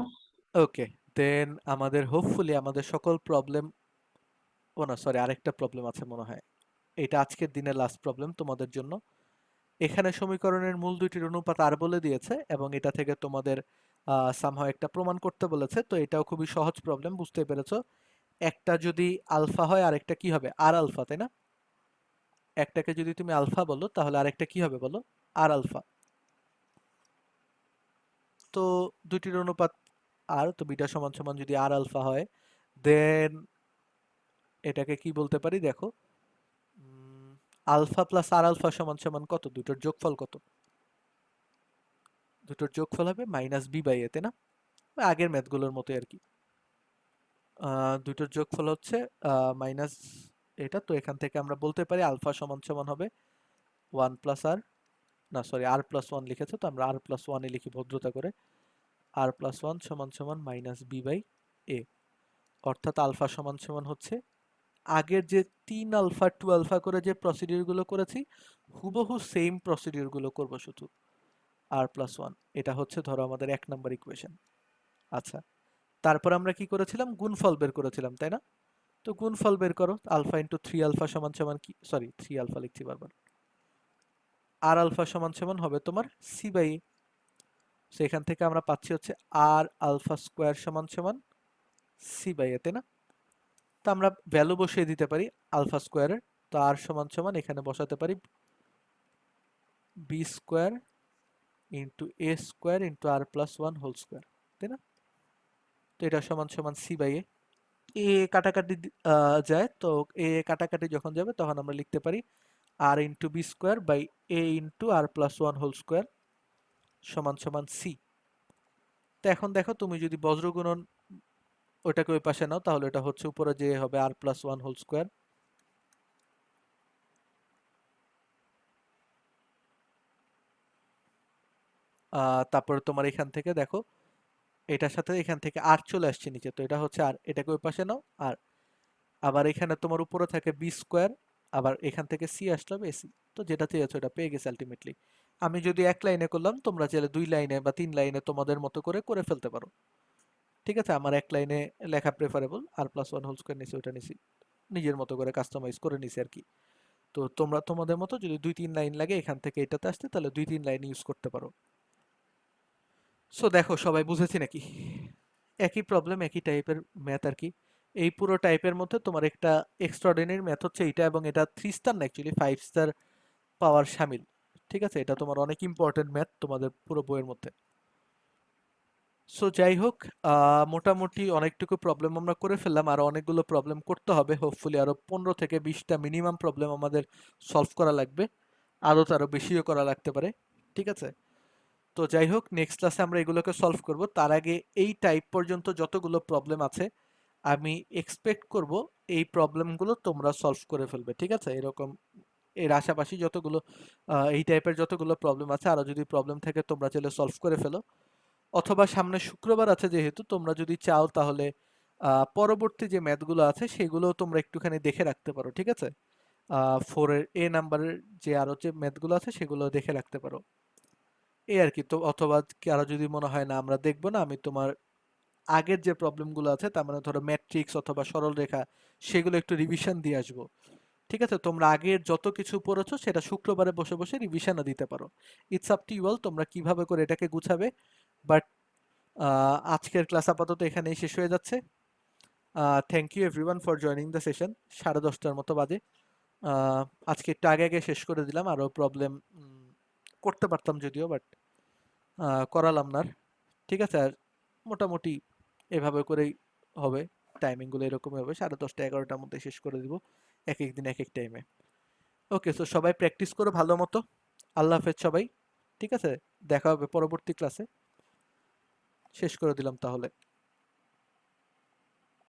ওকে, দেন আমাদের হোপফুলি আমাদের সকল প্রবলেম, ও না সরি, আরেকটা প্রবলেম আছে মনে হয়, এটা আজকের দিনের লাস্ট প্রবলেম তোমাদের জন্য। এখানে সমীকরণের মূল দুইটির অনুপাত আর বলে দিয়েছে, এবং এটা থেকে তোমাদের সামহাও একটা প্রমাণ করতে বলেছে। তো এটাও খুবই সহজ প্রবলেম, বুঝতে পেরেছো? একটা যদি আলফা হয় আরেকটা কি হবে? আর আলফা, তাই না? একটাকে যদি তুমি আলফা বলো তাহলে আরেকটা কি হবে বলো? আর আলফা। তো দুটির অনুপাত আর, তো বিটা সমান সমান যদি আর আলফা হয়, দেন এটাকে কি বলতে পারি দেখো, আলফা প্লাস আর আলফা সমান সমান কত? দুটোর যোগফল কত? দুটোর যোগফল হবে মাইনাস বি বাই এ, তাই না? ওই আগের ম্যাথগুলোর মতো আর কি। দুটোর যোগফল হচ্ছে মাইনাস এটা, তো এখান থেকে আমরা বলতে পারি আলফা সমান সমান হবে 1 প্লাস আর, না সরি আর প্লাস 1 লিখেছে, তো আমরা আর প্লাস 1 লিখি ভদ্রতা করে। আর প্লাস 1 সমান সমান মাইনাস বি বাই এ, অর্থাৎ আলফা সমান সমান হচ্ছে আগের যে 3 আলফা 2 আলফা করে যে প্রসিডিউরগুলো করেছি হুবহু সেম প্রসিডিউরগুলো করব শুধু আর প্লাস 1। এটা হচ্ছে ধরো আমাদের 1 নাম্বার ইকুয়েশন। আচ্ছা, তারপর আমরা কি করেছিলাম? গুণফল বের করেছিলাম, তাই না? তো গুণফল বের করো, আলফা ইন্টু 3 আলফা সমান সমান কি, সরি 3 আলফা লিখছি বারবার, আর আলফা সমান সমান হবে তোমার সি বাই এ। সেখান থেকে আমরা পাচ্ছি হচ্ছে আর আলফা স্কোয়ার সমান সমান সি বাই এ, তাই না? তো আমরা ভ্যালু বসিয়ে দিতে পারি আলফা স্কোয়ারের, তো আর সমান সমান এখানে বসাতে পারি B square into a square into r plus one whole square, তাই না? তো এটা সমান সমান সি বাই এ কাটাকাটি যায়, তো এ কাটাকাটি যখন যাবে তখন আমরা লিখতে পারি r into b square by a into r plus one whole square সমান সমান সি। তো এখন দেখো তুমি যদি বজ্র গুণন ওইটাকে ওই পাশে নাও তাহলে এটা হচ্ছে উপরে যে হবে আর প্লাস ওয়ান হোল স্কোয়ার, তারপরে তোমার এখান থেকে দেখো এটার সাথে এখান থেকে আর চলে আসছে নিচে, তো এটা হচ্ছে আর, এটাকে ওই পাশে নাও আর, আবার এখানে তোমার উপরে থাকে বি স্কোয়ার, আবার এখান থেকে সি আসতে হবে এসি। তো যেটা চেয়েছো এটা পেয়ে গেছে আলটিমেটলি। আমি যদি এক লাইনে করলাম, তোমরা চাইলে 2 লাইনে বা 3 লাইনে তোমাদের মতো করে করে ফেলতে পারো। ঠিক আছে, আমার এক লাইনে লেখা প্রেফারেবল, আর প্লাস ওয়ান হোল স্কোয়ার নিছি ওটা নিছি, নিজের মতো করে কাস্টমাইজ করে নিছি আর কি। তো তোমরা তোমাদের মতো যদি 2-3 লাইন লাগে এখান থেকে এটাতে আসতে, তাহলে 2-3 লাইন ইউজ করতে পারো। সো দেখো সবাই বুঝেছি নাকি? একই প্রবলেম একই টাইপের ম্যাথ আর কি। এই পুরো টাইপের মধ্যে তোমার একটা এক্সট্রাঅর্ডিনারি ম্যাথ হচ্ছে এটা, এবং এটা 3 স্টার না, অ্যাকচুয়ালি 5 স্টার পাওয়ার শামিল। ঠিক আছে, এটা তোমার অনেক ইম্পর্টেন্ট ম্যাথ তোমাদের পুরো বইয়ের মধ্যে। সো যাই হোক, মোটামুটি অনেকটুকু প্রবলেম আমরা করে ফেললাম, আরো অনেকগুলো প্রবলেম করতে হবে, হোপফুলি আরো 15 থেকে 20টা মিনিমাম প্রবলেম আমাদের সলভ করা লাগবে, আরো তারও বেশিও করা লাগতে পারে। ঠিক আছে, তো যাই হোক নেক্সট ক্লাসে আমরা এগুলোকে সলভ করব। তার আগে এই টাইপ পর্যন্ত যতগুলো প্রবলেম আছে আমি এক্সপেক্ট করব এই প্রবলেমগুলো তোমরা সলভ করে ফেলবে। ঠিক আছে, এরকম এর আশাপাশি যতগুলো এই টাইপের যতগুলো প্রবলেম আছে, আরো যদি প্রবলেম থাকে তোমরা চাইলে সলভ করে ফেলো, অথবা সামনে শুক্রবার আছে যেহেতু, তোমরা যদি চাও তাহলে পরবর্তী যে ম্যাথগুলো আছে সেগুলোও তোমরা একটুখানি দেখে রাখতে পারো। ঠিক আছে, 4 এর এ নাম্বারের যে আরো যে ম্যাথগুলো আছে সেগুলো দেখে রাখতে পারো, এই আর কি। তো অথবা কারো যদি মনে হয় না আমরা দেখবো না, আমি তোমার আগের যে প্রবলেমগুলো আছে তার মানে ধরো ম্যাট্রিক্স অথবা সরল রেখা, সেগুলো একটু রিভিশন দিয়ে আসবো। ঠিক আছে, তোমরা আগের যত কিছু পড়েছো সেটা শুক্রবারে বসে বসে রিভিশনও দিতে পারো। It's up to you all, তোমরা কিভাবে করে এটাকে গুছাবে। বাট আজকের ক্লাস আপাতত এখানেই শেষ হয়ে যাচ্ছে। Thank you everyone for joining the session. 10:30টার মতো বাজে। আজকে একটু আগে আগে শেষ করে দিলাম, আরও প্রবলেম করতে পারতাম যদিও, বাট করালাম না আর। ঠিক আছে, আর মোটামুটি এভাবে করেই হবে, টাইমিংগুলো এরকমই হবে, 10:30 11টার মধ্যে শেষ করে দিব, এক এক দিন এক এক টাইমে। ওকে, সো সবাই প্র্যাকটিস করো ভালো মতো। আল্লাহ হাফেজ সবাই। ঠিক আছে, দেখা হবে পরবর্তী ক্লাসে। শেষ করে দিলাম তাহলে।